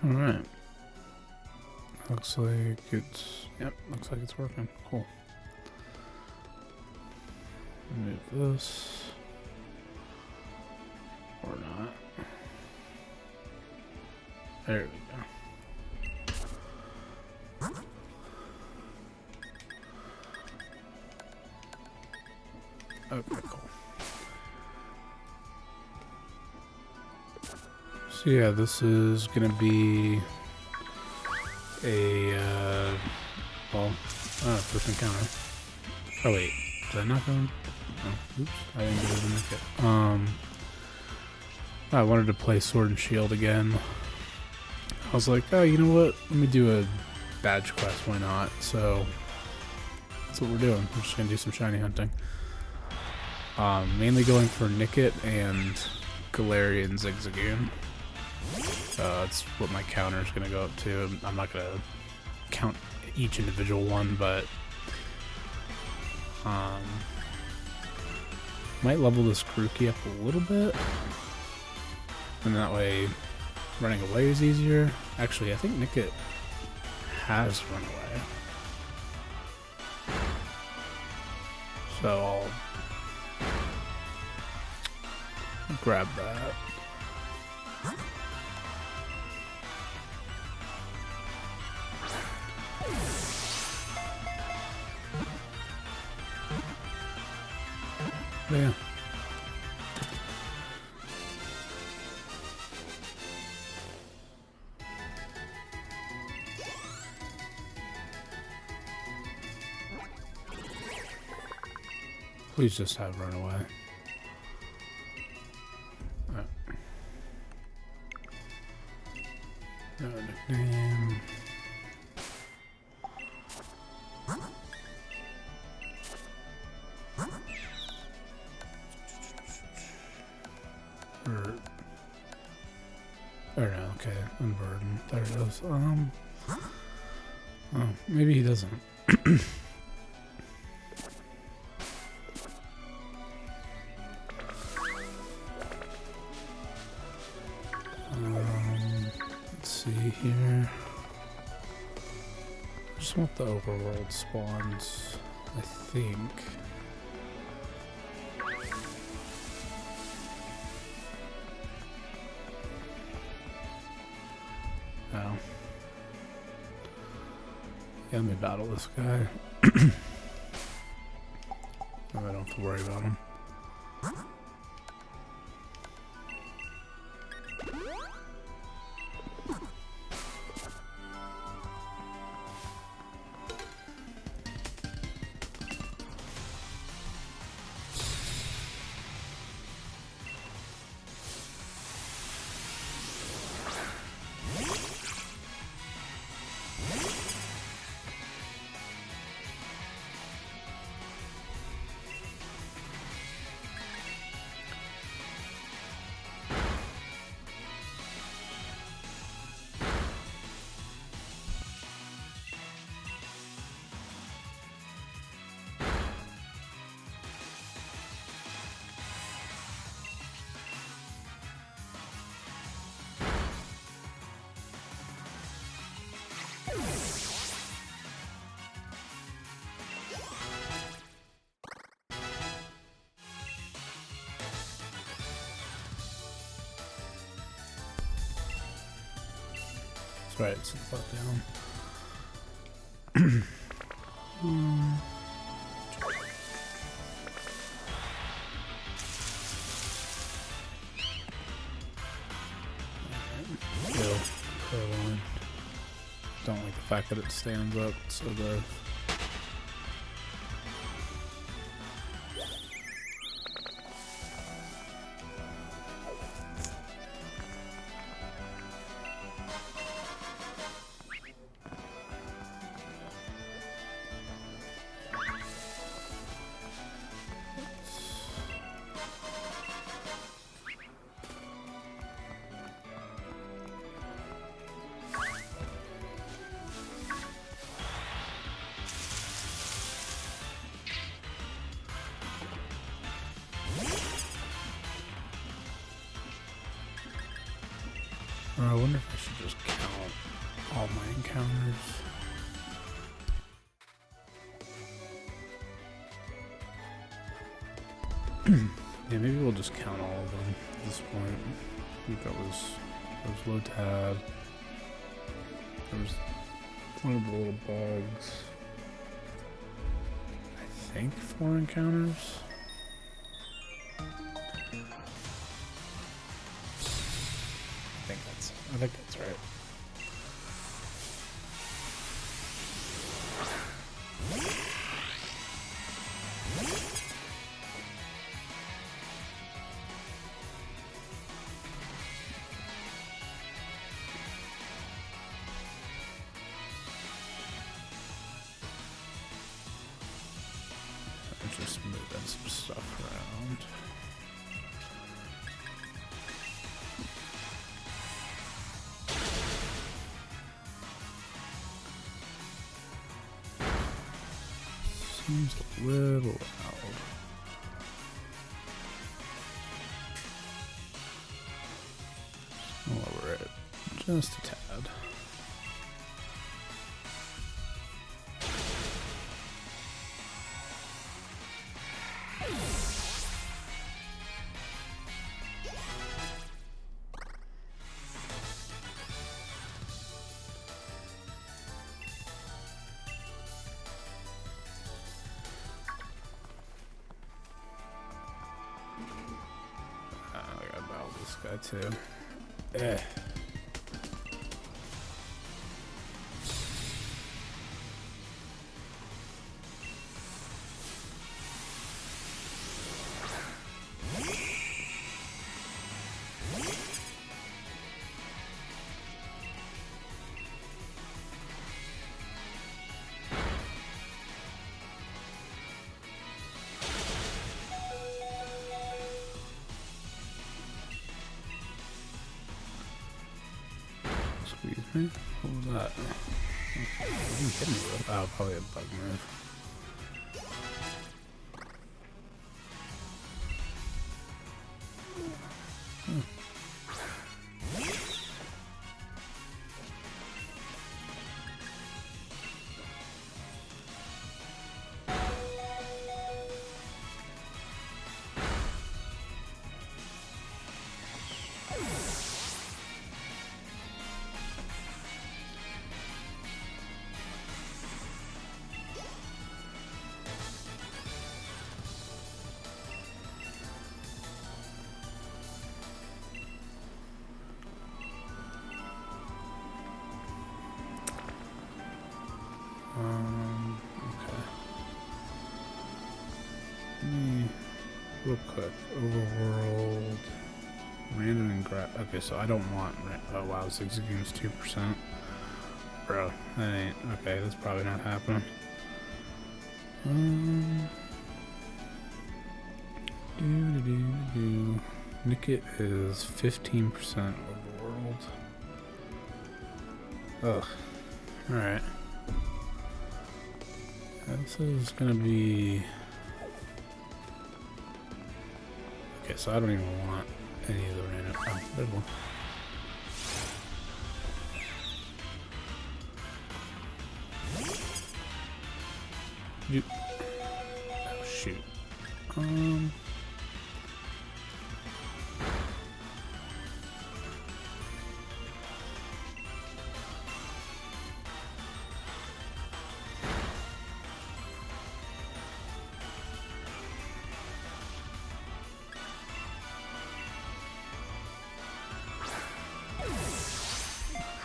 Alright. Looks like it's... Yep, looks like it's working. Cool. Move this. Or not. There we go. Okay, cool. So yeah, this is gonna be a, first encounter. Oh wait, did I not go? Oh, oops, I didn't get to make it. I wanted to play Sword and Shield again. I was like, oh, you know what? Let me do a badge quest, why not? So, that's what we're doing. We're just gonna do some shiny hunting. Mainly going for Nickit and Galarian Zigzagoon. That's what my counter is going to go up to. I'm not going to count each individual one, but might level this Grookey up a little bit, and that way running away is easier. Actually, I think Nickit has run away, so I'll grab that. Yeah. Please just have run away. No nickname. Or no, okay, unburden. There it is. Oh, maybe he doesn't. Let's see here. I just want the overworld spawns, I think. Oh. Yeah, let me battle this guy. I don't have to worry about him. That's right, it's flat down. Go. Caroline. Don't like the fact that it stands up, so the Or I wonder if I should just count all my encounters. Yeah, maybe we'll just count all of them at this point. I think that was low tab. There was one of the little bugs. I think 4 encounters. I think that's right. I'm just moving some stuff around. Seems a little loud. Lower it just a tad. I gotta battle this guy too. Eh. Excuse me. What was that? What are you hitting me with? Oh, probably a bug move. Okay. Let me, real quick, overworld, random and okay, so I don't want, oh wow, Zigzagoon's 2%. Bro, that ain't, okay, that's probably not happening. Nickit is 15% overworld. Ugh. Alright. This is gonna be... Okay, so I don't even want any of the random... Oh, there's one. Oh, shoot.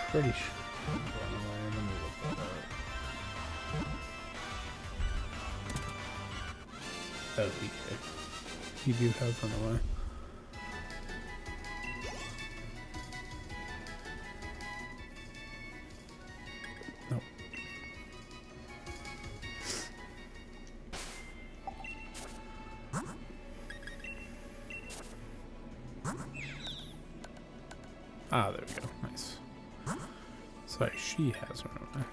Pretty sure. Oh, he do have run away. Nope. Ah, there we go. Nice. Sorry, she has run away.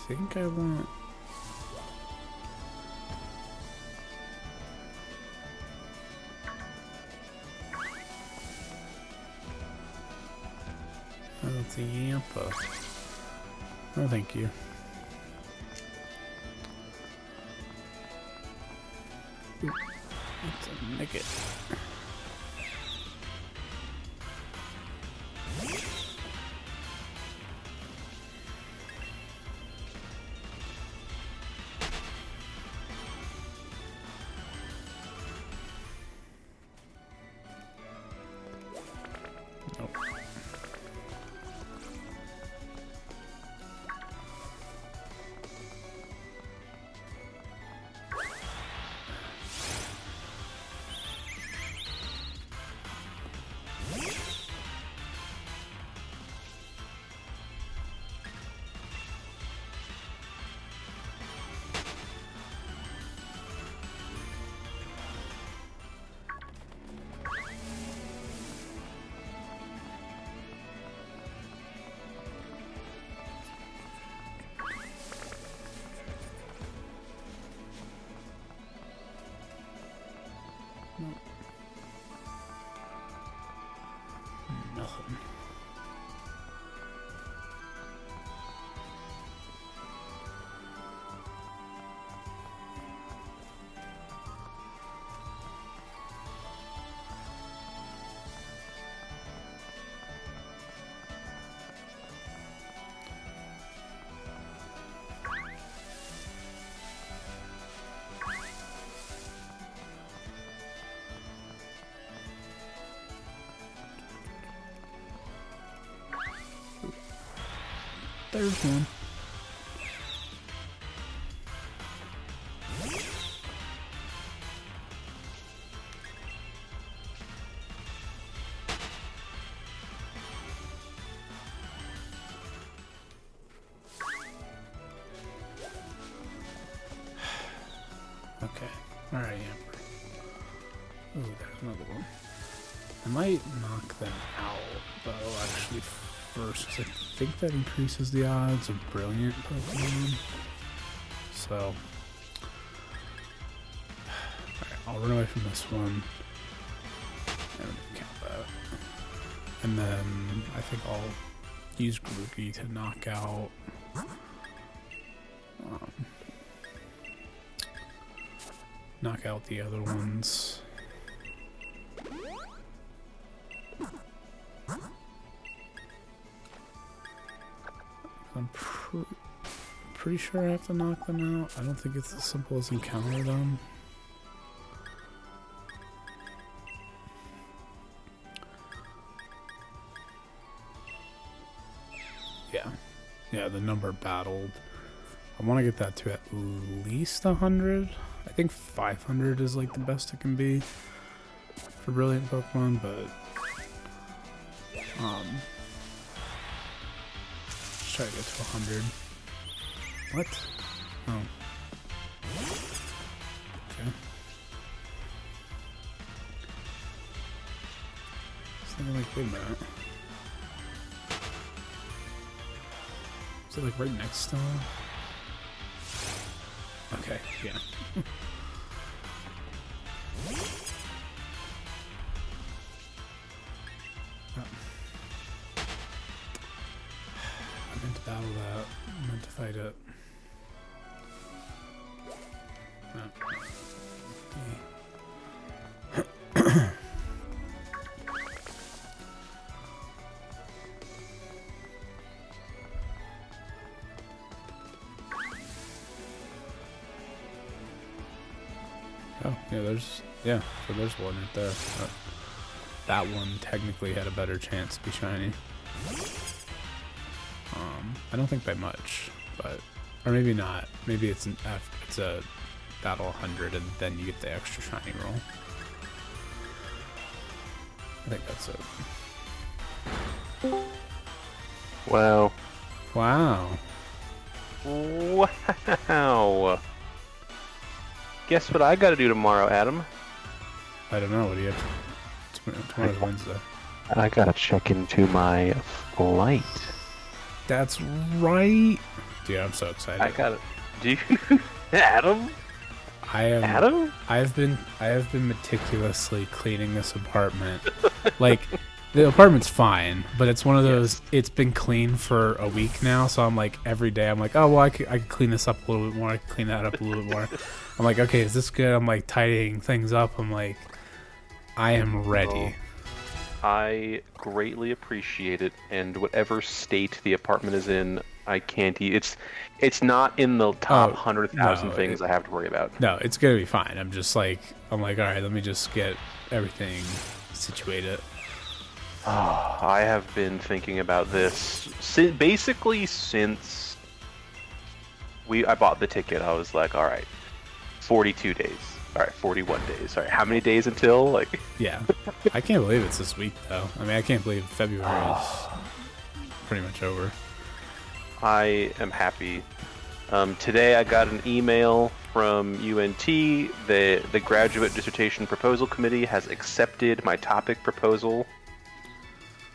I think I want... Oh, it's a Yampa. Oh, thank you. Ooh, it's a nugget. Nope. Nothing. There's one. Okay. Alright, Amber. Ooh, there's another one. I might knock them out, though, actually, first, because I think that increases the odds of brilliant Pokemon. So, alright, I'll run away from this one. And count that. And then I think I'll use Grookey to knock out the other ones. I'm pretty sure I have to knock them out. I don't think it's as simple as encounter them. Yeah, the number battled. I want to get that to at least 100. I think 500 is like the best it can be for brilliant Pokemon, but let's try to get to 100. What? Oh. Okay. It's thinking like, wait a minute. Is it like right next to him? Okay, yeah. Oh. I meant to battle that. I meant to fight it. Oh. Oh, yeah, so there's one right there. That one technically had a better chance to be shiny. I don't think by much, but, or maybe not. Maybe it's it's a battle 100 and then you get the extra shiny roll. I think that's it. Wow. Wow. Wow. Guess what I gotta do tomorrow, Adam? I don't know. What do you have? Tomorrow's Wednesday. I gotta check into my flight. That's right. Dude, I'm so excited. I got it. Do you, Adam? I am. Adam? I have been meticulously cleaning this apartment. Like, the apartment's fine, but it's one of those. It's been clean for a week now, so I'm like every day. I'm like, oh well, I could clean this up a little bit more. I could clean that up a little bit more. I'm like, okay, is this good? I'm like tidying things up. I'm like, I am ready. Well, I greatly appreciate it, and whatever state the apartment is in, I can't eat. It's not in the top 100,000 things I have to worry about. No, it's gonna be fine. I'm like, all right, let me just get everything situated. Oh, I have been thinking about this basically since I bought the ticket. I was like, all right, 42 days. All right, 41 days. All right, how many days until? Like, yeah, I can't believe it's this week though. I mean, I can't believe February is pretty much over. I am happy. Today I got an email from UNT. The Graduate Dissertation Proposal Committee has accepted my topic proposal,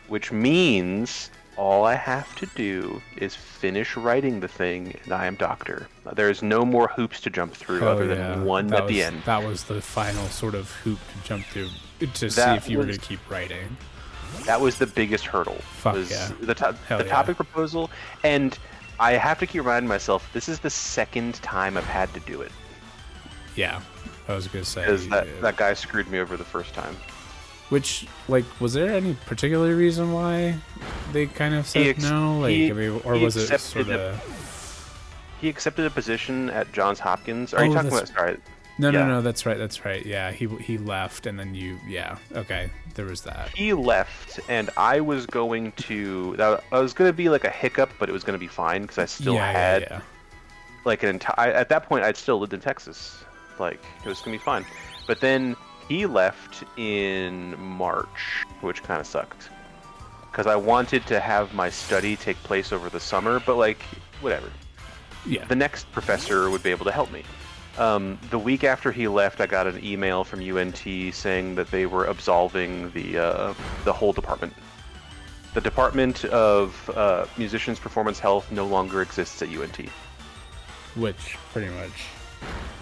which means all I have to do is finish writing the thing, and I am doctor. There's no more hoops to jump through other than one at the end. That was the final sort of hoop to jump through to see if you were going to keep writing. That was the biggest hurdle. The topic proposal, and I have to keep reminding myself, this is the second time I've had to do it. Yeah, I was going to say. Because that guy screwed me over the first time. Which, like, was there any particular reason why they kind of said no? Like, was it sort of... He accepted a position at Johns Hopkins. Are you talking about... Sorry. No, that's right. Yeah, he left, and then okay, there was that. He left, and I was going to... I was going to be like a hiccup, but it was going to be fine, because I still had... Like, at that point, I'd still lived in Texas. Like, it was going to be fine. But then... He left in March, which kind of sucked. Because I wanted to have my study take place over the summer, but, like, whatever. Yeah. The next professor would be able to help me. The week after he left, I got an email from UNT saying that they were absolving the whole department. The Department of Musicians' Performance Health no longer exists at UNT. Which, pretty much...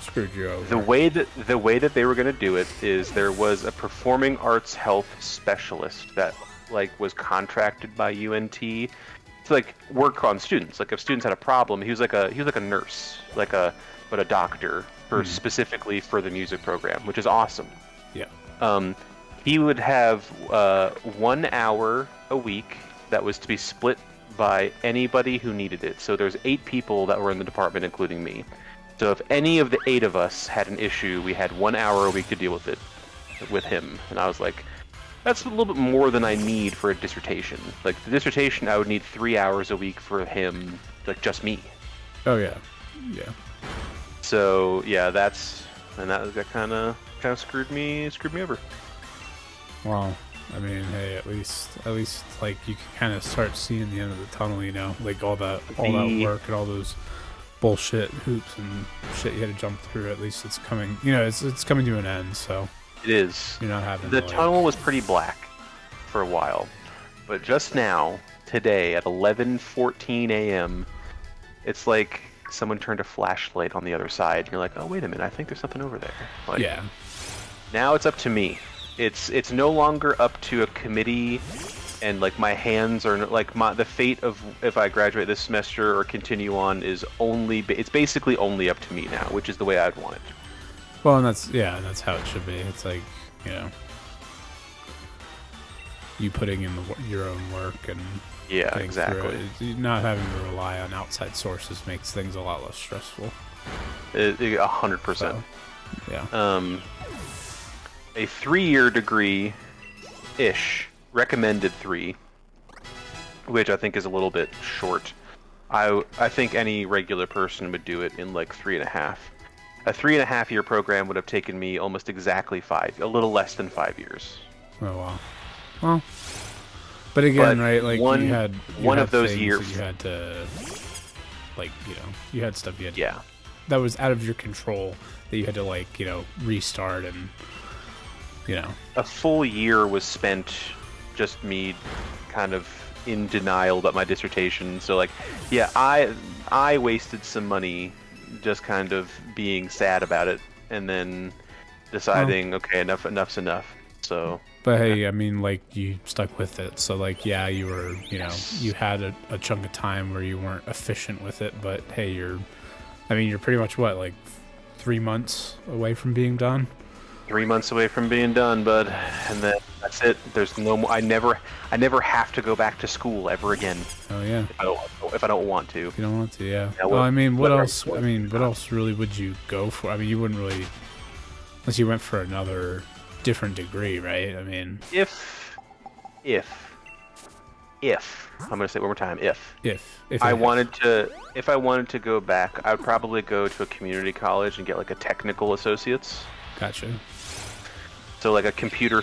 screwed you over. The way that they were going to do it is there was a performing arts health specialist that was contracted by UNT to work on students. Like if students had a problem, he was like a nurse, but a doctor specifically for the music program, which is awesome. Yeah. He would have 1 hour a week that was to be split by anybody who needed it. So there's 8 people that were in the department, including me. So if any of the 8 of us had an issue, we had 1 hour a week to deal with it with him. And I was like, that's a little bit more than I need for a dissertation. Like the dissertation, I would need 3 hours a week for him, like just me. Oh yeah, yeah. So yeah, that kind of screwed me over. Well, I mean, hey, at least like you can kind of start seeing the end of the tunnel, you know, like all that work and all those bullshit hoops and shit you had to jump through. At least it's coming, you know, it's coming to an end. So it is. You're not having the tunnel was pretty black for a while, but just now, today at 11:14 a.m., it's like someone turned a flashlight on the other side, and you're like, oh wait a minute, I think there's something over there. Like, yeah. Now it's up to me. It's no longer up to a committee. And like my hands are like the fate of if I graduate this semester or continue on is it's basically only up to me now, which is the way I'd want it. Well, and that's how it should be. It's like, you know, you putting in your own work and exactly. Not having to rely on outside sources makes things a lot less stressful. 100%. So, yeah. A 3-year degree ish. Recommended 3, which I think is a little bit short. I think any regular person would do it in like 3.5. A 3.5-year program would have taken me almost exactly 5, a little less than 5 years. Oh wow. Well, but again, right? Like one of those years you had to, like, you know, you had stuff you had. Yeah. That was out of your control that you had to, like, you know, restart and, you know. A full year was spent just me kind of in denial about my dissertation. So like, yeah, I wasted some money just kind of being sad about it, and then deciding, okay, enough's enough. So. But hey, I mean, like, you stuck with it. So, like, yeah, you were, you had a chunk of time where you weren't efficient with it. But hey, you're pretty much what, like 3 months away from being done? 3 months away from being done, bud. And then that's it. There's no more. I never have to go back to school ever again. Oh, yeah. If I don't want to. If you don't want to, yeah. Yeah, well, I mean, what else? I mean, what else really would you go for? I mean, you wouldn't really, unless you went for another different degree, right? I mean, if I'm gonna say it one more time, if I wanted to go back, I would probably go to a community college and get like a technical associate's. Gotcha. So like a computer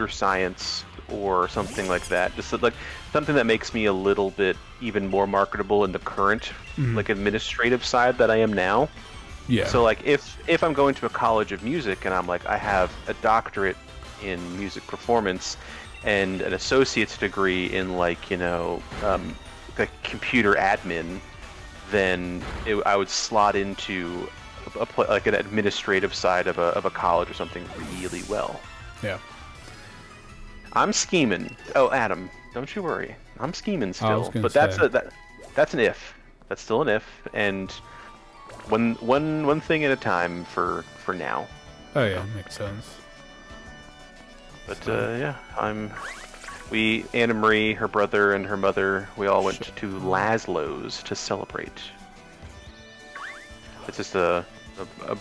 science or something like that, just like something that makes me a little bit even more marketable in the current like administrative side that I am now. Yeah. So like if I'm going to a college of music and I'm like I have a doctorate in music performance and an associate's degree in like like computer admin, then I would slot into like an administrative side of a college or something really well. Yeah. I'm scheming. Oh, Adam, don't you worry. I'm scheming still. But say. That's an if. That's still an if, and one thing at a time for now. Oh yeah, makes sense. But yeah, Anna Marie, her brother, and her mother, we all went to Laszlo's to celebrate. It's just a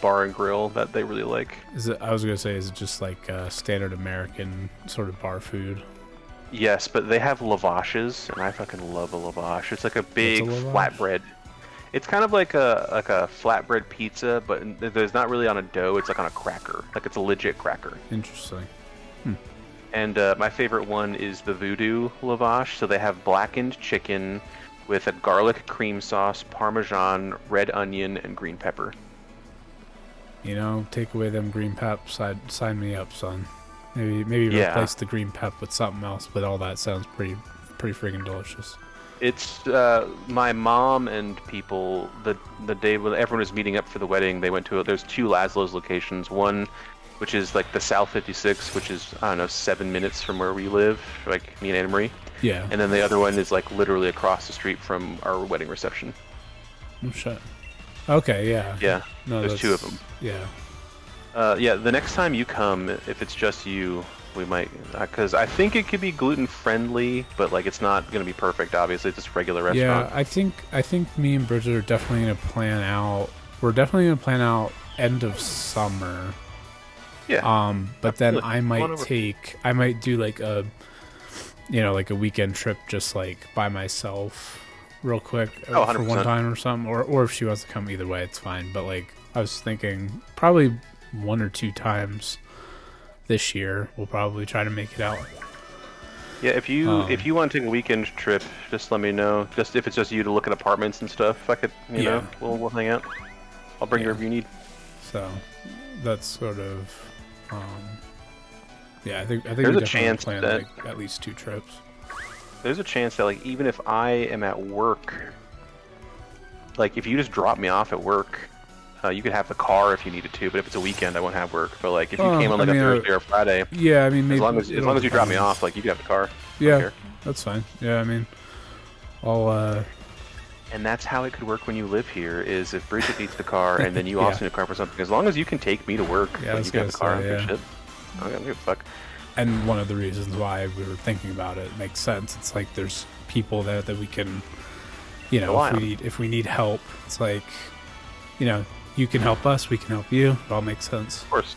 bar and grill that they really like. Is it? I was gonna say, is it just like standard American sort of bar food? Yes, but they have lavaches, and I fucking love a lavache. It's like a big flatbread. It's kind of like a flatbread pizza, but there's not really on a dough. It's like on a cracker. Like it's a legit cracker. Interesting. And my favorite one is the Voodoo lavash. So they have blackened chicken with a garlic cream sauce, Parmesan, red onion, and green pepper. Take away them green pep. Sign me up, son. Maybe replace the green pep with something else. But all that sounds pretty freaking delicious. It's my mom and people the day when everyone was meeting up for the wedding. They went to there's 2 Laszlo's locations. One, which is like the South 56, which is I don't know 7 minutes from where we live, like me and Anna Marie. Yeah. And then the other one is like literally across the street from our wedding reception. Oh shit. Okay. Yeah. Yeah. No, there's 2 of them. Yeah. Yeah. The next time you come, if it's just you, we might, because I think it could be gluten friendly, but like it's not gonna be perfect. Obviously, it's just a regular restaurant. Yeah, I think me and Bridget are definitely gonna plan out. We're definitely gonna plan out end of summer. Yeah. But then I might do like a, like a weekend trip, just like by myself, real quick for 100%. one time or something. Or if she wants to come, either way, it's fine. But like I was thinking, probably 1 or 2 times this year we'll probably try to make it out. Yeah, if you want to take a weekend trip, just let me know. Just if it's just you to look at apartments and stuff, I could, we'll hang out. I'll bring you wherever you need. So that's sort of, I think there's a chance plan that like at least 2 trips. There's a chance that like even if I am at work, like if you just drop me off at work. You could have the car if you needed to, but if it's a weekend, I won't have work. But like, if you came on like a Thursday or Friday, yeah, I mean, maybe as long as you drop me off, like you could have the car. Yeah, that's fine. Yeah, I mean, I'll. And that's how it could work when you live here. Is if Bridget needs the car, and then you also need a car for something. As long as you can take me to work, yeah, you got the car. Good shit. I don't give a fuck. And one of the reasons why we were thinking about it makes sense. It's like there's people there that we can, if we need help, it's like, you can help us, we can help you. It all makes sense. Of course.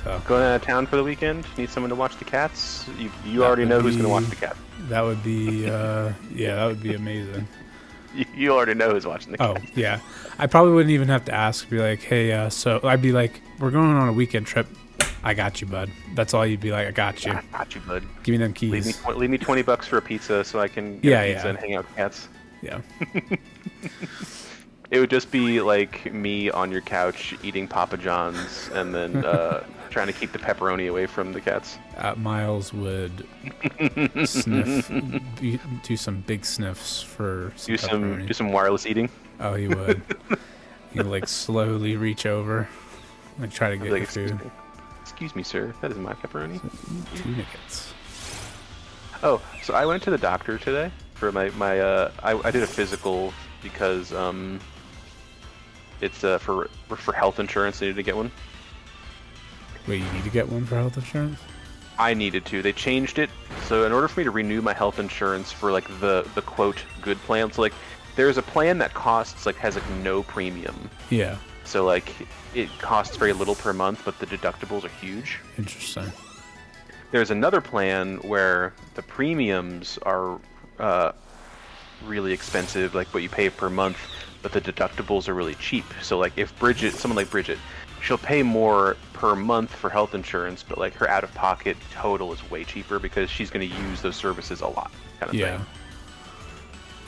So going out of town for the weekend, need someone to watch the cats. You already know who's going to watch the cat. That would be that would be amazing. You already know who's watching the cat. Oh yeah, I probably wouldn't even have to ask. Be like, hey, so I'd be like, we're going on a weekend trip. I got you, bud. That's all you'd be like. I got you. I got you, bud. Give me them keys. Leave me $20 for a pizza so I can get a pizza and hang out with cats. Yeah. It would just be like me on your couch eating Papa John's and then trying to keep the pepperoni away from the cats. Miles would sniff, do some big sniffs for some pepperoni. Do some wireless eating. Oh, he would. He'd like slowly reach over, like try to get your food. Excuse me, sir. That is my pepperoni. 2 nuggets. Oh, so I went to the doctor today for my I did a physical because it's for health insurance. I needed to get one. Wait, you need to get one for health insurance? I needed to. They changed it. So in order for me to renew my health insurance for like the quote good plan, so like there's a plan that costs has no premium. Yeah. So like it costs very little per month, but the deductibles are huge. Interesting. There's another plan where the premiums are really expensive, like what you pay per month, but the deductibles are really cheap. So like if someone like Bridget, she'll pay more per month for health insurance, but like her out-of-pocket total is way cheaper because she's going to use those services a lot, kind of thing.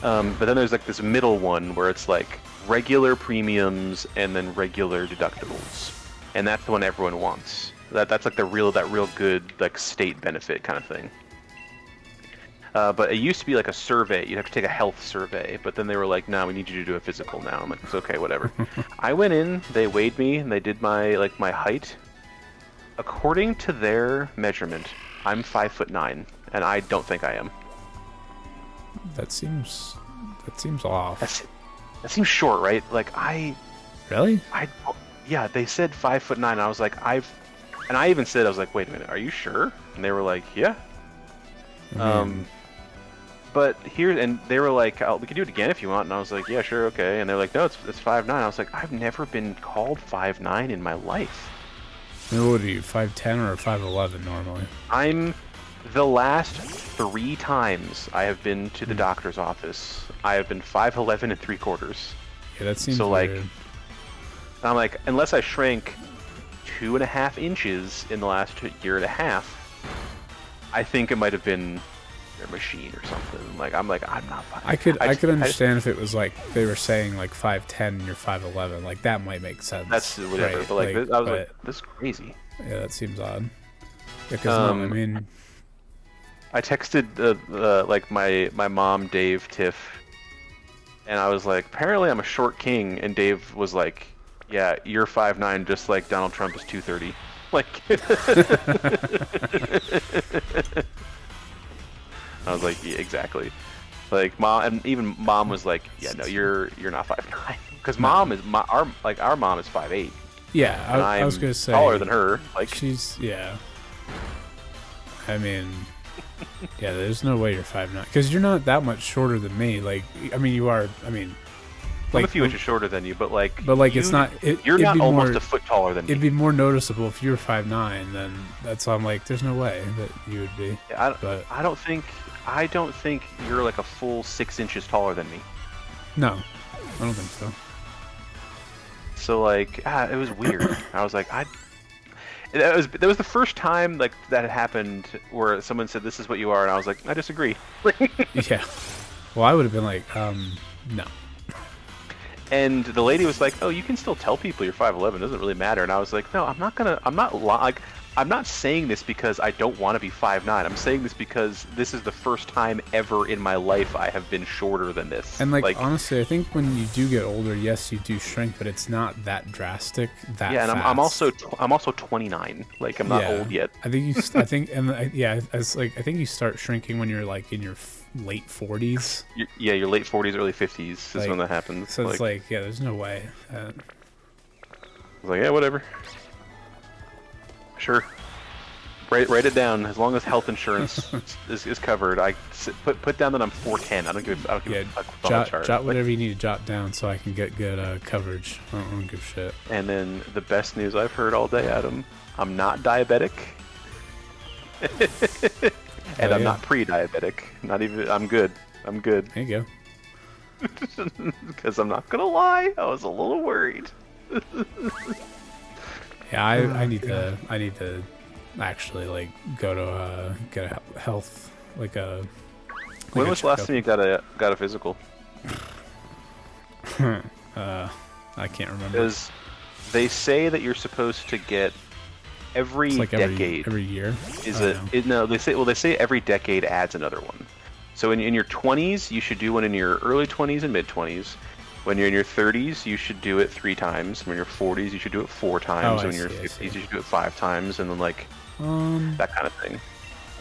But then there's like this middle one where it's like regular premiums and then regular deductibles, and that's the one everyone wants. That's like that real good like state benefit kind of thing. But it used to be like a survey. You'd have to take a health survey, but then they were like, "No, we need you to do a physical now." I'm like, "It's okay, whatever." I went in, they weighed me, and they did my height. According to their measurement, I'm 5'9", and I don't think I am. That seems off. That seems short, right? Like Really? Yeah, they said 5'9". I was like, and I even said, I was like, "Wait a minute, are you sure?" And they were like, "Yeah." But and they were like, "We can do it again if you want." And I was like, "Yeah, sure, okay." And they're like, "No, it's 5'9". I was like, "I've never been called 5'9" in my life. What are you, 5'10" or 5'11" normally? I'm the last 3 times I have been to the doctor's office, I have been 5'11" and 3/4. Yeah, that seems so like. weird. I'm like, unless I shrank 2.5 inches in the last year and a half, I think it might have been their machine or something. Like I'm not. I could understand if it was like they were saying like 5'10" and you're 5'11". Like that might make sense. That's whatever. Right? But like, I was like, this is crazy. Yeah, that seems odd. Because I mean, I texted like my mom, Dave, Tiff, and I was like, apparently I'm a short king, and Dave was like, yeah, you're 5'9", just like Donald Trump is 230. Like, I was like, yeah, exactly. Like mom, and even mom was like, yeah, no, you're not 5'9", because mom is our mom is 5'8". Yeah, I was gonna say taller than her. Like yeah. I mean, yeah, there's no way you're 5'9", because you're not that much shorter than me. Like, I mean, you are. I mean, I'm a few inches shorter than you, but it's not. You're not almost a foot taller than me. It'd be more noticeable if you were 5'9". Then that's why I'm like, there's no way that you would be. Yeah, I don't think you're like a full 6 inches taller than me. No, I don't think so. So like, it was weird. I was like, that was the first time like that had happened where someone said, "This is what you are," and I was like, I disagree. Yeah. Well, I would have been like, no. And the lady was like, "Oh, you can still tell people you're 5'11". It doesn't really matter." And I was like, "No, I'm not saying this because I don't want to be 5'9". I'm saying this because this is the first time ever in my life I have been shorter than this." And like honestly, I think when you do get older, yes, you do shrink, but it's not that drastic. Yeah, and I'm also 29. Like I'm not old yet. I think I think you start shrinking when you're like in your late 40s. Your late 40s, early 50s is when that happens. So it's like, yeah, there's no way. I was like, yeah, whatever. Sure. Write it down. As long as health insurance is covered, I put down that I'm 4'10". I don't give a fuck. Jot whatever you need to jot down so I can get good coverage. I don't give a shit. And then the best news I've heard all day, Adam, I'm not diabetic. And I'm not pre-diabetic. Not even. I'm good. There you go. Because I'm not gonna lie, I was a little worried. Yeah, I need to actually like go to get a health When was the last time you got a physical? I can't remember. Because they say that you're supposed to get every It's like decade. every year. Is Oh, it? no. No, they say every decade adds another one. So in your 20s, you should do one in your early 20s and mid 20s. When you're in your 30s, you should do it 3 times. When you're 40s, you should do it 4 times. I When you're see, I 50s, see. you should do it 5 times, and then like that kind of thing.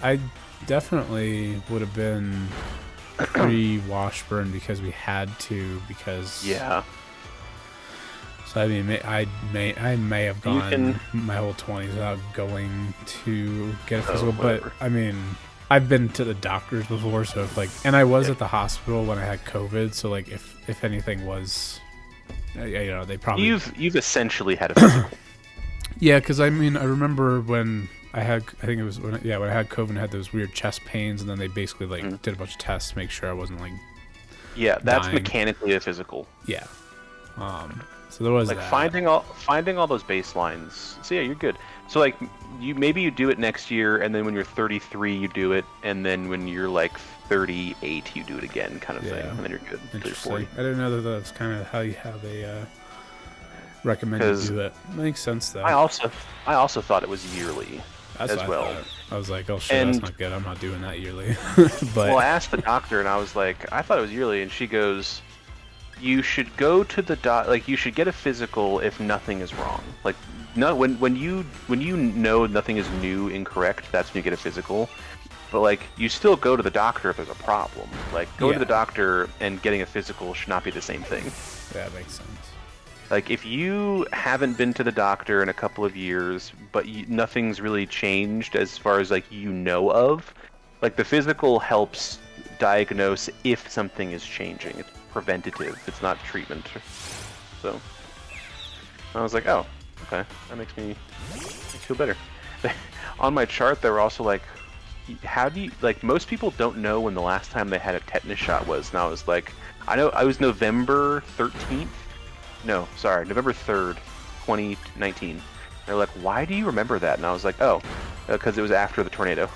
I definitely would have been pre-Washburn because we had to. Because Yeah. So I mean, I may have You gone can- my whole 20s without going to get a physical, but whatever. I mean, I've been to the doctors before, so if like, and I was at the hospital when I had COVID, so like if anything was, you know, they probably You've essentially had a physical. yeah, because I mean, I remember when I think it was when I had COVID and I had those weird chest pains, and then they basically like did a bunch of tests to make sure I wasn't like Yeah, that's dying. mechanically a physical. Yeah. So there was Like that. finding all those baselines. So yeah, you're good. So like maybe you do it next year, and then when you're 33 you do it, and then when you're like 38 you do it again, kind of thing, and then you're good. Until you're 40. Interesting. I didn't know that that's kind of how they recommend you 'Cause do it. Makes sense though. I also thought it was yearly That's as what I well. thought. I was like, oh shit, And- that's not good. I'm not doing that yearly. But Well, I asked the doctor, and I was like, I thought it was yearly, and she goes, you should go to the like you should get a physical if nothing is wrong. Like no, when you know nothing is new incorrect, that's when you get a physical. But like you still go to the doctor if there's a problem. Like going to the doctor and getting a physical should not be the same thing. yeah, that makes sense. Like if you haven't been to the doctor in a couple of years, but nothing's really changed as far as like you know of, like the physical helps diagnose if something is changing. It's preventative. It's not treatment. So I was like, oh, okay, that makes me feel better. On my chart, they were also like, how do you, like, most people don't know when the last time they had a tetanus shot was, and I was like, I know I was November 13th. No, sorry, November 3rd, 2019. They're like, why do you remember that? And I was like, oh, because it was after the tornado.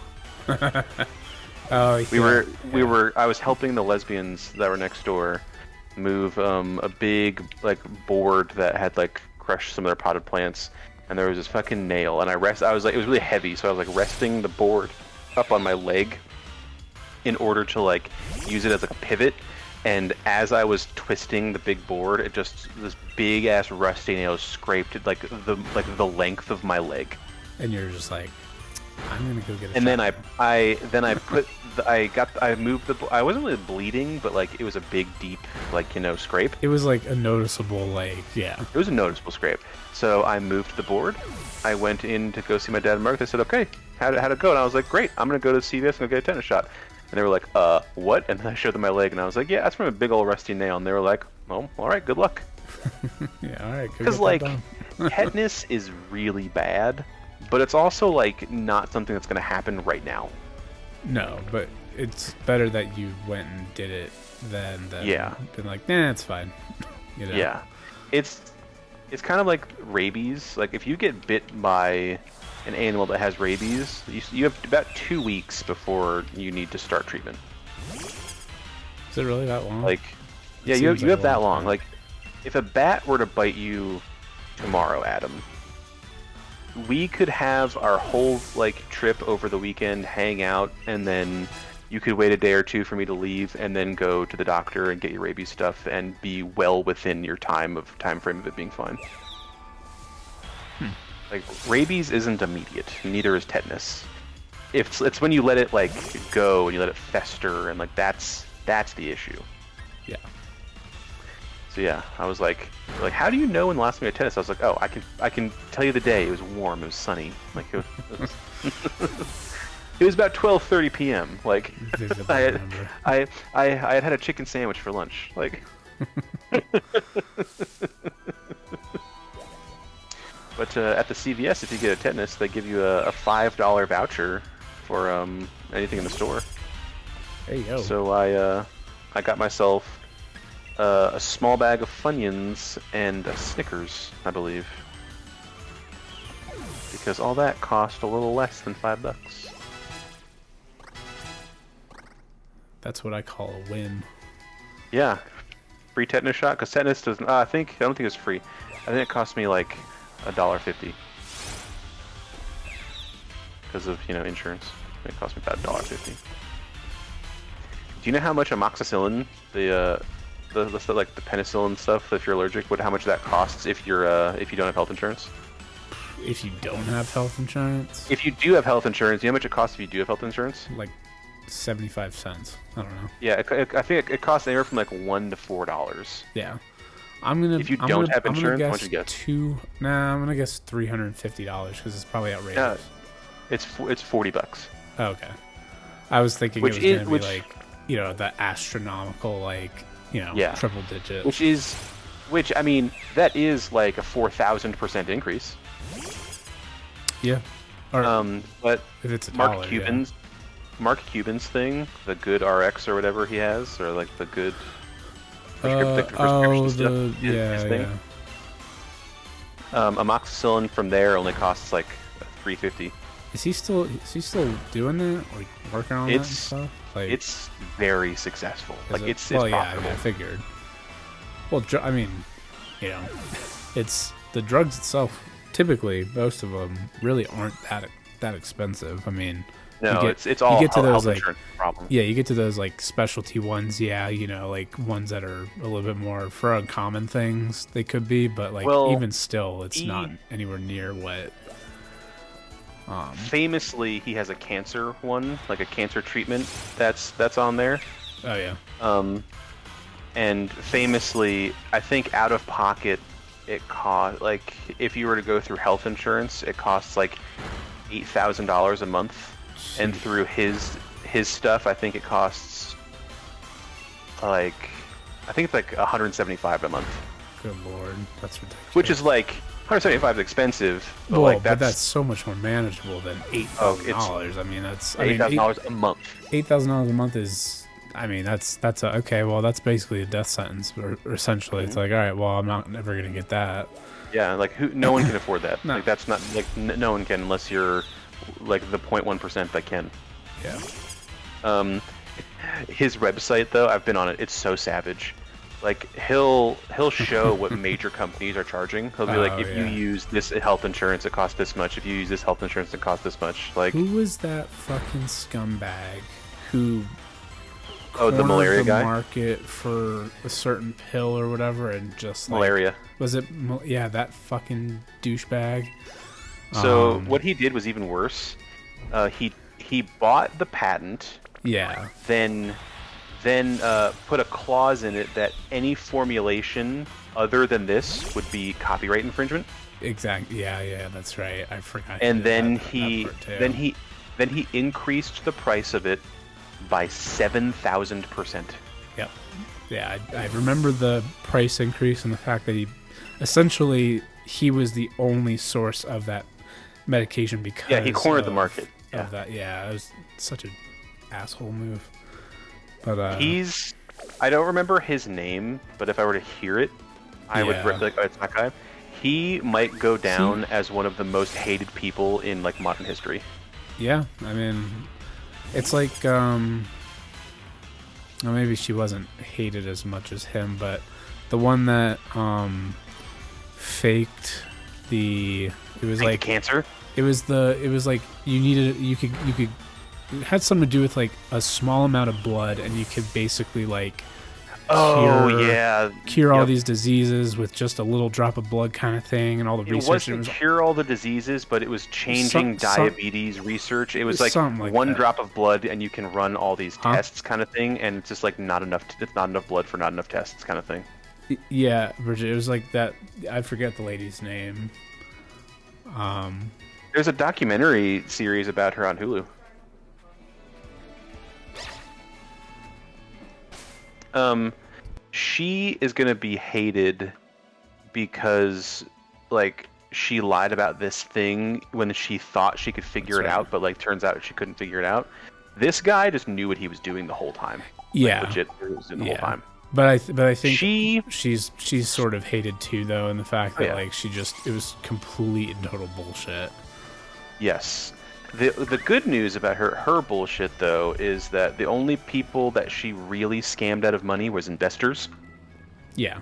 Oh, I was helping the lesbians that were next door move a big like board that had like crushed some of their potted plants, and there was this fucking nail, and I was like, it was really heavy, so I was like resting the board up on my leg in order to like use it as like a pivot, and as I was twisting the big board, it just, this big ass rusty nail scraped like the length of my leg. And you're just like, I'm gonna go get a And then shot. I moved I wasn't really bleeding, but like it was a big deep like, you know, scrape. It was like a noticeable, like, yeah. It was a noticeable scrape. So I moved the board. I went in to go see my dad and Mark. They said, okay, how'd it go? And I was like, great, I'm gonna go to CVS and go get a tetanus shot. And they were like, what? And then I showed them my leg, and I was like, yeah, that's from a big old rusty nail. And they were like, well, all right, good luck. Yeah, all right. Because like tetanus is really bad, but it's also like not something that's gonna happen right now. No, but it's better that you went and did it than Yeah. been like, nah, it's fine. You know? Yeah, it's kind of like rabies. Like if you get bit by an animal that has rabies, you have about 2 weeks before you need to start treatment. Is it really that long? Like, It yeah, you seems like have a that long long. time. Like, if a bat were to bite you tomorrow, Adam, we could have our whole like trip over the weekend, hang out, and then you could wait a day or two for me to leave, and then go to the doctor and get your rabies stuff, and be well within your time frame of it being fine. Like rabies isn't immediate, neither is tetanus. It's when you let it like go and you let it fester, and like that's the issue. Yeah. So yeah, I was like, how do you know when the last time you had tennis? I was like, oh, I can tell you the day. It was warm. It was sunny. Like it was it was about 12:30 p.m. Like Vividly I remember. had a chicken sandwich for lunch. Like. But at the CVS, if you get a tetanus, they give you a $5 voucher for anything in the store. There you go. So I got myself a small bag of Funyuns and a Snickers, I believe, because all that cost a little less than $5. That's what I call a win. Yeah, free tetanus shot? Because tetanus doesn't. I don't think it's free. I think it cost me like $1.50 because of insurance. It cost me about $1.50. Do you know how much amoxicillin, the penicillin stuff, if you're allergic, how much that costs if you don't have health insurance? If you don't have health insurance? If you do have health insurance, you know how much it costs if you do have health insurance? Like 75 cents. I don't know. Yeah, I think it costs anywhere from like $1 to $4. Yeah. If you don't have insurance, how much you get? I'm gonna guess $350 because it's probably outrageous. Yeah, it's $40. Oh, okay. I was thinking it was gonna be like the astronomical triple digit. Which I mean that is like a 4,000% increase. Yeah. Or, but if it's Mark Cuban's thing, the good RX or whatever he has, or like the good prescription stuff. His thing. Amoxicillin from there only costs like $3.50. Is he still doing that? Like working on that stuff? Like, it's very successful. Like it's well, profitable. yeah, I figured. Well, I mean, it's the drugs itself. Typically, most of them really aren't that expensive. I mean, no, it's all health insurance problem. Yeah, you get to those like specialty ones. Yeah, like ones that are a little bit more for uncommon things. They could be, but like even still, it's not anywhere near what. Famously, he has a cancer one, like a cancer treatment that's on there. Oh yeah. And famously, I think out of pocket, it cost like if you were to go through health insurance, it costs like $8,000 a month, and through his stuff, I think it costs like it's like $175 a month. Good lord, that's ridiculous. Which is like $175 is expensive, but but that's so much more manageable than $8,000. I mean, that's $8,000 a month. $8,000 a month is. I mean, that's okay. Well, that's basically a death sentence, or essentially, it's like, all right, well, I'm not never gonna get that. Yeah, like no one can afford that. No. Like that's not like no one can unless you're like the 0.1% that can. Yeah. His website though, I've been on it. It's so savage. Like he'll show what major companies are charging. He'll be like, if you use this health insurance, it costs this much. If you use this health insurance, it costs this much. Like who was that fucking scumbag who? The malaria guy. Market for a certain pill or whatever, and just like, malaria. Was it? Yeah, that fucking douchebag. So what he did was even worse. He bought the patent. Yeah. Then put a clause in it that any formulation other than this would be copyright infringement. Exactly. Yeah, that's right. I forgot. And then he increased the price of it by 7,000%. Yep. Yeah, I remember the price increase and the fact that he was the only source of that medication because he cornered the market. Of that, it was such an asshole move. But I don't remember his name, but if I were to hear it, I would be like, oh, it's that guy. He might go down as one of the most hated people in like modern history. Yeah, I mean, it's like well, maybe she wasn't hated as much as him, but the one that faked it was like cancer. It was like it had something to do with like a small amount of blood, and you could basically like cure all these diseases with just a little drop of blood kind of thing, and all the research. It wasn't cure all the diseases, but it was changing diabetes research. It was like one drop of blood, and you can run all these tests kind of thing, and it's just like not enough. It's not enough blood for not enough tests kind of thing. Yeah, Bridget, it was like that. I forget the lady's name. There's a documentary series about her on Hulu. She is gonna be hated because like she lied about this thing when she thought she could figure it out, but like turns out she couldn't figure it out. This guy just knew what he was doing the whole time. Yeah, like, legit, he was doing the whole time. But I think she's sort of hated too, though, in the fact that like it was complete and total bullshit. Yes. The good news about her bullshit though is that the only people that she really scammed out of money was investors. Yeah.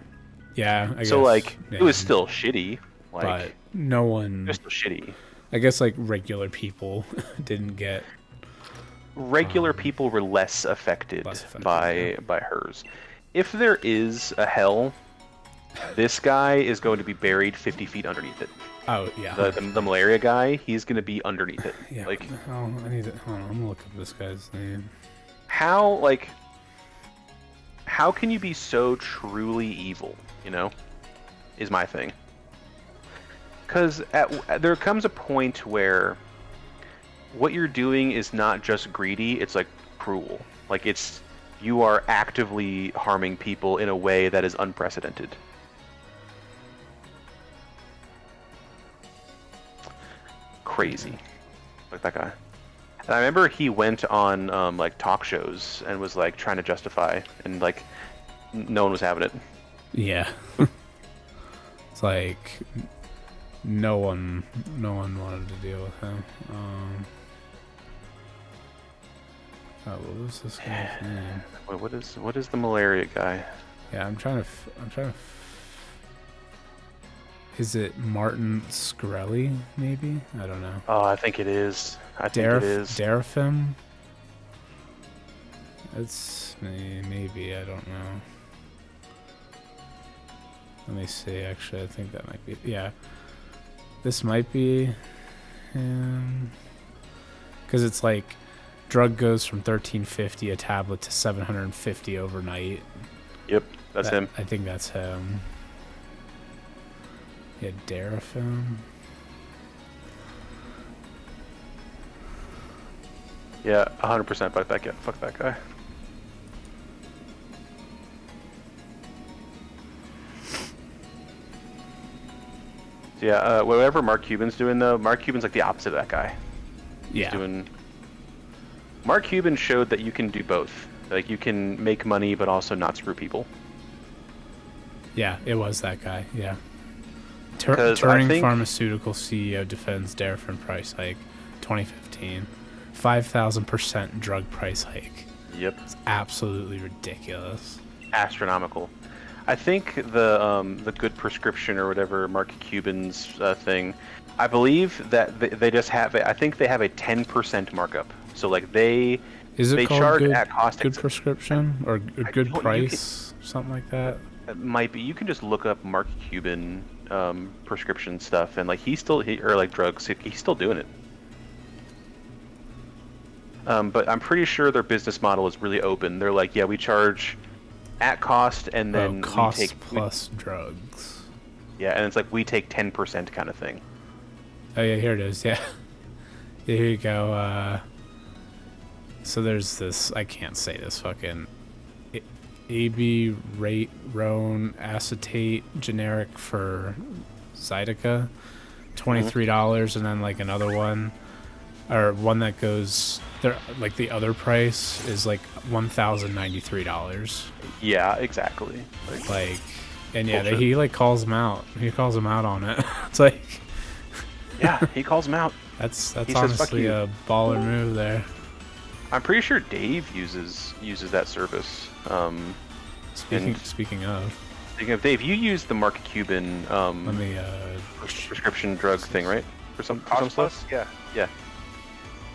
Yeah, I So guess. like, Yeah. it was still shitty. Like, But no it one. was still shitty. I guess like regular people didn't get Regular people were less affected, yeah. by hers. If there is a hell, this guy is going to be buried 50 feet underneath it. Oh yeah. The malaria guy, he's going to be underneath it. Yeah. Like, Oh, I need to. Hold on, I'm gonna look up this guy's name. how can you be so truly evil? You know, is my thing. Because there comes a point where what you're doing is not just greedy; it's like cruel. Like you are actively harming people in a way that is unprecedented. Crazy, like that guy. And I remember he went on like talk shows and was like trying to justify, and like no one was having it. Yeah. It's like no one wanted to deal with him. Oh, what was this guy's name? Wait, what is the malaria guy? Yeah, I'm trying to. Is it Martin Scarelli? Maybe, I don't know. Oh, I think it is. I think it is. Darafim. It's maybe, I don't know. Let me see. Actually, I think that might be. Yeah, this might be him. Because it's like, drug goes from $13.50 a tablet to $750 overnight. Yep, that's him. I think that's him. Yeah, Darafim. Yeah, 100% fuck that guy. Fuck that guy. Yeah, whatever Mark Cuban's doing though, Mark Cuban's like the opposite of that guy. Yeah. Mark Cuban showed that you can do both. Like you can make money but also not screw people. Yeah, it was that guy. Yeah. 'Cause Turing Pharmaceutical CEO defends Darafin price hike, 2015. 5,000% drug price hike. Yep. It's absolutely ridiculous. Astronomical. I think the good prescription or whatever Mark Cuban's thing, I believe that they just have I think they have a 10% markup. So like they called charge good, at cost. Good prescription or good price, something like that. It might be. You can just look up Mark Cuban prescription stuff, and like or like drugs. He's still doing it. But I'm pretty sure their business model is really open. They're like, yeah, we charge at cost, and then cost we take plus drugs. Yeah, and it's like we take 10% kind of thing. Oh yeah, here it is. Yeah, here you go. So there's this. I can't say this fucking. AB rate Roan acetate generic for Zydeco, $23, and then like another one, or one that goes there. Like the other price is like $1,093. Yeah, exactly. Like, and yeah, he like calls him out. He calls him out on it. It's like, yeah, he calls him out. That's honestly a baller move there. I'm pretty sure Dave uses that service. Speaking of Dave, you use the Mark Cuban let me prescription drug thing, right? For some stuff? Yeah. Yeah.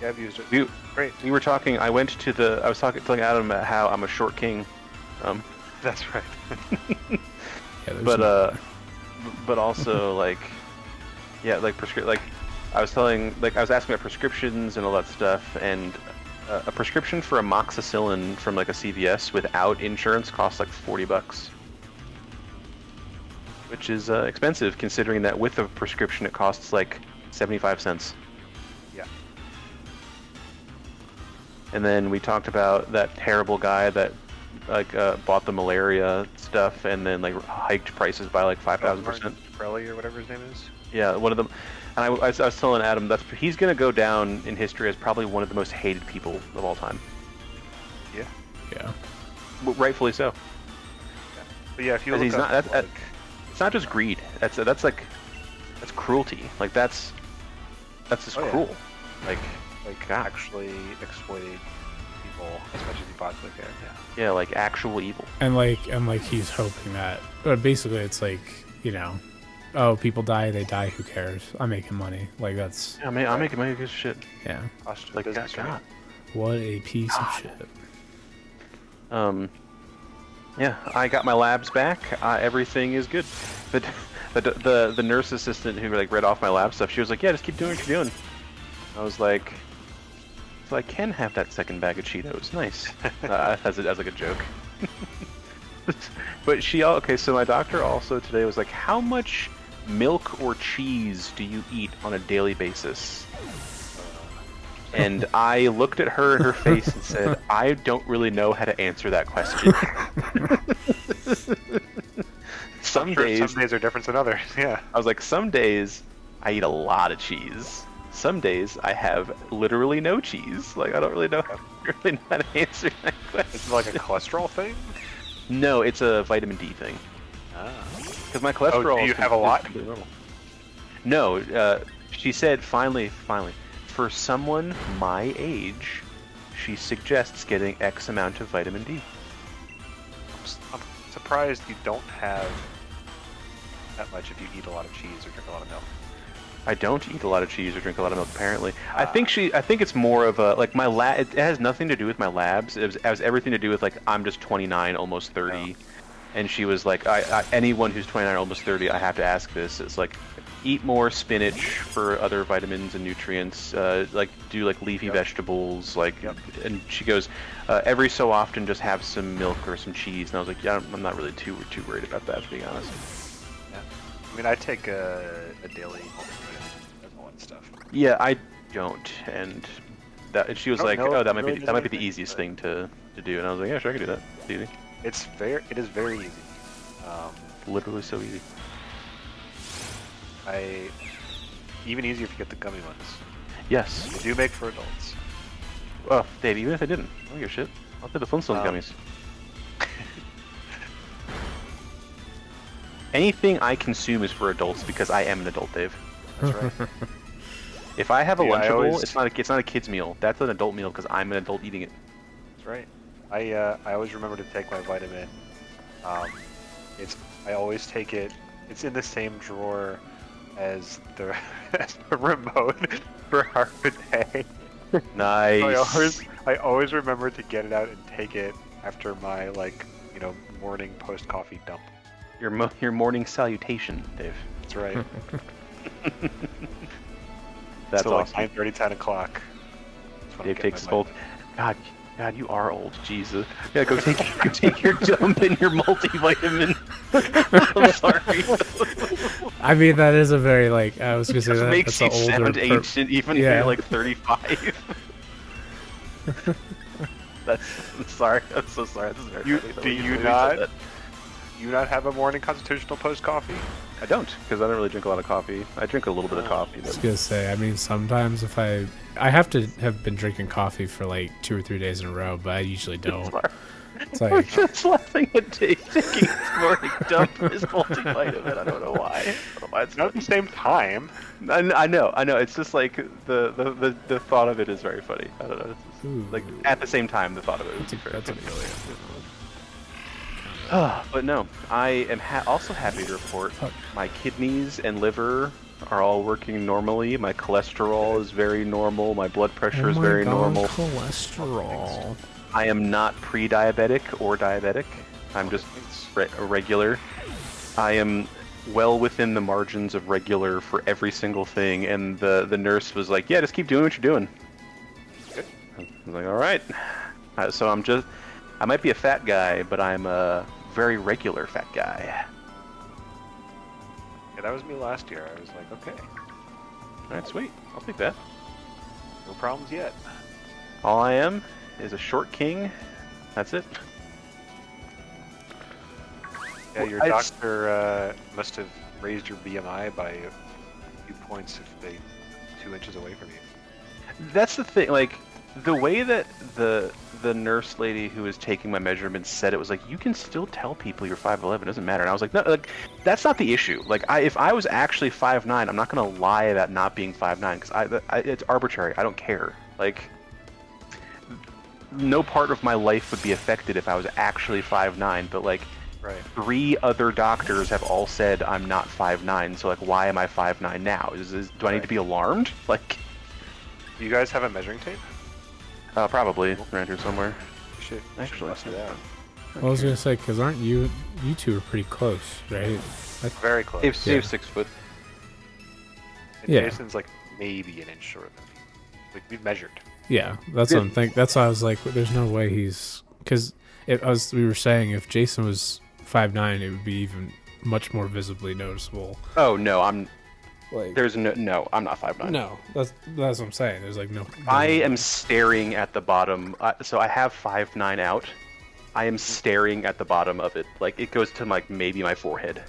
Yeah, I've used it. Great. We were talking. I went to I was telling Adam about how I'm a short king. That's right. Yeah, but also like, yeah, like I was asking about prescriptions and all that stuff, and a prescription for amoxicillin from like a CVS without insurance costs like $40, which is expensive considering that with a prescription it costs like 75 cents. Yeah. And then we talked about that terrible guy that like bought the malaria stuff and then like hiked prices by like 5,000%. Crowley or whatever his name is. Yeah, one of them. And I was telling Adam he's gonna go down in history as probably one of the most hated people of all time. Yeah. Yeah. Rightfully so. Yeah. But yeah, if you look he's up, not, it's not just greed. That's cruelty. Like that's just cruel. Yeah. Like actually exploiting people evil as much as you possibly can. Yeah. Yeah, like actual evil. And like he's hoping that, but basically it's like, you know, oh, people die, they die, who cares? I'm making money. Like that's, Yeah, I'm making money good shit. yeah. Cost of Like business, right? God. What a piece of shit. Yeah, I got my labs back. Everything is good. But the nurse assistant who like read off my lab stuff, she was like, "Yeah, just keep doing what you're doing." I was like, "So I can have that second bag of Cheetos, nice." As like a joke. But okay. So my doctor also today was like, "How much milk or cheese do you eat on a daily basis?" And I looked at her in her face and said, "I don't really know how to answer that question." Some days are different than others. Yeah. I was like, some days I eat a lot of cheese. Some days I have literally no cheese. Like I don't really know how to answer that question. Is it like a cholesterol thing? No, it's a vitamin D thing. Ah. Because my cholesterol. Do you is have a lot? completely normal. No, she said finally, for someone my age, she suggests getting X amount of vitamin D. I'm surprised you don't have that much if you eat a lot of cheese or drink a lot of milk. I don't eat a lot of cheese or drink a lot of milk. Apparently, I think it's more of a like my lab. It has nothing to do with my labs. It has everything to do with like I'm just 29, almost 30, Yeah. and she was like, anyone who's 29, almost 30, I have to ask this. It's like, eat more spinach for other vitamins and nutrients. Like do like leafy vegetables. Like, and she goes, every so often just have some milk or some cheese. And I was like, yeah, I'm not really too worried about that, to be honest. Yeah. I mean, I take a daily multivitamin and all that stuff. Yeah, I don't, and she was I don't like, know "Oh, if that it might really be does the anything, easiest but- thing to do," and I was like, "Yeah, sure, I can do that. It's easy, It is very easy. literally so easy." Even easier if you get the gummy ones. Yes. They do make for adults. Oh, Dave, even if I didn't, I don't give a shit. I'll take the Flintstone gummies. Anything I consume is for adults because I am an adult, Dave. That's right. If I have a Yeah, I Lunchable, always- it's not a kid's meal. That's an adult meal because I'm an adult eating it. That's right. I always remember to take my vitamin. I always take it. It's in the same drawer as the as the remote for Harvard. Nice. I always remember to get it out and take it after my morning post coffee dump. Your morning salutation, Dave. That's right. That's so awesome. like 9:30, 10 o'clock. That's when I Dave get takes my his bolt. God, you are old. Jesus. Yeah, go take your dump and your multivitamin. I'm sorry. I mean, that is a very like I was gonna say It that makes that's you an older. sound ancient, even if Yeah. you're like 35. I'm sorry. I'm so sorry. This is very funny, though. Do you said not? that. You not have a morning constitutional post coffee? I don't, because I don't really drink a lot of coffee. I drink a little bit of coffee, I was but gonna say, I mean, sometimes if I have to have been drinking coffee for like 2 or 3 days in a row, but I usually don't. It's I'm like, just laughing at Dave taking his morning dump for his multivitamin. I don't know why. I don't know why it's Not at the same time. I know. It's just like the thought of it is very funny. I don't know. It's just, ooh, like at the same time, the thought of it would be very that's a funny. really But no, I am also happy to report my kidneys and liver are all working normally. My cholesterol is very normal. My blood pressure is very normal. Cholesterol. I am not pre-diabetic or diabetic. I'm just regular. I am well within the margins of regular for every single thing, and the nurse was like, "Yeah, just keep doing what you're doing." Good. I was like, "All right." So I might be a fat guy, but I'm a very regular fat guy. Yeah, that was me last year. I was like, okay, All right, sweet. I'll take that. no problems yet. All I am is a short king. That's it. Yeah, your doctor must have raised your BMI by a few points if they 2 inches away from you. That's the thing. Like the way that the nurse lady who was taking my measurements said it was like, you can still tell people you're 5'11", it doesn't matter. And I was like, no, like that's not the issue. Like if I was actually 5'9", I'm not gonna lie about not being 5'9", because it's arbitrary. I don't care. Like no part of my life would be affected if I was actually 5'9", but like Right. 3 other doctors have all said I'm not 5'9", so like why am I 5'9" now? Do I need to be alarmed? Like, Do you guys have a measuring tape? probably around here somewhere. You should Actually, bust it out. I was gonna say, because aren't you two are pretty close, right? Very close. Dave's 6 foot. And Yeah. Jason's like maybe an inch shorter than me. Like we've measured. Yeah, that's what I'm thinking. That's why I was like, there's no way he's because we were saying if Jason was 5'9", it would be even much more visibly noticeable. Oh no, I'm Like, no, I'm not 5'9". no, that's what I'm saying. There's like no. I am staring at the bottom. So I have 5'9" out. I am staring at the bottom of it. Like it goes to like maybe my forehead.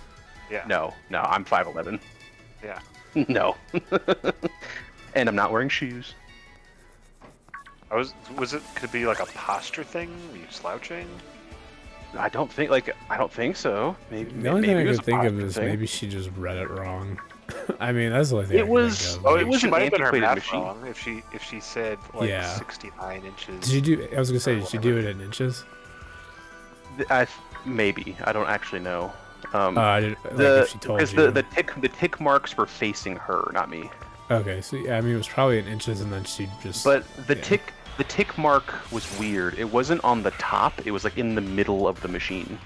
Yeah. No, I'm 5'11". Yeah. No. And I'm not wearing shoes. Was it could it be like a posture thing? Were you slouching? I don't think so. Maybe The only maybe thing I it was could a think of posture is thing. maybe she just read it wrong. I mean, that's the only thing. It I can was- think of. oh, Like, it was She an might have done her antiquated math machine. wrong if she said like Yeah. 69 inches. Did you do? I was gonna say, or did you do it in inches? Maybe I don't actually know. I did. Like, The if she told because you. the tick marks were facing her, not me. Okay, so yeah, I mean, it was probably in inches, and then she just. But the yeah. tick mark was weird. It wasn't on the top. It was like in the middle of the machine.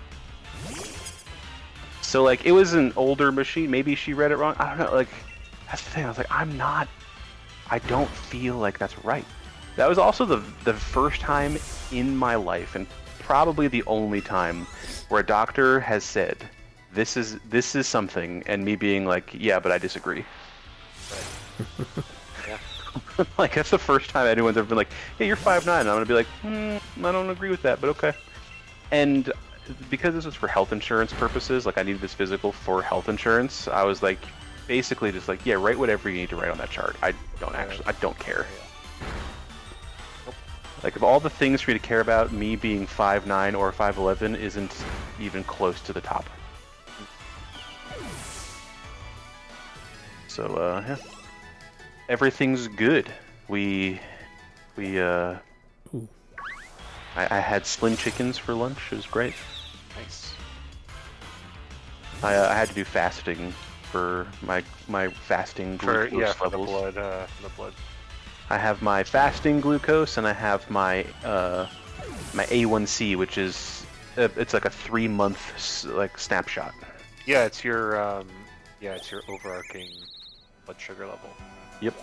So like it was an older machine. Maybe she read it wrong. I don't know. Like that's the thing. I was like, I don't feel like that's right. That was also the first time in my life, and probably the only time, where a doctor has said, this is something, and me being like, yeah, but I disagree. Yeah. Like that's the first time anyone's ever been like, yeah, you're 5'9", and I'm gonna be like, I don't agree with that, but okay. And because this was for health insurance purposes, like I needed this physical for health insurance, I was like, basically just like, yeah, write whatever you need to write on that chart. I don't care. Like of all the things for you to care about, me being 5'9" or 5'11" isn't even close to the top. So yeah, everything's good. I had Slim Chickens for lunch. It was great. Nice. I had to do fasting for my fasting For glucose for the levels. blood. I have my fasting glucose, and I have my my A1C, which is it's like a 3-month like snapshot. Yeah, it's your overarching blood sugar level. Yep.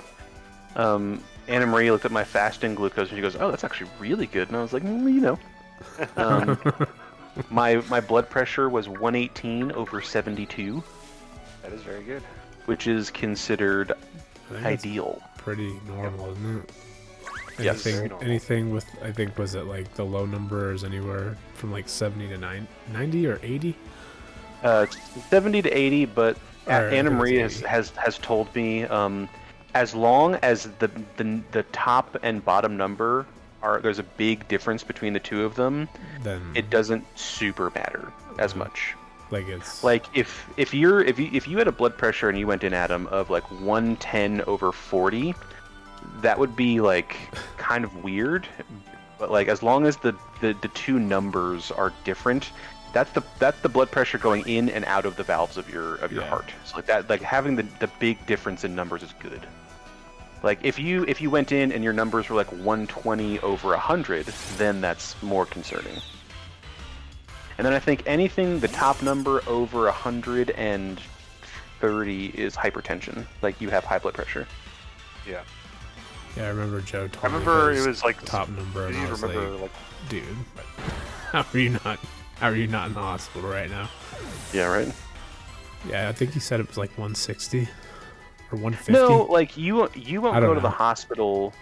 Anna Marie looked at my fasting glucose and she goes, "Oh, that's actually really good." And I was like, you know. My blood pressure was 118/72, That is very good. which is considered I think that's ideal. pretty normal, isn't it? Yes. Very normal. Anything with, I think, was it like the low number is anywhere from like 70 to 90 or 80? 70 to 80, but Alright, Anna I think Marie it's has told me as long as the top and bottom number there's a big difference between the two of them, Then it doesn't super matter as much. like it's Like if you had a blood pressure and you went in, Adam, of like 110/40, that would be like kind of weird. But like as long as the two numbers are different, that's the blood pressure going in and out of the valves of your Yeah. heart. So like that, like having the big difference in numbers is good. Like if you went in and your numbers were like 120/100, then that's more concerning. And then I think anything the top number over 130 is hypertension. Like you have high blood pressure. Yeah. yeah. I remember Joe told I remember me it his was like top number, Do and you I was remember like, like dude, how are you not in the hospital right now? Yeah, right. Yeah, I think he said it was like 160 or 150. No, like you won't I go don't to the know. hospital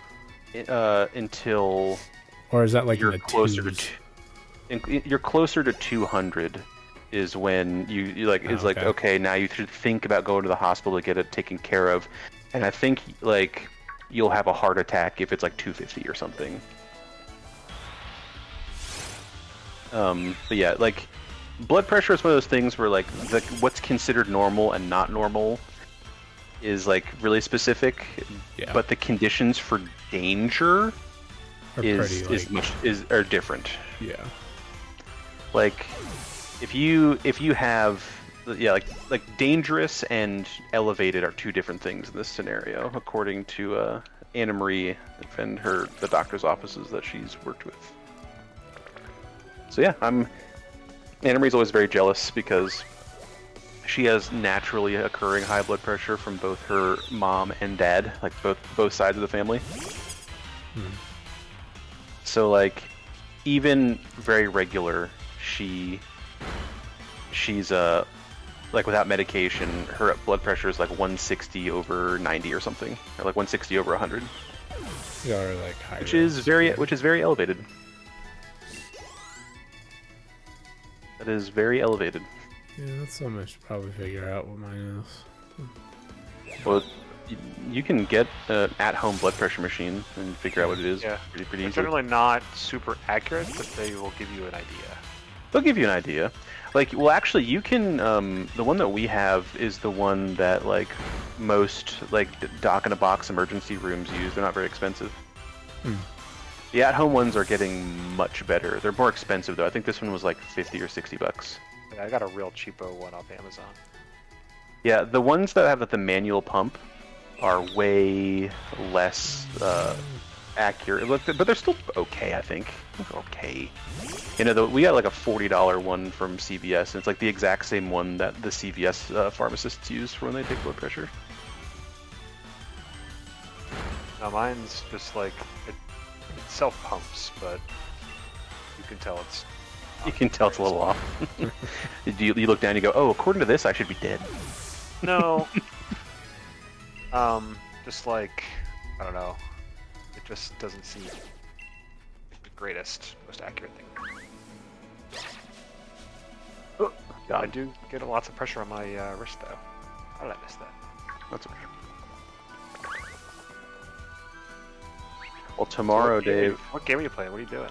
until Or is that like you're in the closer twos? to you're closer to 200 is when you like is like okay. okay, now you should think about going to the hospital to get it taken care of. And I think like you'll have a heart attack if it's like 250 or something. But yeah, like blood pressure is one of those things where like what's considered normal and not normal is like really specific, Yeah. but the conditions for danger Are is pretty, like, are different. yeah. Like, if you have, yeah, like dangerous and elevated are two different things in this scenario, according to Anna Marie and the doctor's offices that she's worked with. So yeah, Anna Marie's always very jealous because she has naturally occurring high blood pressure from both her mom and dad, like both sides of the family. So like, even very regular, she's like without medication, her blood pressure is like 160 over 90 or something, or like 160 over 100. Yeah, or like high which is very elevated. That is very elevated. Yeah, that's something I should probably figure out what mine is. Well, you can get an at-home blood pressure machine and figure out what it is. Yeah, pretty they're easily. generally not super accurate, but they will give you an idea. They'll give you an idea. Like, well, actually, you can. The one that we have is the one that like most like dock-in-a-box emergency rooms use. They're not very expensive. The at-home ones are getting much better. They're more expensive though. I think this one was like 50 or 60 bucks. Yeah, I got a real cheapo one off Amazon. Yeah, the ones that have the manual pump are way less accurate, but they're still okay. I think they're okay. You know, we got like a $40 one from CVS, and it's like the exact same one that the CVS pharmacists use for when they take blood pressure. Now mine's just like it self pumps, but you can tell it's. You can tell it's a little off. you look down, and you go, "Oh, according to this, I should be dead." No. Just like, I don't know. It just doesn't seem like the greatest, most accurate thing. Oh, I do get lots of pressure on my wrist, though. How did I miss that? That's okay. Well, tomorrow, Dave. What game are you playing? What are you doing?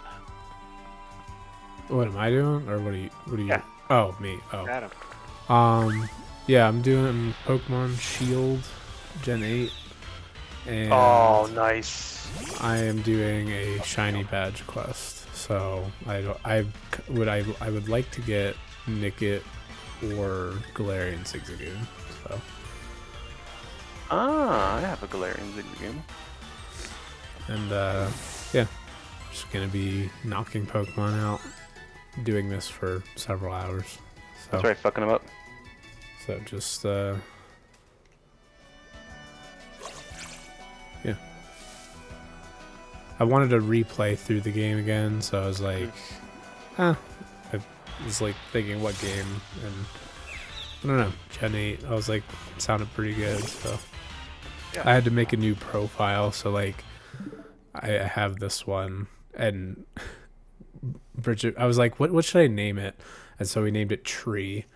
What am I doing, or what are you? Yeah. Oh, me. Oh. Adam. Yeah, I'm doing Pokemon Shield Gen 8, and Oh, nice. I am doing a shiny badge quest. So I would like to get Nickit or Galarian Zigzagoon. So. I have a Galarian Zigzagoon. And yeah, just gonna be knocking Pokemon out, doing this for several hours. So, That's right, fucking him up. So just yeah. I wanted to replay through the game again, so I was like, I was like thinking what game, and I don't know, Gen 8. I was like, it sounded pretty good, so Yeah. I had to make a new profile. So like, I have this one, and Bridget, I was like, what should I name it? And so we named it Tree.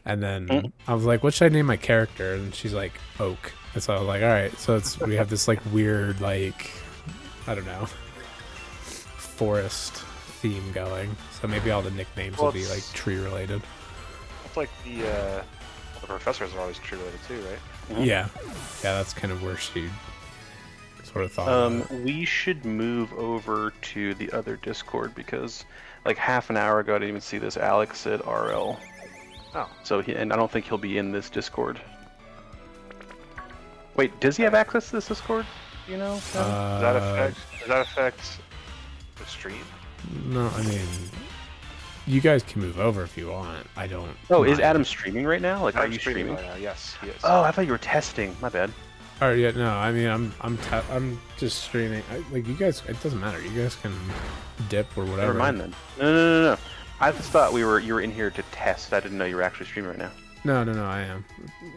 And then I was like, what should I name my character? And she's like, Oak. And so I was like, all right. So we have this like weird, like, I don't know, forest theme going. So maybe all the nicknames will be like tree related. It's like the professors are always tree related too, right? Yeah. Yeah, that's kind of where she sort of thought about it. We should move over to the other Discord because like half an hour ago I didn't even see this. Alex said RL. Oh. So and I don't think he'll be in this Discord. Wait, does he have access to this Discord? You know? Does that affect the stream? No, I mean, you guys can move over if you want. I don't. Oh, is mind. Adam streaming right now? Like, are I'm you streaming? right now. Yes, he is. Oh, I thought you were testing. My bad. Oh yeah, no. I mean, I'm just streaming. Like you guys, it doesn't matter. You guys can dip or whatever. Never mind then. No. I just thought you were in here to test. I didn't know you were actually streaming right now. No. I am.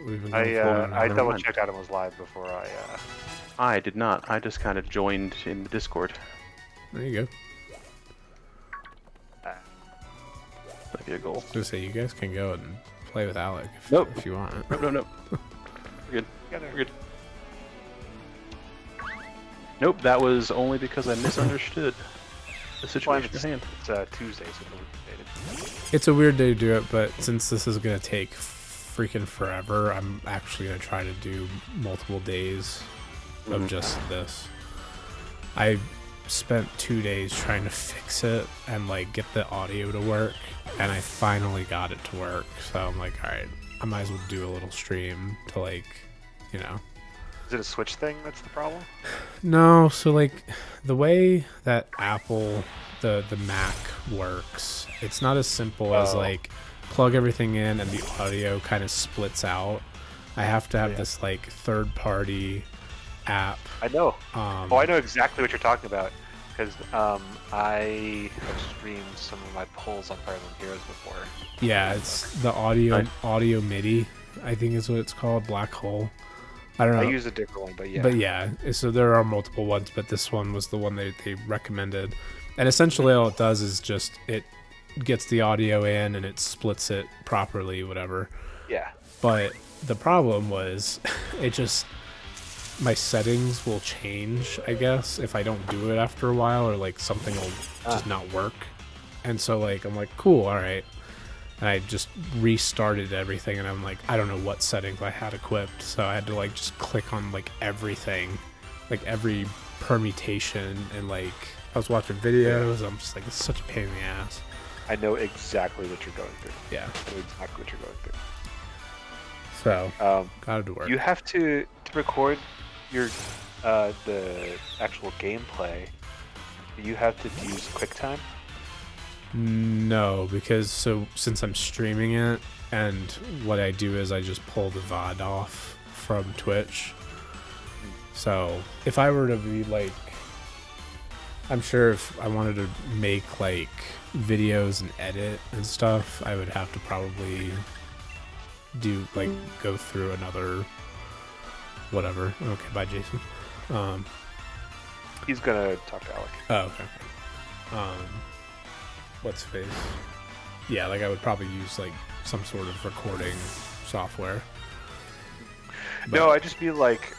We've been going I never double mind. checked Adam was live before I. I did not. I just kind of joined in the Discord. There you go. That'd be a goal. I was gonna say you guys can go and play with Alec if you want. No. We're good. We're good. Nope, that was only because I misunderstood the situation at hand. It's Tuesday, so it'll be updated. It's a weird day to do it, but since this is gonna take freaking forever, I'm actually gonna try to do multiple days of just this. I spent 2 days trying to fix it and like get the audio to work, and I finally got it to work. So I'm like, all right, I might as well do a little stream to like, you know. Is it a Switch thing that's the problem? No, so like the way that Apple, the Mac works, it's not as simple as like plug everything in and the audio kind of splits out. I have to have this like third party app. I know. I know exactly what you're talking about, because I have streamed some of my polls on Fire Emblem Heroes before. Yeah, it's the audio MIDI, I think is what it's called, Black Hole. I don't know. I use a different one, but yeah. But yeah, so there are multiple ones, but this one was the one they recommended. And essentially all it does is just it gets the audio in and it splits it properly, whatever. Yeah. But the problem was it just, my settings will change, I guess, if I don't do it after a while, or like something will just not work. And so like I'm like, cool, all right. And I just restarted everything, and I'm like, I don't know what settings I had equipped, so I had to like just click on like everything, like every permutation, and like I was watching videos. I'm just like, it's such a pain in the ass. I know exactly what you're going through. Yeah. I know exactly what you're going through. So got it to work. You have to record your the actual gameplay. You have to use QuickTime. No, because since I'm streaming it, and what I do is I just pull the VOD off from Twitch. So if I were to be like, I'm sure if I wanted to make like videos and edit and stuff, I would have to probably do like go through another whatever. Okay, bye Jason. He's gonna talk to Alec. Oh, okay. What's face? Yeah, like I would probably use like some sort of recording software. But No, I just mean like,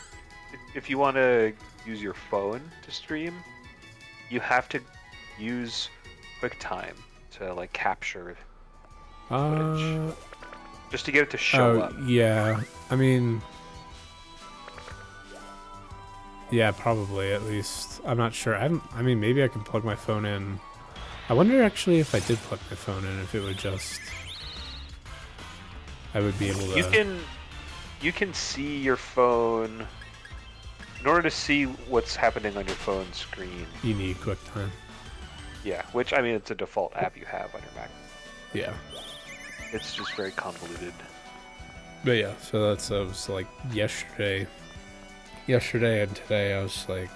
if you want to use your phone to stream, you have to use QuickTime to like capture footage, just to get it to show up. Yeah, I mean, yeah, probably at least. I'm not sure. I mean, maybe I can plug my phone in. I wonder actually if I did plug my phone in, if it would just, I would be able to. You can see your phone. In order to see what's happening on your phone screen, You need QuickTime. yeah, which I mean it's a default app you have on your Mac. Yeah. It's just very convoluted. But yeah, so that was like yesterday and today I was like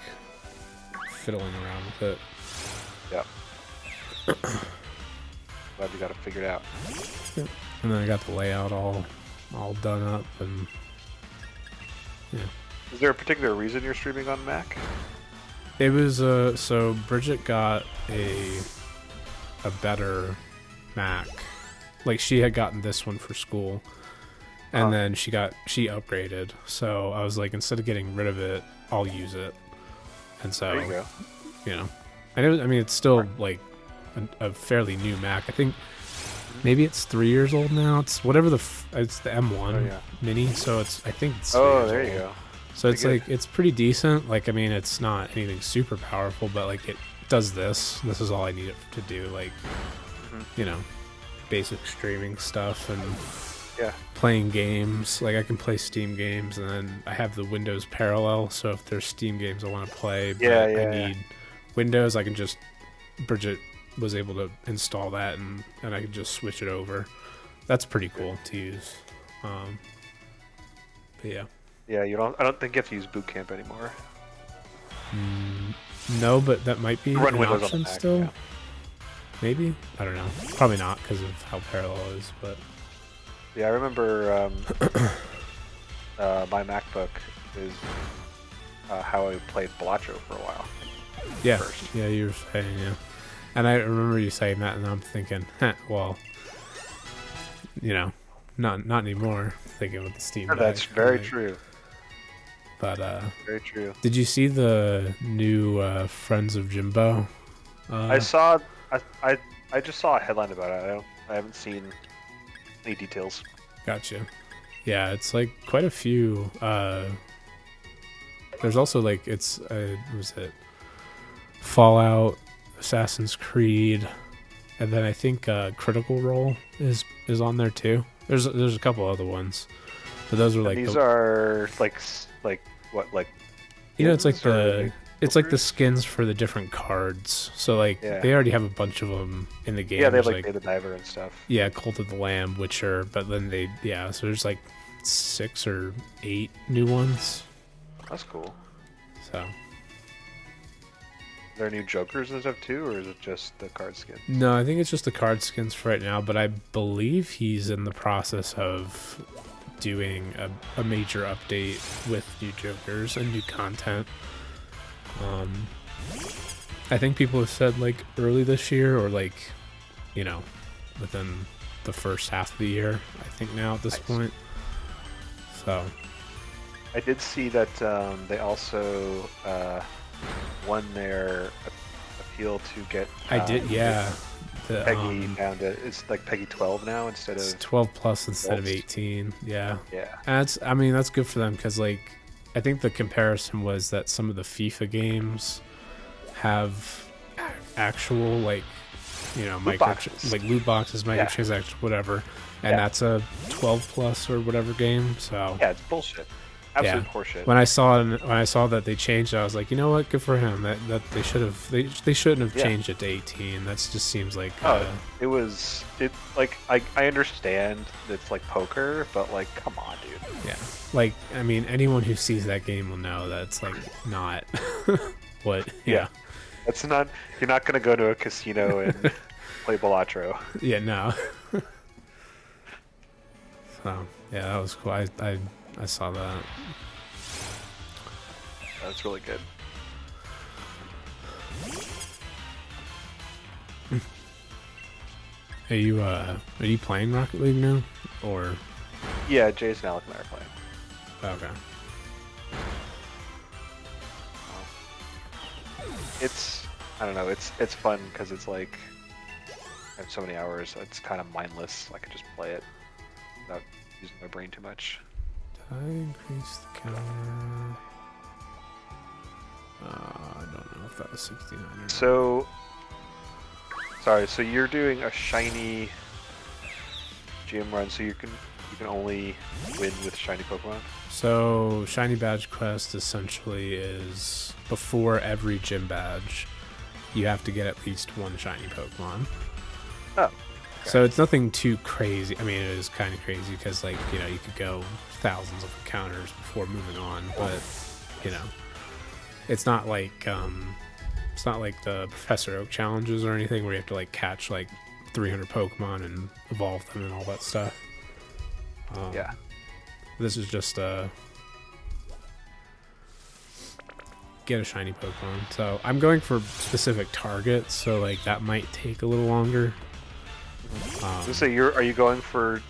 fiddling around with it. Yeah. Glad you got it figured out. Yep. And then I got the layout all done up, and yeah. Is there a particular reason you're streaming on Mac? It was so Bridget got a better Mac. Like she had gotten this one for school, and then she upgraded. So I was like, instead of getting rid of it, I'll use it. And so, There you go. you know, and I mean, it's still like a fairly new Mac. I think maybe it's 3 years old now. It's whatever it's the M1 Mini. So I think it's 3 years there you old. go. So it's Pretty like, it's pretty decent. Like, I mean, it's not anything super powerful, but like it does this. This is all I need it to do. Like, you know, basic streaming stuff and playing games. Like I can play Steam games, and then I have the Windows parallel. So if there's Steam games I want to play, but I need Windows, I can just, Bridget was able to install that, and I can just switch it over. That's pretty cool to use. But yeah. Yeah, I don't think you have to use Boot Camp anymore. No, but that might be Run an Windows on option the Mac, still. yeah. Maybe, I don't know. Probably not because of how parallel is, but Yeah, I remember my MacBook is how I played Balacho for a while. yeah, First. yeah, you were saying, yeah. And I remember you saying that, and I'm thinking, well, you know, not anymore. Thinking with the Steam Deck. That's very like, true. But Very true. did you see the new Friends of Jimbo? I just saw a headline about it. I haven't seen any details. Gotcha. Yeah, it's like quite a few. There's also like, it's what was it? Fallout, Assassin's Creed, and then I think Critical Role is on there too. There's a couple other ones, but those are And like these are like what, like it's like skins or it's like the filters? skins for the different cards. So like Yeah. they already have a bunch of them in the game. Yeah, they have There's, like Day the Diver and stuff. yeah, Cult of the Lamb, Witcher, but then so there's like 6 or 8 new ones. That's cool. So Are there new Jokers and stuff too, or is it just the card skins? no, I think it's just the card skins for right now, but I believe he's in the process of doing a major update with new Jokers and new content. I think people have said like early this year or like, within the first half of the year, I think now at this point. So I did see that they also won their appeal to get. I did, yeah. The, Peggy down to it's like Peggy 12 now instead it's of 12 plus instead of adults. 18. Yeah. Yeah. And that's good for them because like I think the comparison was that some of the FIFA games have actual like boxes. like loot boxes, microtransactions, whatever, and that's a 12 plus or whatever game. So Yeah, it's bullshit. Absolute horseshit. when I saw that they changed it, I was like, you know what, good for him. That they should have they shouldn't have changed it to 18. That just seems like it like I understand it's like poker, but like come on, dude. yeah. Like I mean, anyone who sees that game will know that's like not what. Yeah. That's not. You're not gonna go to a casino and play Balatro. Yeah. No. So yeah, that was cool. I saw that. That's really good. Are you playing Rocket League now, or? Yeah, Jason, Alec, and I are playing. Okay. I don't know. It's fun because it's like I have so many hours. It's kind of mindless. I can just play it without using my brain too much. Did I increase the counter? I don't know if that was 69 or not. So, sorry. So you're doing a shiny gym run, so you can only win with shiny Pokemon. So shiny badge quest essentially is before every gym badge, you have to get at least one shiny Pokemon. Oh. Okay. So it's nothing too crazy. I mean, it is kind of crazy because, like, you could go thousands of encounters before moving on, but it's not like the Professor Oak challenges or anything where you have to like catch like 300 Pokemon and evolve them and all that stuff. Yeah. This is just get a shiny Pokemon. So I'm going for specific targets, so like that might take a little longer. So are you going for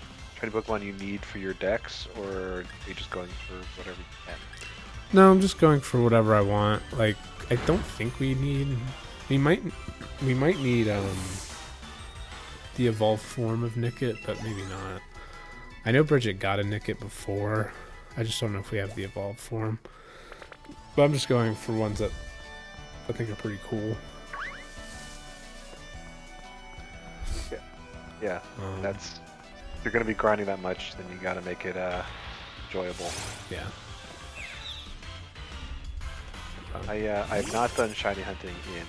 shiny Pokemon you need for your decks, or are you just going for whatever you can? No, I'm just going for whatever I want. Like I don't think we might need the evolved form of Nickit, but maybe not. I know Bridget got a Nickit before. I just don't know if we have the evolved form. But I'm just going for ones that I think are pretty cool. Yeah. If you're gonna be grinding that much, then you gotta make it enjoyable. Yeah. I've not done shiny hunting in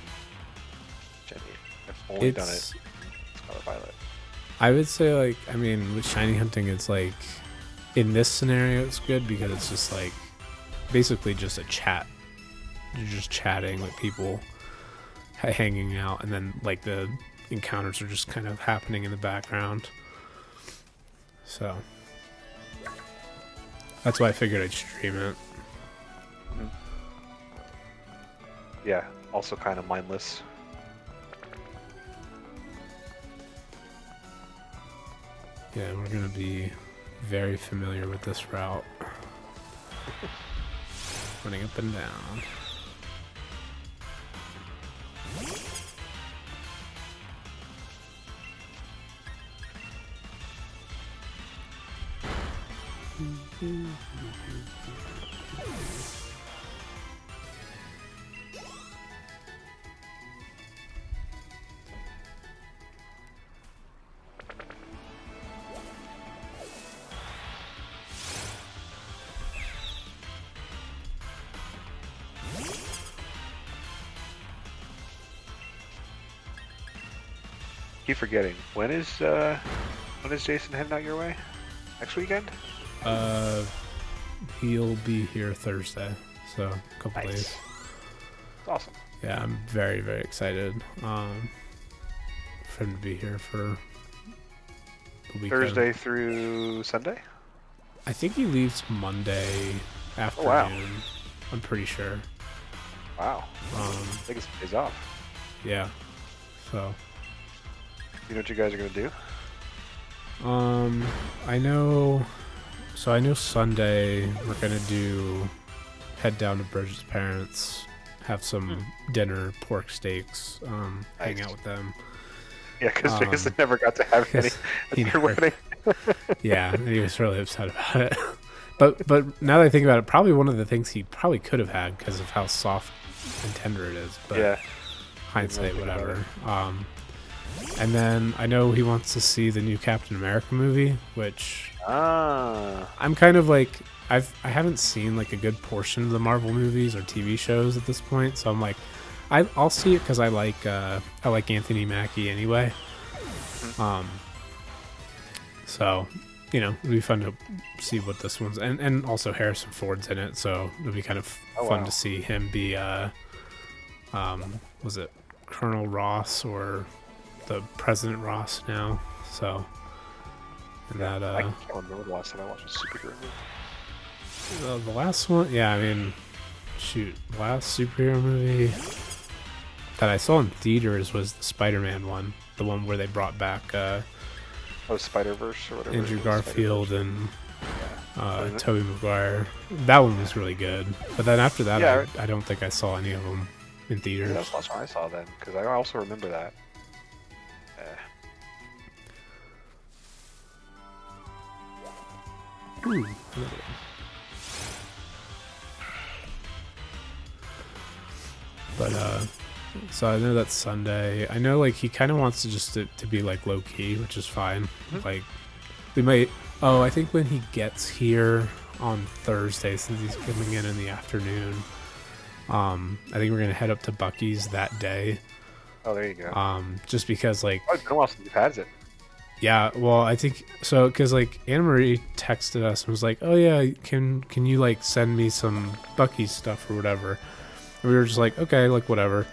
Gen 8. I've only done it in Scarlet Violet. I would say, like, I mean, with shiny hunting, it's like, in this scenario, it's good because it's just like, basically just a chat. You're just chatting with people, hanging out, and then, like, the encounters are just kind of happening in the background. So, that's why I figured I'd stream it. Yeah, also kind of mindless. Yeah, we're gonna be very familiar with this route. Running up and down. keep forgetting. When is Jason heading out your way? Next weekend? He'll be here Thursday, so a couple Nice. days. That's awesome. Yeah, I'm very, very excited for him to be here for the weekend. Thursday through Sunday? I think he leaves Monday afternoon. wow. I'm pretty sure. Wow. I think it's days off. Yeah. So. You know what you guys are gonna do? I know. So I know Sunday we're gonna head down to Bridget's parents, have some dinner, pork steaks, hang Nice. out with them. Yeah, because Jason never got to have any he at your never- wedding. Yeah, and he was really upset about it. But now that I think about it, probably one of the things he probably could have had because of how soft and tender it is. But Yeah. hindsight, Didn't really think whatever. And then I know he wants to see the new Captain America movie, which I'm kind of like I haven't seen like a good portion of the Marvel movies or TV shows at this point, so I'm like I'll see it because I like Anthony Mackie anyway. So it'll be fun to see what this one's and also Harrison Ford's in it, so it'll be kind of fun wow. to see him be was it Colonel Ross or the President Ross now? So and that I can't remember the last time I watched a superhero movie. the last one, yeah, I mean, shoot, the last superhero movie that I saw in theaters was the Spider-Man one, the one where they brought back Spider-Verse or whatever. Andrew it is, Garfield Spider-Verse. and Tobey Maguire. That one was really good, but then after that, Yeah. I don't think I saw any of them in Yeah, theaters. that's the last one I saw then, because I also remember that. Ooh, another one. But so I know that's Sunday. I know like he kind of wants to just to be like low key, which is fine. Like we might. Oh, I think when he gets here on Thursday, since he's coming in the afternoon, I think we're gonna head up to Bucky's that day. Oh, there you go. Just because like Oh, it's been a while since you've had it. yeah, well, I think so because like Anna Marie texted us and was like, "Oh yeah, can you like send me some Bucky's stuff or whatever?" And we were just like, "Okay, like whatever."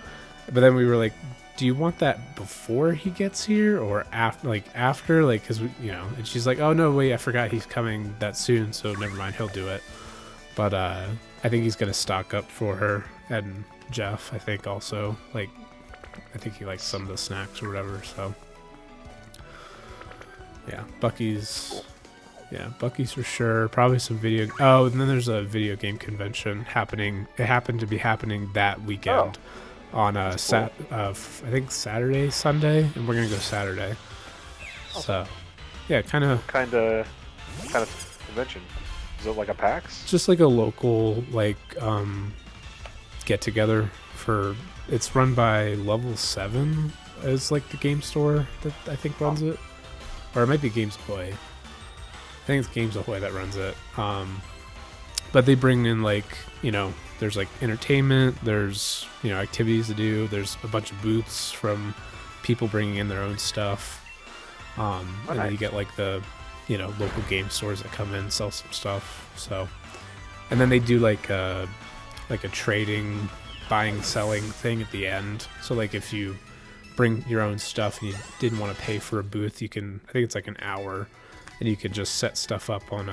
But then we were like, "Do you want that before he gets here or after? Like after, like because And she's like, "Oh no, wait, I forgot he's coming that soon, so never mind, he'll do it." But I think he's gonna stock up for her and Jeff. I think also like, I think he likes some of the snacks or whatever, so. Yeah, Bucky's. Yeah, Bucky's for sure. Probably some video. Oh, and then there's a video game convention happening. It happened to be happening that weekend on I think Saturday, Sunday, and we're gonna go Saturday. So, yeah, kind of convention. Is it like a PAX? just like a local like get together for. It's run by Level 7 as like the game store that I think runs it. Or it might be Games Ahoy. I think it's Games Ahoy that runs it. But they bring in like, there's like entertainment, there's, activities to do, there's a bunch of booths from people bringing in their own stuff. And then you get like the, local game stores that come in, sell some stuff. So, and then they do like a trading, buying, selling thing at the end. So like if you bring your own stuff and you didn't want to pay for a booth, you can, I think it's like an hour, and you can just set stuff up on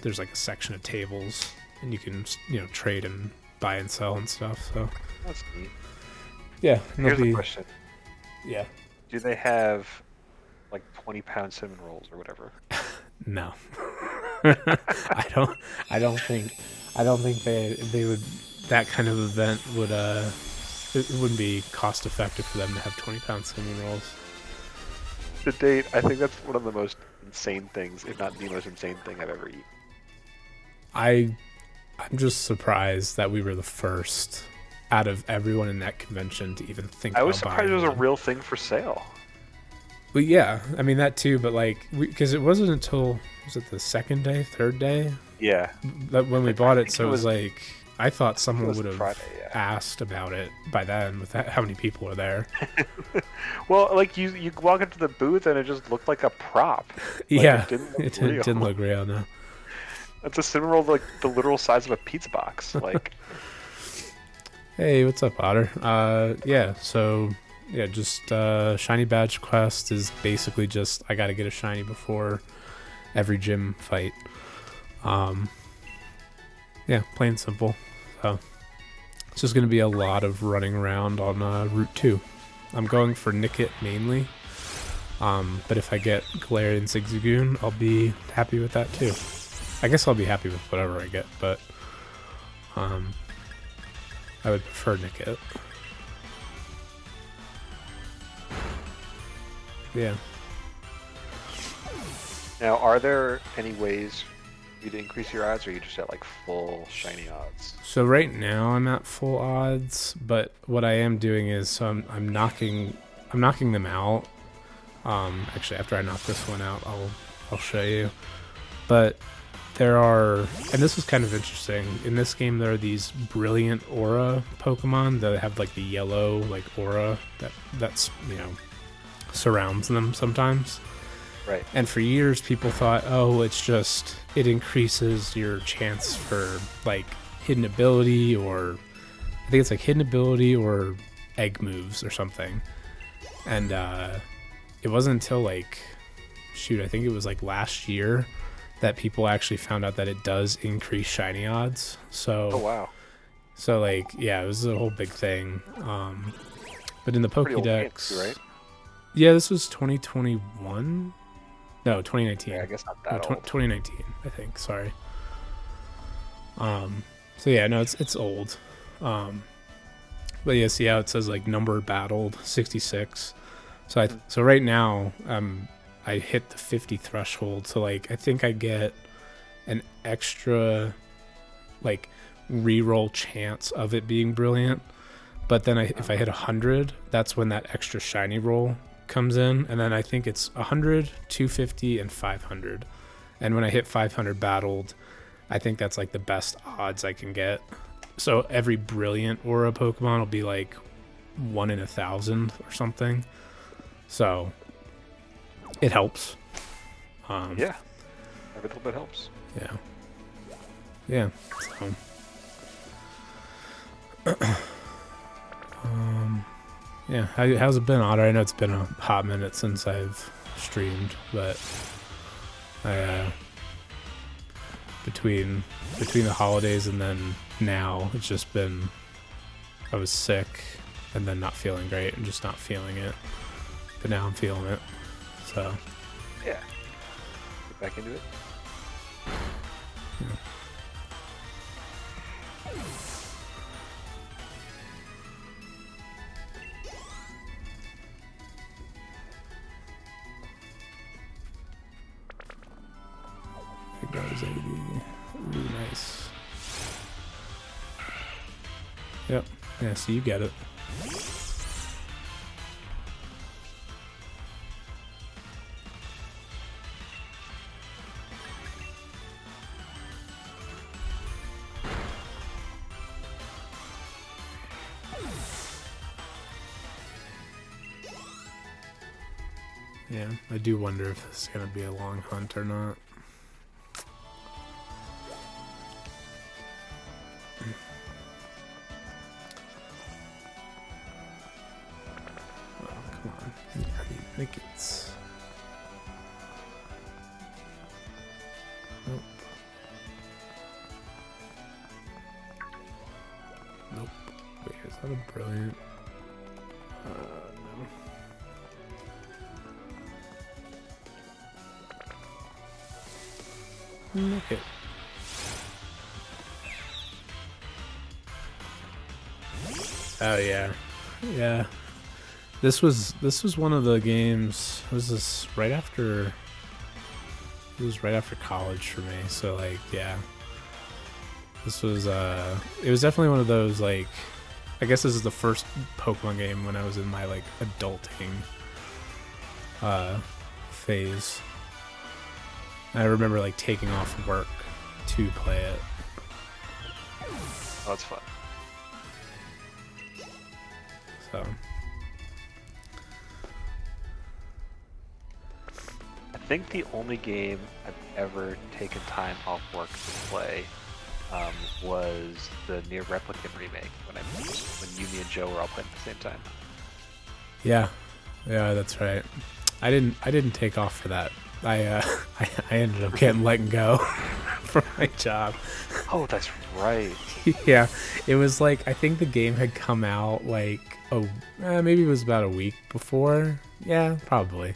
there's like a section of tables and you can trade and buy and sell and stuff. So That's neat. yeah, Here's the question. Yeah. Do they have like 20-pound cinnamon rolls or whatever? No. I don't think they would, that kind of event would it wouldn't be cost effective for them to have 20-pound cinnamon rolls. To date, I think that's one of the most insane things, if not the most insane thing I've ever eaten. I'm just surprised that we were the first out of everyone in that convention to even think about I was surprised buying it was a one. real thing for sale. But yeah, I mean that too, but like because it wasn't until, was it the second day, third day Yeah. that when we bought it, think so it it was was- like I thought It someone was would have Friday, yeah. asked about it by then with how many people are there. Well, like you walk into the booth and it just looked like a prop. Like, Yeah, it didn't look it real. didn't look real, no. It's a cinema roll like the literal size of a pizza box. Like, Hey, what's up, Otter? Yeah, so, yeah, just, Shiny Badge Quest is basically just, I gotta get a Shiny before every gym fight. Yeah, plain and simple. So, it's just gonna be a lot of running around on, Route 2. I'm going for Nickit mainly, but if I get Galarian Zigzagoon, I'll be happy with that too. I guess I'll be happy with whatever I get, but, I would prefer Nickit. Yeah. now, are there any ways for you to increase your odds, or are you just at like full shiny odds? So right now I'm at full odds, but what I am doing is I'm knocking them out. Actually, after I knock this one out, I'll show you. But there are, and this is kind of interesting. In this game, there are these brilliant aura Pokemon that have like the yellow like aura that's surrounds them sometimes. Right. And for years, people thought, oh, it increases your chance for like hidden ability, or I think it's like hidden ability or egg moves or something. And it wasn't until like, I think it was like last year that people actually found out that it does increase shiny odds. So, Oh wow. so like, yeah, it was a whole big thing. But in the Pretty old game, Pokédex, right? yeah, this was 2021. No, 2019. Yeah, I guess not No, that old. 2019, I think. Sorry. So yeah, no, it's old. But yeah, see how it says like number battled 66. So right now, I hit the 50 threshold. So like, I think I get an extra like reroll chance of it being brilliant. But then if I hit 100, that's when that extra shiny roll comes in. And then I think it's 100, 250, and 500. And when I hit 500 battled, I think that's like the best odds I can get. So every brilliant aura Pokemon will be like 1 in 1,000 or something. So it helps. Yeah. Every little bit helps. Yeah. Yeah. So. Yeah. How's it been, Otter? I know it's been a hot minute since I've streamed, but I between the holidays and then now, it's just been, I was sick and then not feeling great and just not feeling it. But now I'm feeling it. So. Yeah. Get back into it. Yeah. I think that was 80. Ooh, nice. Yep. Yeah, so you get it. Yeah, I do wonder if this is going to be a long hunt or not. Oh, come on. I need Nickits. Nope. Nope. Wait, is that a brilliant? No. Nickit. Oh yeah, yeah. This was one of the games. Was this right after? It was right after college for me. So like, yeah. This was it was definitely one of those like. I guess this is the first Pokemon game when I was in my like adulting phase. I remember like taking off work to play it. Oh, that's fun. So I think the only game I've ever taken time off work to play was the Near Replicant remake when you, me, and Joe were all playing at the same time. yeah, that's right. I didn't take off for that. I ended up getting let go from my job. Oh, that's right. Yeah, it was like I think the game had come out like maybe it was about a week before. Yeah, probably.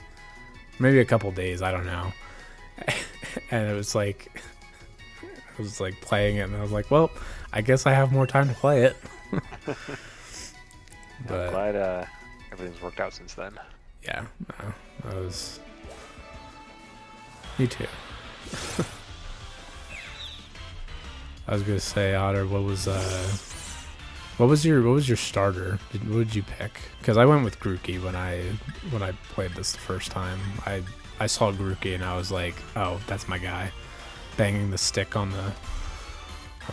Maybe a couple days, I don't know. And it was like I was like playing it and I was like, well, I guess I have more time to play it. But I'm glad everything's worked out since then. yeah, no, I was. Me too. I was gonna say, Otter, what was your starter? What did you pick? Because I went with Grookey when I played this the first time. I saw Grookey and I was like, oh, that's my guy, banging the stick on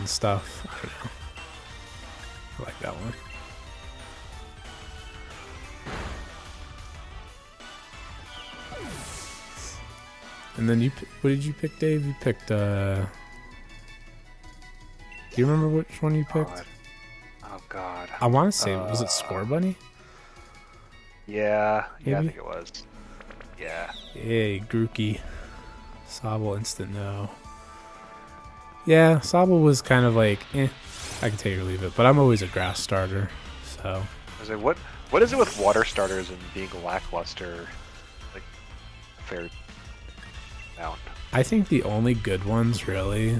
stuff. I don't know. I like that one. And then what did you pick, Dave? You picked, do you remember which one you picked? Oh, God. I want to say, was it Score Bunny? Yeah, I Maybe? think it was. Yeah. Yay, Grookey. Sobble instant no. Yeah, Sobble was kind of like, I can take it or leave it, but I'm always a grass starter, so. I was like, what is it with water starters and being lackluster, like, fair amount? I think the only good ones, really,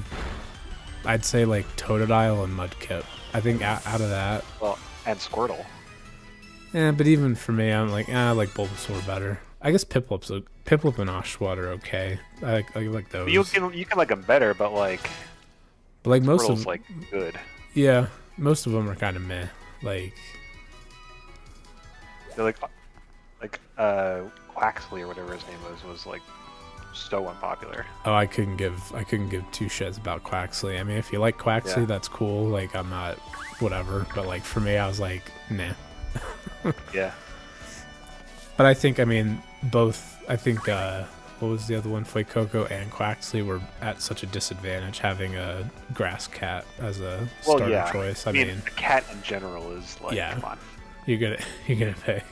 I'd say like Totodile and Mudkip. I think out of that. Well, and Squirtle. Yeah, but even for me, I'm like, I like Bulbasaur better. I guess Piplup and Oshawott are okay. I like those. You can like them better, but like, But like most Squirtle's of like good. yeah, most of them are kind of meh. Like They're like Quaxley or whatever his name was like so unpopular. oh, I couldn't give two shits about Quaxley. I mean, if you like Quaxley, Yeah. that's cool. Like I'm not whatever, but like for me, I was like, nah. Yeah. But I think, I mean, both. I think what was the other one? Fuecoco and Quaxley were at such a disadvantage having a grass cat as a starter choice. I mean, a cat in general is like, Yeah. come on. you're gonna pay.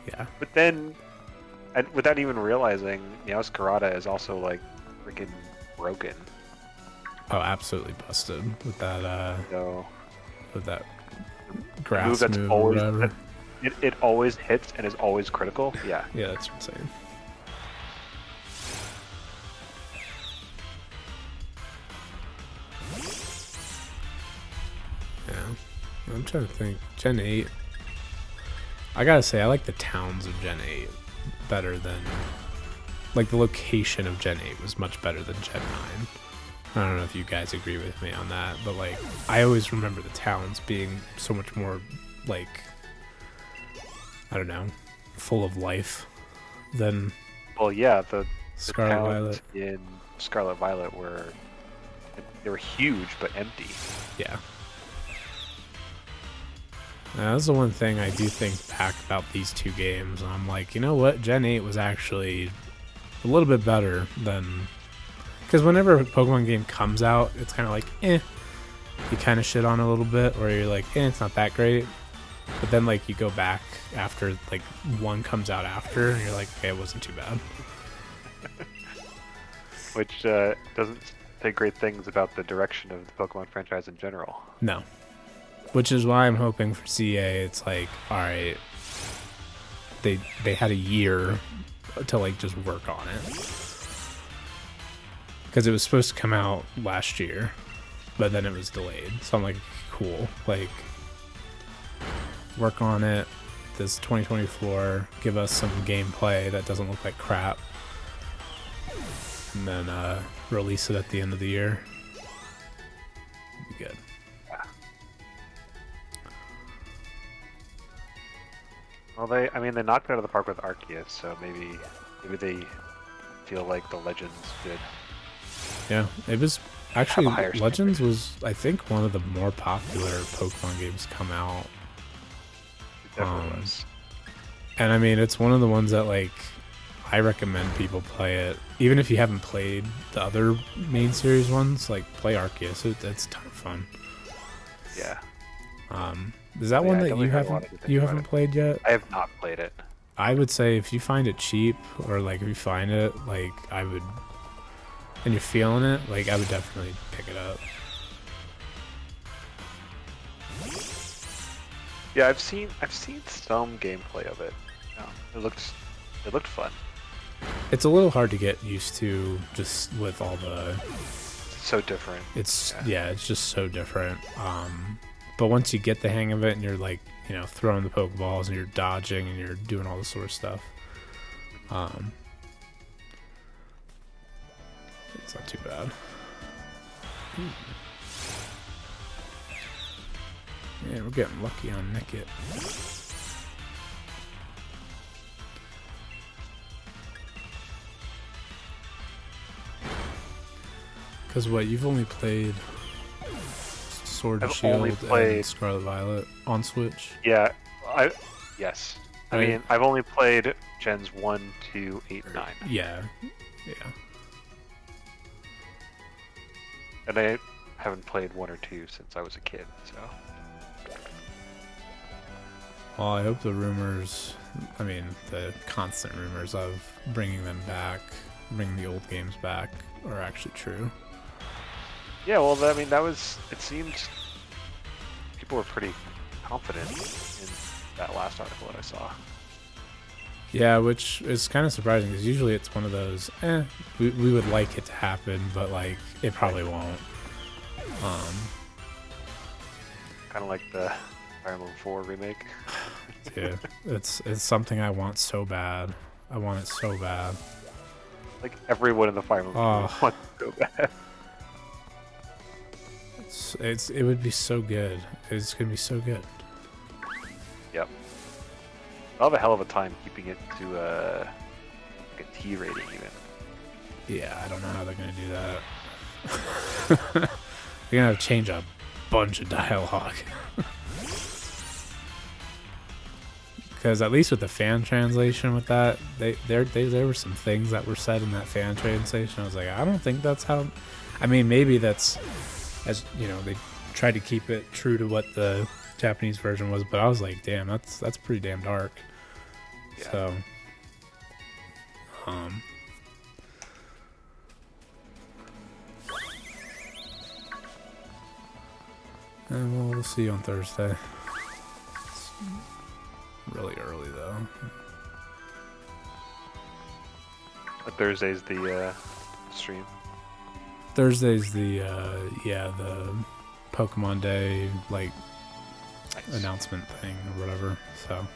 Yeah. But then, and without even realizing, Meowscarada is also like freaking broken. Oh, absolutely busted with that So grass move that's move or always whatever. it always hits and is always critical. Yeah. Yeah, that's insane. Yeah. I'm trying to think. Gen 8. I gotta say, I like the towns of Gen 8 better than... Like, the location of Gen 8 was much better than Gen 9. I don't know if you guys agree with me on that, but, like, I always remember the towns being so much more, like... I don't know, full of life than Well, yeah, the Scarlet towns Violet. in Scarlet Violet they were huge but empty. Yeah. That's the one thing I do think back about these two games. I'm like, you know what? Gen 8 was actually a little bit better than... Because whenever a Pokemon game comes out, it's kind of like, you kind of shit on it a little bit, or you're like, it's not that great. But then, like, you go back after, like, one comes out after, and you're like, okay, it wasn't too bad. Which doesn't say great things about the direction of the Pokemon franchise in general. No. Which is why I'm hoping for CA, it's like, alright, they had a year to, like, just work on it. Because it was supposed to come out last year, but then it was delayed. So I'm like, cool, like... work on it this 2024, give us some gameplay that doesn't look like crap, and then release it at the end of the year. Be good. Well, they knocked it out of the park with Arceus, so maybe they feel like the Legends did. Yeah, it was Actually, a higher Legends was, I think, one of the more popular Pokemon games to come out. It definitely was. And I mean, it's one of the ones that, like, I recommend people play it. Even if you haven't played the other main series ones, like, play Arceus. It's a ton of fun. Yeah. Is that Yeah, one I that definitely you heard a lot of good things about haven't it. played yet? I have not played it. I would say if you find it cheap, or like if you find it, like I would, and you're feeling it, like I would definitely pick it up. Yeah, I've seen some gameplay of it. Yeah, it looked fun. It's a little hard to get used to just with all the. It's so different. Yeah, it's just so different. But once you get the hang of it, and you're like, you know, throwing the Pokeballs and you're dodging and you're doing all this sort of stuff, it's not too bad. Yeah, we're getting lucky on Nickit. Because what, you've only played Sword and I've only Shield played- and Scarlet Violet on Switch? Yeah, yes. I Right. mean, I've only played Gens 1, 2, 8, and 9. Yeah. Yeah. And I haven't played 1 or 2 since I was a kid, so. Well, I hope the rumors, I mean, the constant rumors of bringing them back, bringing the old games back, are actually true. Yeah, well, I mean, it seemed people were pretty confident in that last article that I saw. Yeah, which is kind of surprising because usually it's one of those, we would like it to happen, but like it probably won't. Kind of like the Fire Emblem 4 remake. Yeah, it's something I want so bad. I want it so bad. Like everyone in the Fire Emblem Oh. wants to go bad. It would be so good. It's gonna be so good. Yep. I'll have a hell of a time keeping it to like a T rating even. Yeah, I don't know how they're gonna do that. They're gonna have to change a bunch of dialogue. Because at least with the fan translation with that, there were some things that were said in that fan translation. I was like, I don't think that's how. I mean, maybe that's, as you know, they tried to keep it true to what the Japanese version was, but I was like, damn, that's pretty damn dark. Yeah. So, and we'll see you on Thursday. It's really early though. But Thursday's the stream. Thursday's the the Pokemon Day like Nice. announcement thing or whatever. So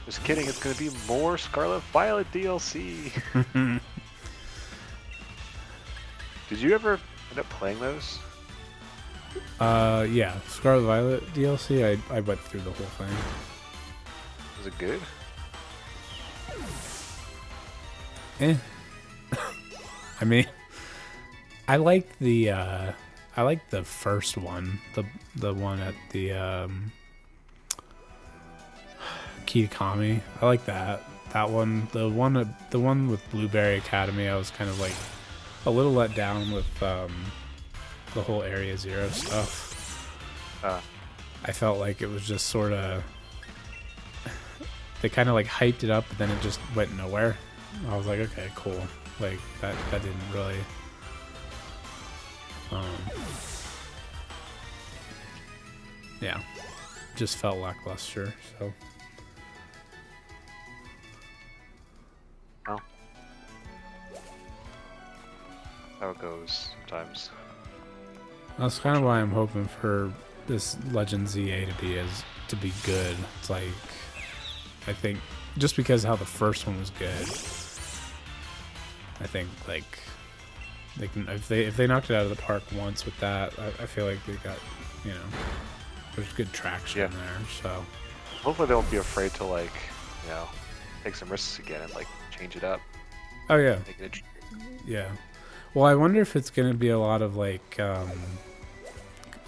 Just kidding, it's gonna be more Scarlet Violet DLC. Did you ever end up playing those? yeah, Scarlet Violet DLC. I went through the whole thing. Was it good? I mean, I like the first one, the one at the Kitakami. I like that one. The one with Blueberry Academy, I was kind of like a little let down with the whole Area Zero stuff. I felt like it was just sort of, they kind of like hyped it up, but then it just went nowhere. I was like, okay, cool. Like that didn't really. Yeah, just felt lackluster. So. Well, how it goes sometimes. That's kind of why I'm hoping for this Legend ZA to be good. It's like, I think just because how the first one was good, I think like they can, if they knocked it out of the park once with that, I feel like they got, you know, there's good traction Yeah. there. So Hopefully they won't be afraid to, like, you know, take some risks again and like change it up, Oh yeah, make it interesting. yeah. Well, I wonder if it's gonna be a lot of like, I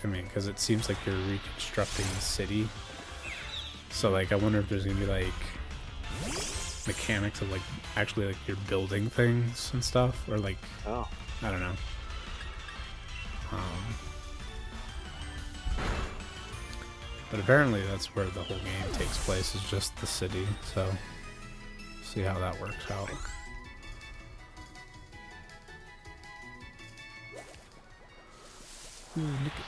mean, because it seems like you're reconstructing the city. So like, I wonder if there's gonna be like mechanics of like actually like you're building things and stuff, or like Oh, I don't know. But apparently that's where the whole game takes place, is just the city. So see how that works out. Ooh, look at-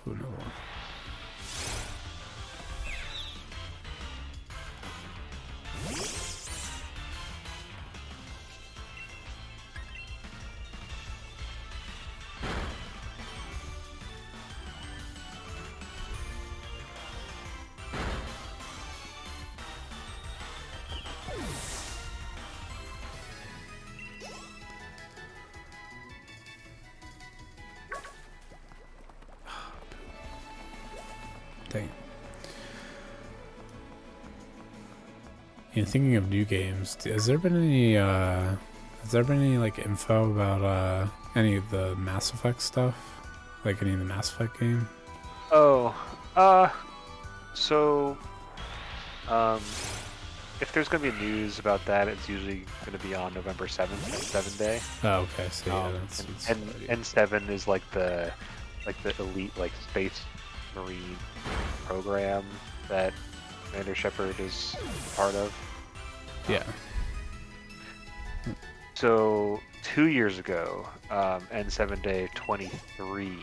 ooh, another one. Dang it. Yeah, thinking of new games, has there been any like info about any of the Mass Effect stuff? Like any of the Mass Effect game? oh, so, if there's gonna be news about that, it's usually gonna be on November 7th, N7 Day. Oh, okay. So yeah, And, it's and already- N7 is like the elite like space marine program that Commander Shepard is part of. yeah. So 2 years ago, N7 Day 23,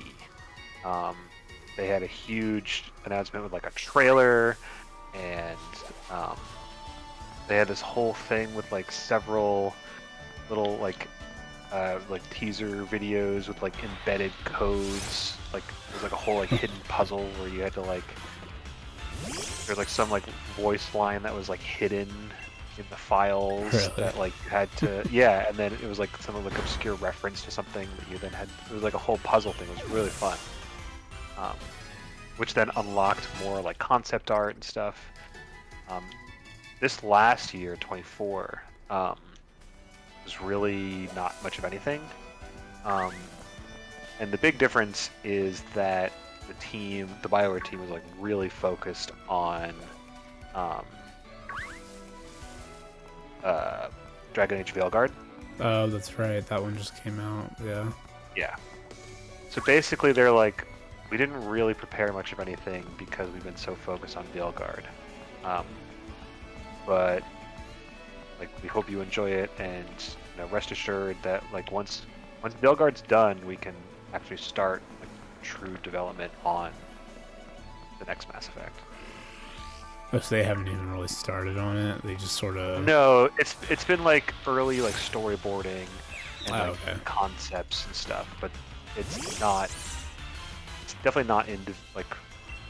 they had a huge announcement with like a trailer, and they had this whole thing with like several little like teaser videos with like embedded codes. Like there's like a whole like hidden puzzle where you had to like there's like some like voice line that was like hidden in the files Really? that like you had to yeah, and then it was like some like obscure reference to something that you then had. It was like a whole puzzle thing. It was really fun, which then unlocked more like concept art and stuff. This last year, 24, was really not much of anything. And the big difference is that the BioWare team was like really focused on Dragon Age Veilguard. Oh, that's right. That one just came out. Yeah. Yeah. So basically, they're like, we didn't really prepare much of anything because we've been so focused on Veilguard. But like, we hope you enjoy it, and rest assured that like once Veilguard's done, we can actually start like true development on the next Mass Effect. Oh, so they haven't even really started on it. They just sort of. No, it's been like early like storyboarding and like okay. concepts and stuff, but it's definitely not in like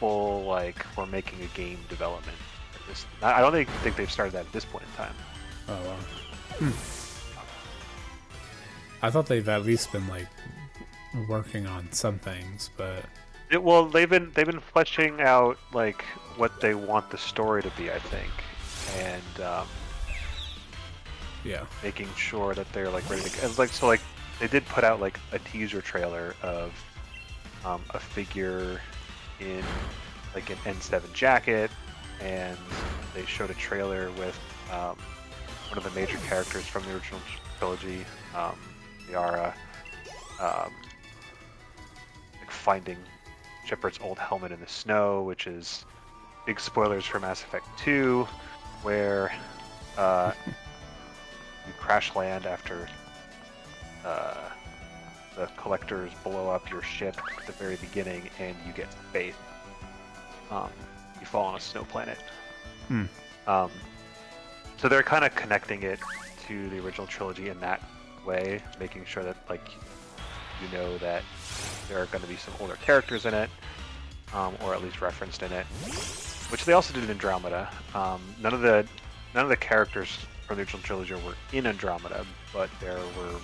full like we're making a game development. I don't think they've started that at this point in time. Oh wow. I thought they've at least been like working on some things, but Well, they've been fleshing out like what they want the story to be, I think, and yeah. making sure that they're like ready to. And, like so, like they did put out like a teaser trailer of a figure in like an N7 jacket, and they showed a trailer with one of the major characters from the original trilogy, Yara, like finding Shepard's old helmet in the snow, which is big spoilers for Mass Effect 2, where you crash land after the collectors blow up your ship at the very beginning, and you get faith. You fall on a snow planet. So they're kind of connecting it to the original trilogy in that way, making sure that like you know that there are going to be some older characters in it, or at least referenced in it, which they also did in Andromeda. None of the characters from the original trilogy were in Andromeda, but there were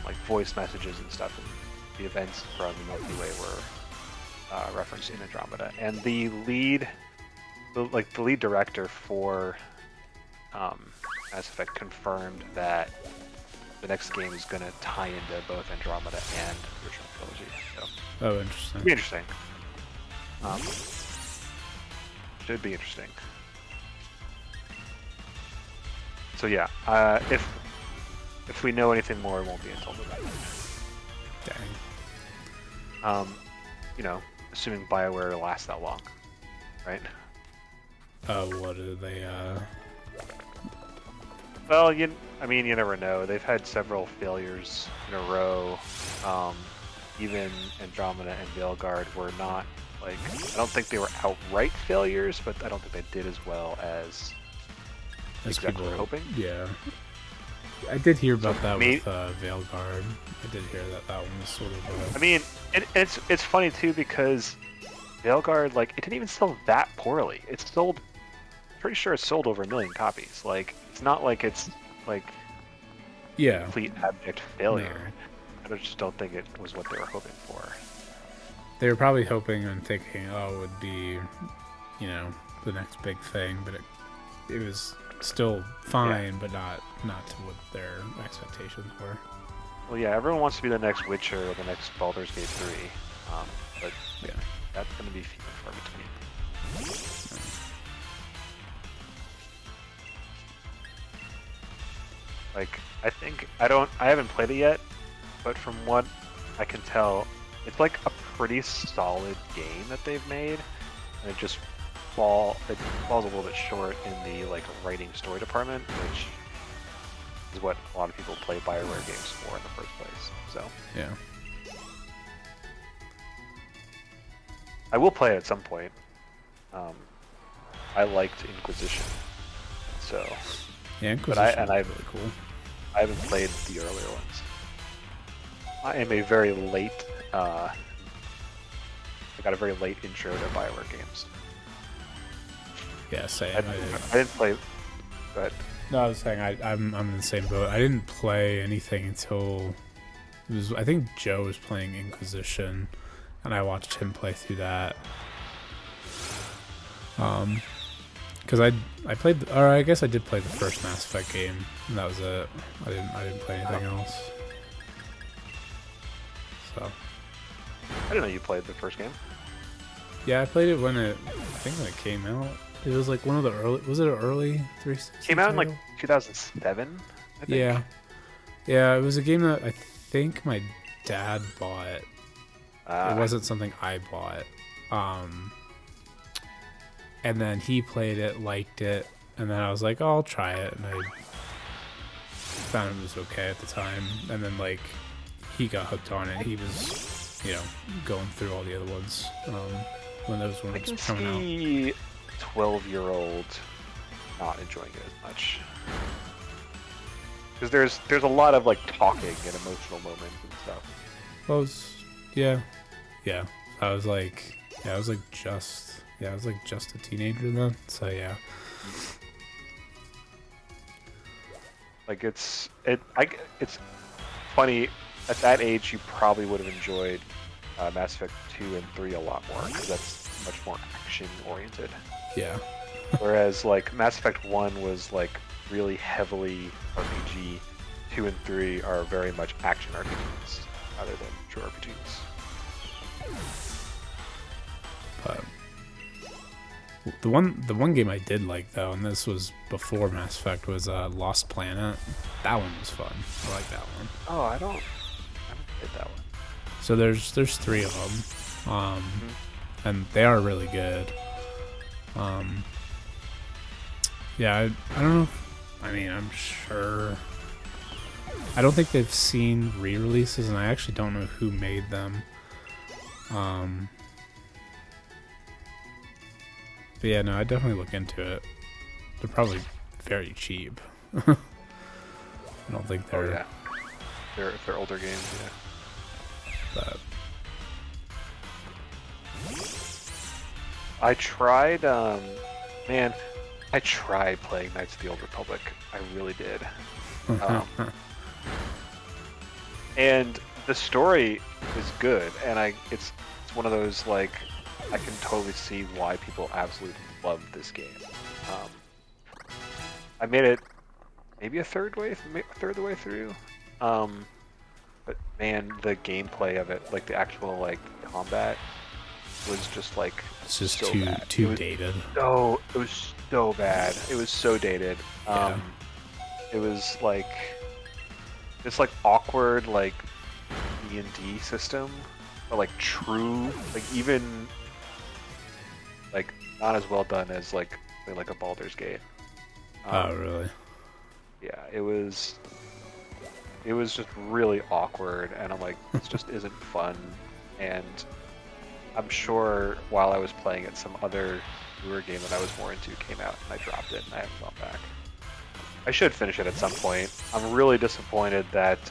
like voice messages and stuff, and the events from the Milky Way were referenced in Andromeda. And the lead director for Mass Effect confirmed that the next game is going to tie into both Andromeda and the original trilogy. So Oh, interesting. it'll be interesting. Should be interesting. So yeah, if we know anything more, it won't be until November. Dang. You know, assuming BioWare lasts that long, right? What are they, Well, I mean, you never know. They've had several failures in a row. Even Andromeda and Veilguard were not, like, I don't think they were outright failures, but I don't think they did as well as exactly people were hoping. Yeah. I did hear about that me- with Veilguard. I did hear that one was sort of. I mean, it's funny too because Veilguard, like, it didn't even sell that poorly. It sold, pretty sure it sold over 1 million copies. Like, it's not like it's like Yeah. complete abject failure. I just don't think it was what they were hoping for. They were probably hoping and thinking, oh, it would be, you know, the next big thing, but it was still fine, but not to what their expectations were. Well, yeah, everyone wants to be the next Witcher or the next Baldur's Gate 3, but Yeah. that's going to be few and far between. Like, I haven't played it yet, but from what I can tell, it's like a pretty solid game that they've made, and it falls a little bit short in the like writing story department, which is what a lot of people play BioWare games for in the first place. So Yeah. I will play it at some point. I liked Inquisition, so Yeah, Inquisition and was I've- really cool. I haven't played the earlier ones. I am a very late. I got a very late intro to BioWare games. Yeah, same. I didn't play, but No, I was saying I'm in the same boat. I didn't play anything until it was. I think Joe was playing Inquisition, and I watched him play through that. Because I played, or I guess I did play the first Mass Effect game, and that was it. I didn't play anything else. So I didn't know you played the first game. yeah, I played it when I think when it came out. It was like one of the early. Was it an early 360? Came out in like title? 2007. I think. Yeah. It was a game that I think my dad bought. It Ah, wasn't something I bought. And then he played it, liked it, and then I was like, oh, I'll try it, and I found it was okay at the time. And then like he got hooked on it. He was, you know, going through all the other ones when those I ones can were coming out. see 12-year-old not enjoying it as much. Because there's a lot of like talking and emotional moments and stuff. Well, yeah. I was like just a teenager then. So yeah. Like it's funny. At that age, you probably would have enjoyed Mass Effect 2 and 3 a lot more because that's much more action oriented. Yeah. Whereas like Mass Effect 1 was like really heavily RPG. 2 and 3 are very much action RPGs rather than true RPGs. But the one game I did like though, and this was before Mass Effect, was Lost Planet. That one was fun. I like that one. Oh, I haven't played that one. So there's 3 of them, and they are really good. Yeah, I don't know. I mean, I'm sure. I don't think they've seen re-releases, and I actually don't know who made them. But yeah, no, I'd definitely look into it. They're probably very cheap. I don't think they're. Oh, yeah. if they're older games, yeah. But I tried, man, I tried playing Knights of the Old Republic. I really did. And the story is good, and it's one of those, like, I can totally see why people absolutely love this game. I made it maybe a third of the way through. But man, the gameplay of it, like the actual like combat, was just like it's just so too bad. too dated. No, it was so bad. It was so dated. Yeah. It was like this like awkward like D&D system, or like true, like even like not as well done as like say, like a Baldur's Gate. Oh, really? Yeah, it was just really awkward, and I'm like, this just isn't fun. And I'm sure while I was playing it, some other newer game that I was more into came out, and I dropped it, and I haven't gone back. I should finish it at some point. I'm really disappointed that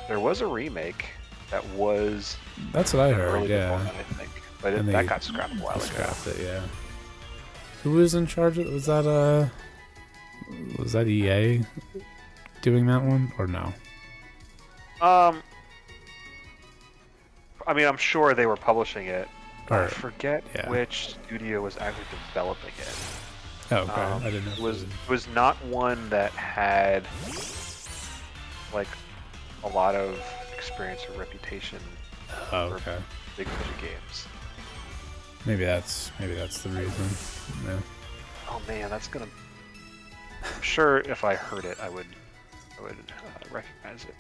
there was a remake that was. That's what I heard. early Yeah. development, I think, but And that they got scrapped a while ago. Scrapped it, yeah. Who was in charge of? Was that EA doing that one or no? I mean, I'm sure they were publishing it. But I Or- forget yeah. which studio was actually developing it. Oh, okay. I didn't know. If It was not one that had like a lot of experience or reputation Oh, for okay. big budget games. Maybe that's the reason. Yeah. Oh man, that's gonna. I'm sure if I heard it, I would recognize it.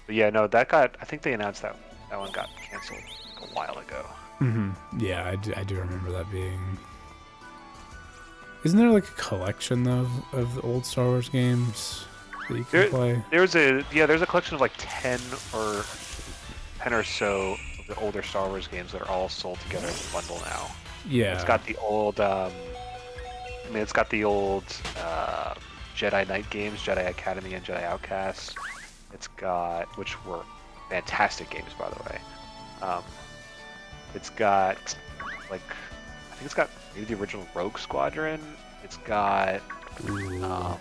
But yeah, no, that got. I think they announced that one got canceled a while ago. Yeah, I do remember that being. Isn't there like a collection though of the old Star Wars games that you can play? There's a collection of like 10 or so of the older Star Wars games that are all sold together in a bundle now. Yeah. It's got the old, it's got the old Jedi Knight games, Jedi Academy and Jedi Outcast. It's got, which were fantastic games, by the way. It's got, like, I think it's got maybe the original Rogue Squadron. It's got, Ooh.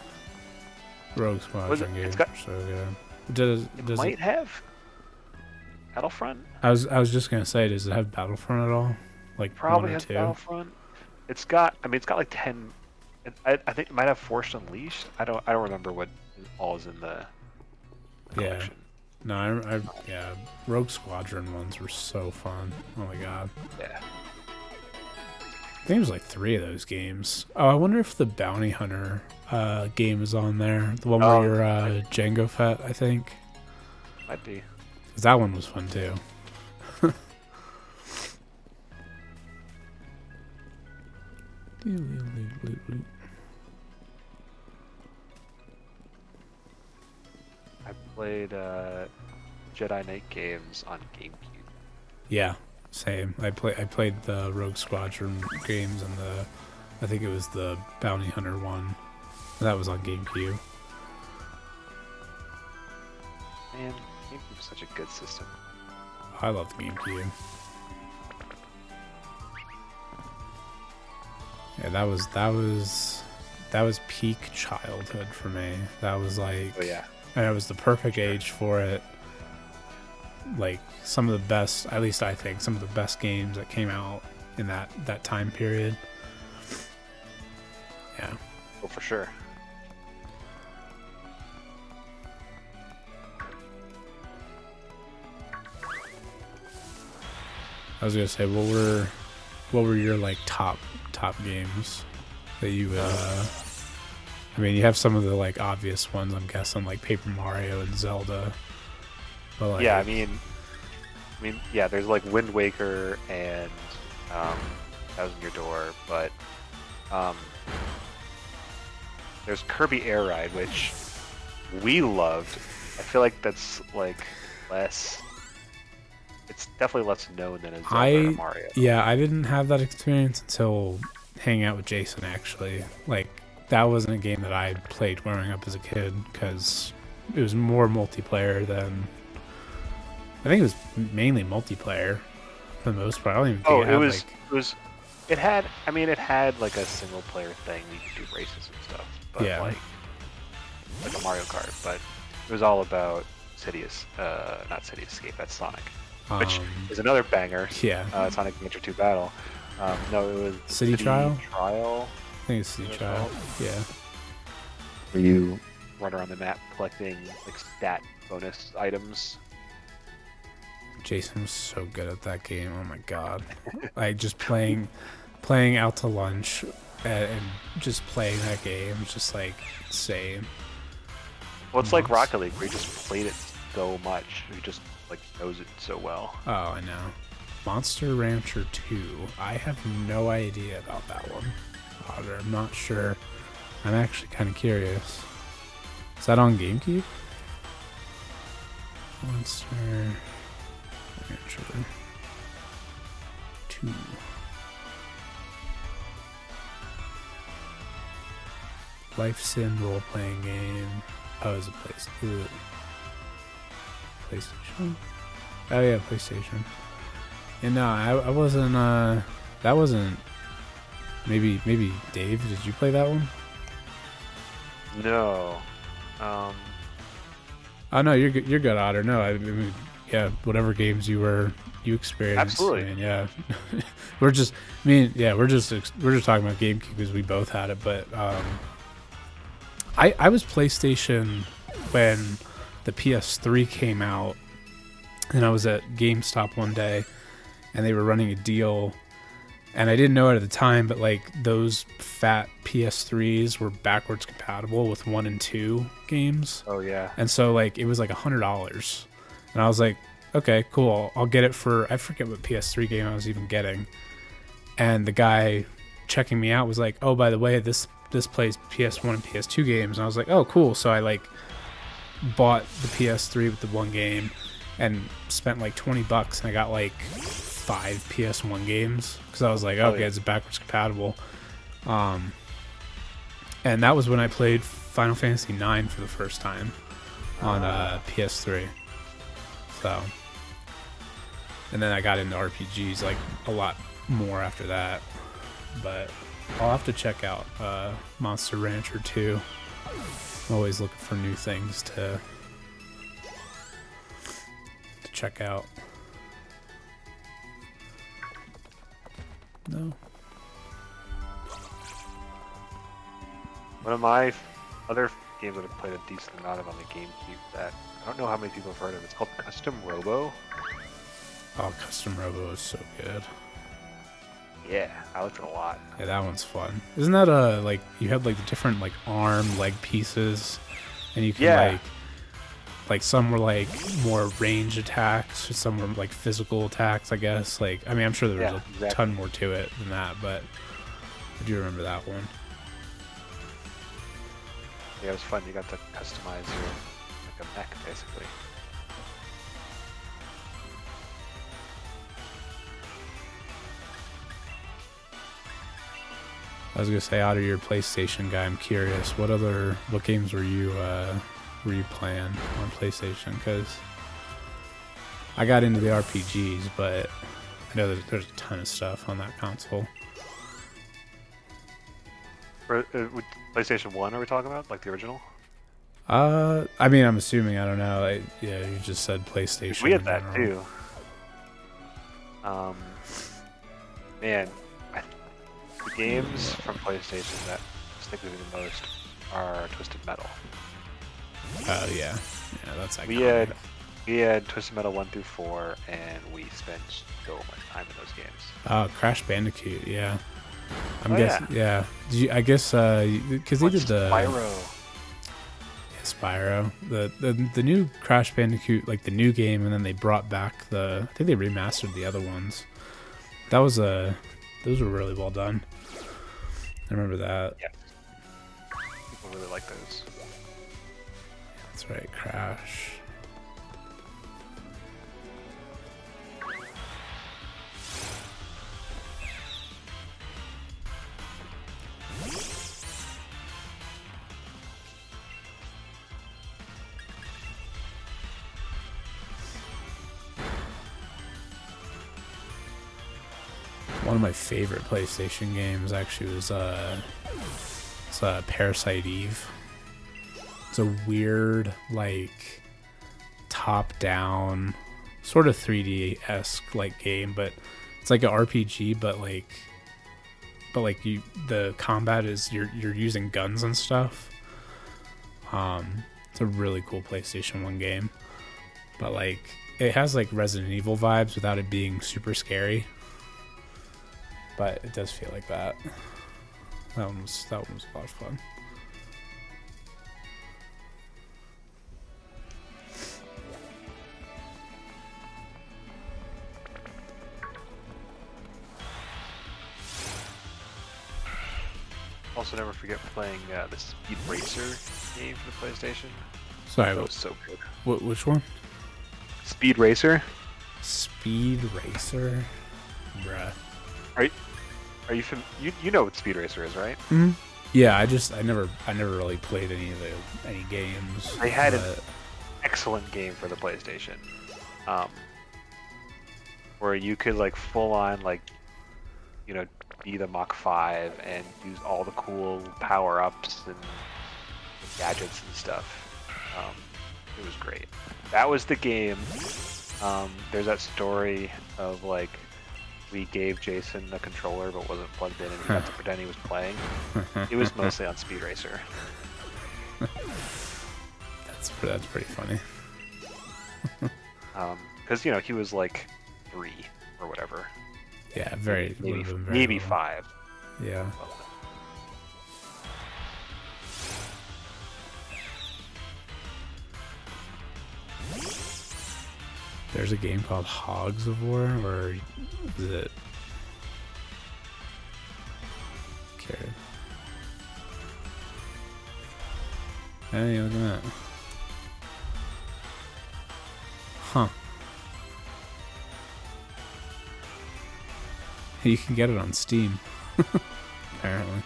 Rogue Squadron games. It's got, are so good. it might have Battlefront. I was just gonna say, does it have Battlefront at all? Like Probably one or has two? Battlefront. It's got like 10. I think it might have Force Unleashed. I don't remember what all is in the collection. No, yeah. Rogue Squadron ones were so fun. Oh my god. Yeah. I think it was like 3 of those games. Oh, I wonder if the Bounty Hunter game is on there. The one where you're Jango Fett, I think. Might be. 'Cause that one was fun too. I played Jedi Knight games on GameCube. Yeah, same. I played the Rogue Squadron games and I think it was the Bounty Hunter one. That was on GameCube. Man, GameCube is such a good system. I love the GameCube. Yeah, that was peak childhood for me. That was like, Oh yeah. and it was the perfect age for it. Like some of the best, at least I think, some of the best games that came out in that time period. Yeah. Oh, for sure. I was gonna say, what were your like top games that you would? I mean, you have some of the like obvious ones, I'm guessing, like Paper Mario and Zelda. But like, Yeah, I mean, yeah. There's like Wind Waker and Thousand Year Door, but there's Kirby Air Ride, which we loved. I feel like that's like less. It's definitely less known than a Zelda or Mario. Yeah, I didn't have that experience until hanging out with Jason. Actually, like that wasn't a game that I played growing up as a kid because it was more multiplayer than. I think it was mainly multiplayer for the most part. I don't even think Oh, it had, it had. I mean, it had like a single player thing. You could do races and stuff, but Yeah. like a Mario Kart. But it was all about not City Escape. That's Sonic, which is another banger. Yeah. Sonic Adventure 2 Battle. No, it was City Trial? Trial. I think it's City Trial. Yeah. Where you run around the map collecting like stat bonus items. Jason was so good at that game. Oh my god! Like just playing out to lunch and just playing that game was just like insane. Well, it's like Rocket League, where you just played it so much, you just like knows it so well. Oh, I know. Monster Rancher 2. I have no idea about that one. Otter, I'm not sure. I'm actually kind of curious. Is that on GameCube? Monster Rancher 2. Life sim role playing game. Oh, it's a PlayStation. Oh yeah, PlayStation. And no, I wasn't. That wasn't. Maybe Dave. Did you play that one? No. Oh no, you're good. You're good, Otter. No, I mean, yeah, whatever games you experienced. Absolutely. I mean, yeah. we're just talking about GameCube because we both had it. But I was PlayStation when the PS3 came out, and I was at GameStop one day, and they were running a deal, and I didn't know it at the time, but like those fat PS3s were backwards compatible with 1 and 2 games. Oh yeah. And so like it was like $100, and I was like, okay, cool, I'll get it for, I forget what PS3 game I was even getting, and the guy checking me out was like, oh, by the way, this plays PS1 and PS2 games, and I was like, oh, cool. So I like bought the PS3 with the one game and spent like $20, and I got like 5 PS1 games because I was like, okay, it's backwards compatible. And that was when I played Final Fantasy IX for the first time on PS3. So, and then I got into RPGs like a lot more after that. But I'll have to check out Monster Rancher 2. I'm always looking for new things to check out. No. One of my other games that I've played a decent amount of on the GameCube that I don't know how many people have heard of. It's called Custom Robo. Oh, Custom Robo is so good. Yeah, I liked it a lot. Yeah, that one's fun. Isn't that like you have like the different like arm, leg pieces, and you can like some were like more range attacks, some were like physical attacks, I guess. Like, I mean, I'm sure there was a ton more to it than that, but I do remember that one. Yeah, it was fun. You got to customize your like a mech basically. I was gonna say, out of your PlayStation guy, I'm curious, what games were you playing on PlayStation? Because I got into the RPGs, but I know there's a ton of stuff on that console. With PlayStation 1 are we talking about? Like the original? I mean, I'm assuming, I don't know. Yeah, you just said PlayStation. We had that too. Man, the games from PlayStation that stick with me the most are Twisted Metal. Oh yeah, that's iconic. We had Twisted Metal 1 through 4, and we spent so much time in those games. Oh, Crash Bandicoot, yeah. I'm guessing, yeah. Did you, I guess, because they did the Spyro, the new Crash Bandicoot, like the new game, and then they brought back I think they remastered the other ones. Those were really well done. I remember that. Yeah. People really like those. That's right, Crash. One of my favorite PlayStation games actually was Parasite Eve. It's a weird, like, top-down, sort of 3D-esque like game, but it's like an RPG, but the combat is you're using guns and stuff. It's a really cool PlayStation 1 game, but like it has like Resident Evil vibes without it being super scary. But it does feel like that. That one was a lot of fun. Also, never forget playing the Speed Racer game for the PlayStation. Sorry, That was so good. which one? Speed Racer? Speed Racer? Bruh. Are you you know what Speed Racer is, right? Mm-hmm. Yeah, I never really played any games. They had an excellent game for the PlayStation, where you could like full on like, you know, be the Mach 5 and use all the cool power ups and gadgets and stuff. It was great. That was the game. There's that story of like we gave Jason a controller but wasn't plugged in and he got to pretend he was playing. It was mostly on Speed Racer. That's pretty funny. Because you know he was like 3 or whatever. Yeah, maybe 5. Yeah. There's a game called Hogs of War, or is it? Okay. Hey, look at that. Huh. You can get it on Steam, apparently.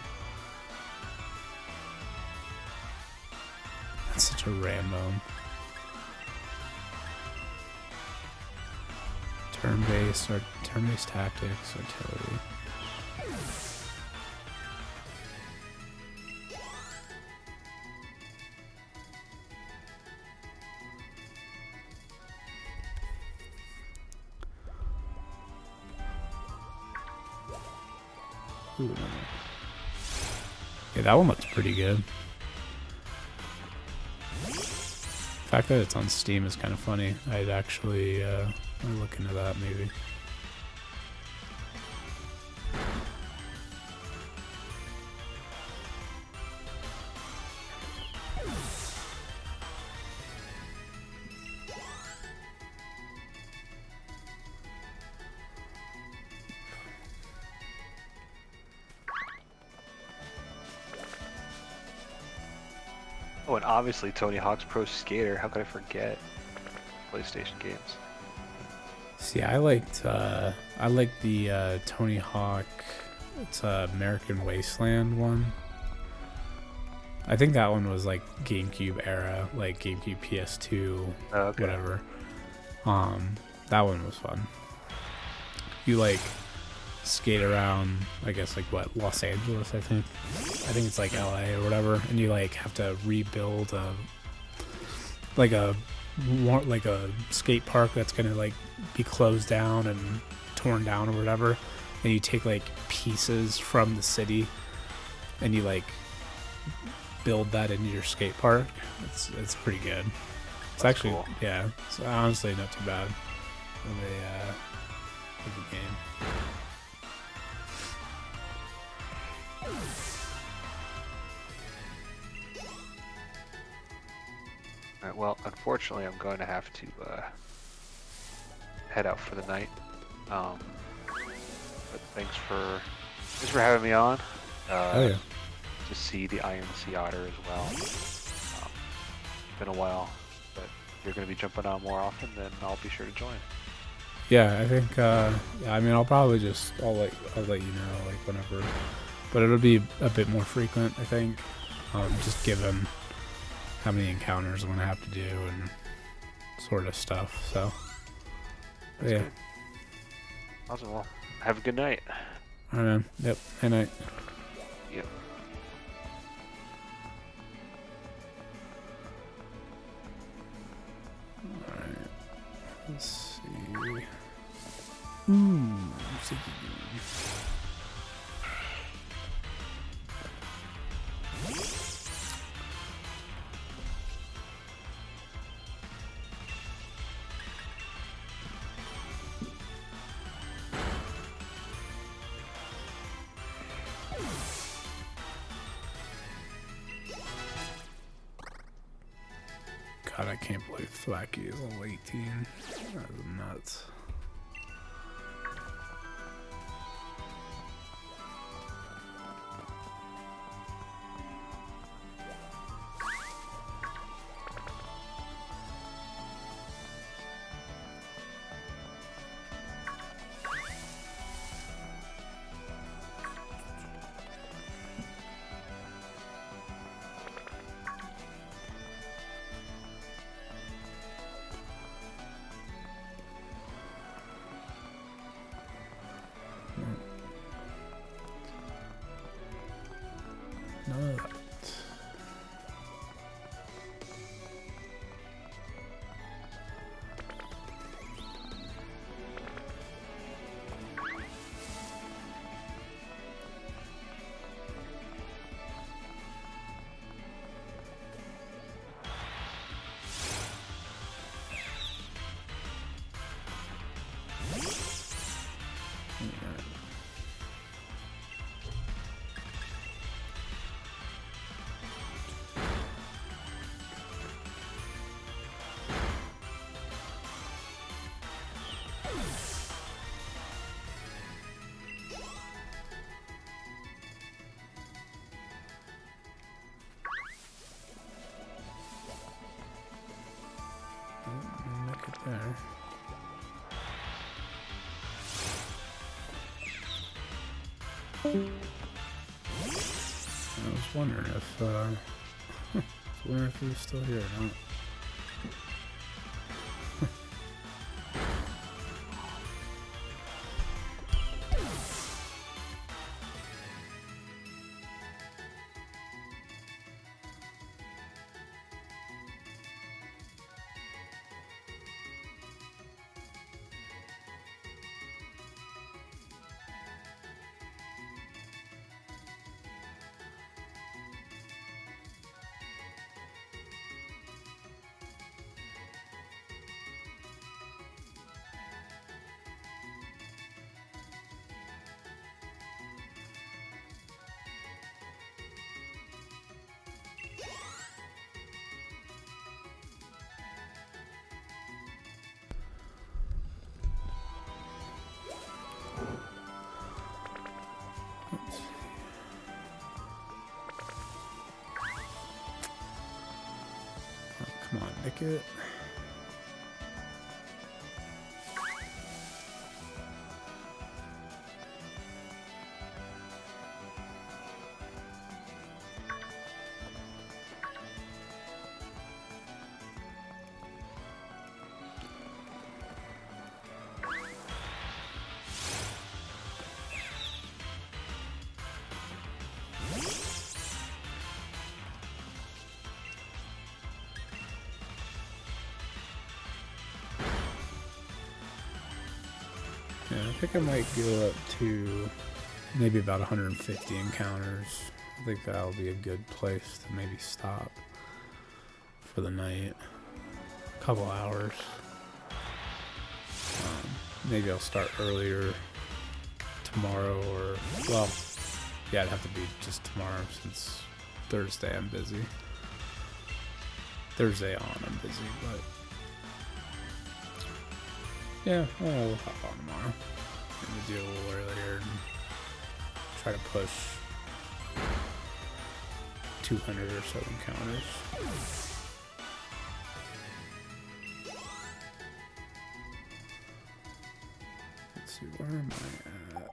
That's such a random. Turn-based tactics, artillery. Ooh, no. Yeah, that one looks pretty good. The fact that it's on Steam is kind of funny. I'd actually I'll look into that maybe. Oh, and obviously Tony Hawk's Pro Skater. How could I forget PlayStation games? See, I liked the Tony Hawk. It's American Wasteland one. I think that one was like GameCube era, like GameCube PS2, okay. whatever. That one was fun. You like skate around, I guess, like what, Los Angeles, I think it's like LA or whatever, and you like have to rebuild a skate park that's gonna like be closed down and torn down or whatever, and you take like pieces from the city and you like build that into your skate park. It's pretty good. It's That's actually cool. Yeah, it's honestly not too bad of a game. Alright, well, unfortunately, I'm going to have to head out for the night. But thanks for having me on. Oh yeah. To see the Iron Sea Otter as well. It's been a while, but if you're going to be jumping on more often, then I'll be sure to join. Yeah, I think. I mean, I'll let you know like whenever, but it'll be a bit more frequent, I think. Just given how many encounters I'm gonna have to do and sort of stuff. So, That's yeah. good. Awesome. Well, Have a good night. Alright, man. Yep. Hey, night. Yep. Alright. Let's see. God, I can't believe Thwacky is level 18. That is nuts. None of that. Make it there. I was wondering if he was still here or not. Come on, nick it. Yeah, I think I might go up to maybe about 150 encounters. I think that'll be a good place to maybe stop for the night. A couple hours. Maybe I'll start earlier tomorrow, or, well, yeah, it'd have to be just tomorrow since Thursday I'm busy. Thursday on I'm busy, but yeah, well, we'll hop on tomorrow. Maybe do a little earlier and try to push 200 or so encounters. Let's see, where am I at?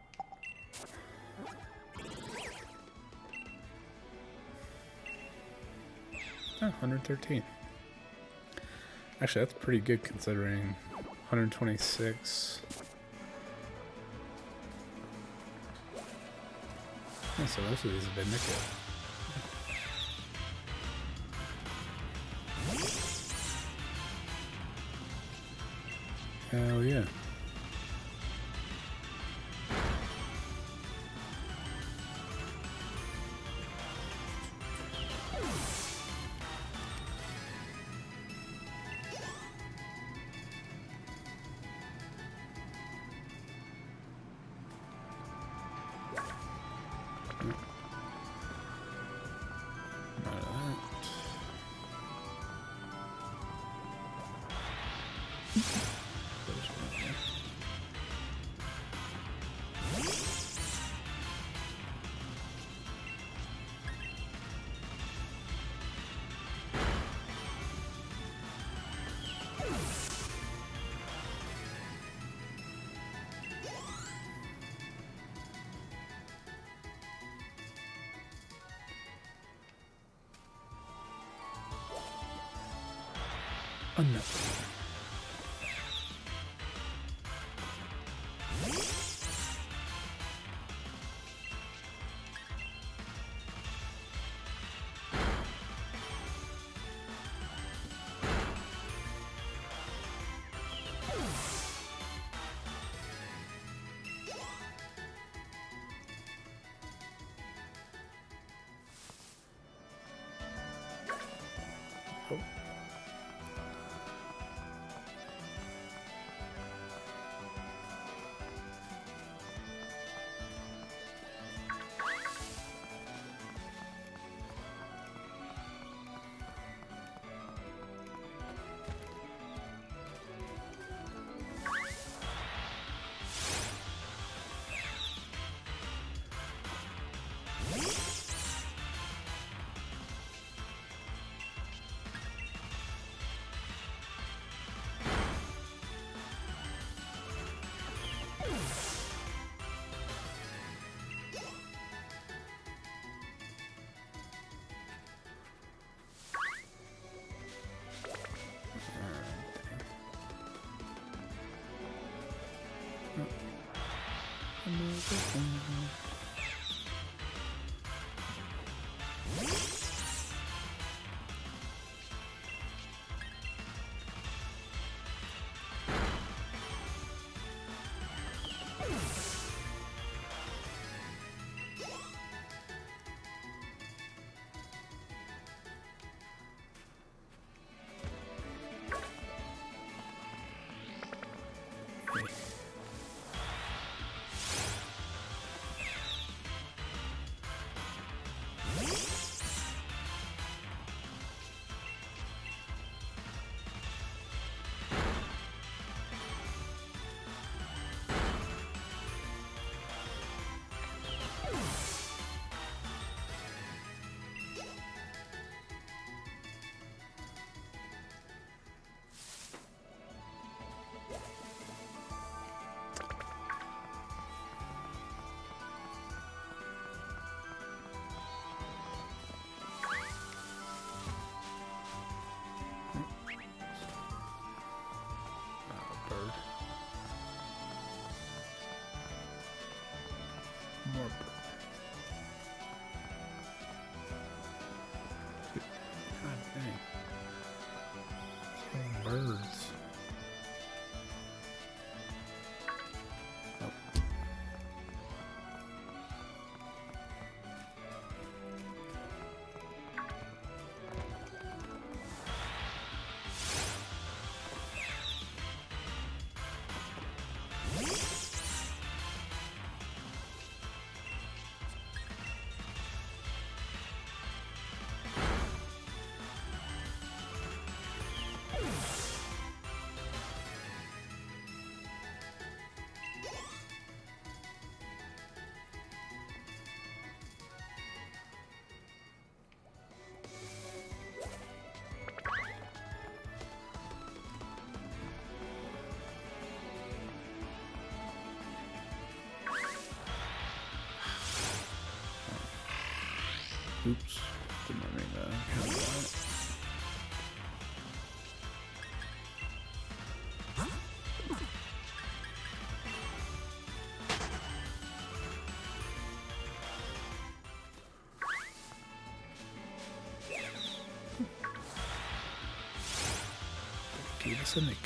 Oh, 113. Actually, that's pretty good considering 126 so most of these have been nickel. Hell yeah. Oh no. Oh. Bird. More bird. God dang. So birds. Oh. Oops. Didn't mean to count that. Key to Syndicate.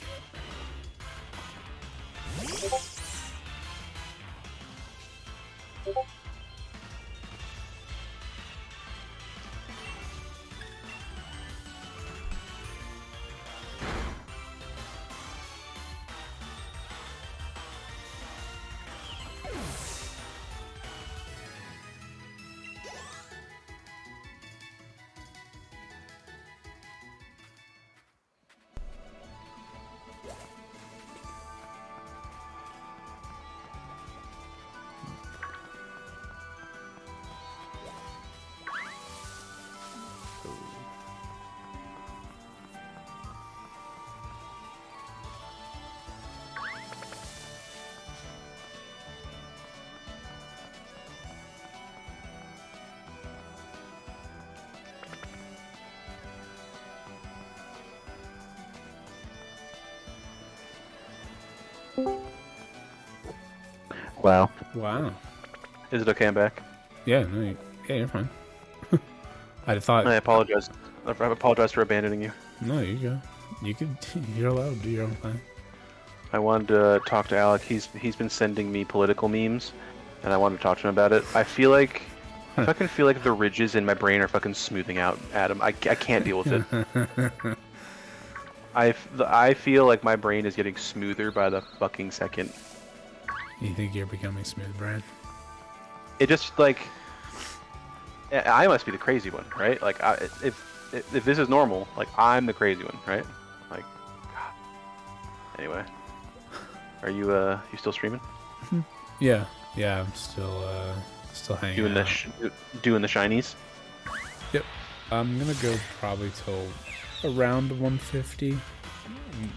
Wow. Wow. Is it okay? I'm back. Yeah, no, yeah, you're fine. I thought. I apologize. I apologize for abandoning you. No, you go. You could. You're allowed to do your own thing. I wanted to talk to Alec. He's been sending me political memes, and I wanted to talk to him about it. I feel like I fucking feel like the ridges in my brain are fucking smoothing out, Adam. I can't deal with it. I feel like my brain is getting smoother by the fucking second. You think you're becoming smooth, Brian? It just like I must be the crazy one, right? Like if this is normal, like I'm the crazy one, right? Like, God. Anyway, are you still streaming? Yeah, I'm still hanging Doing out. doing the shinies. Yep. I'm gonna go probably till around 150.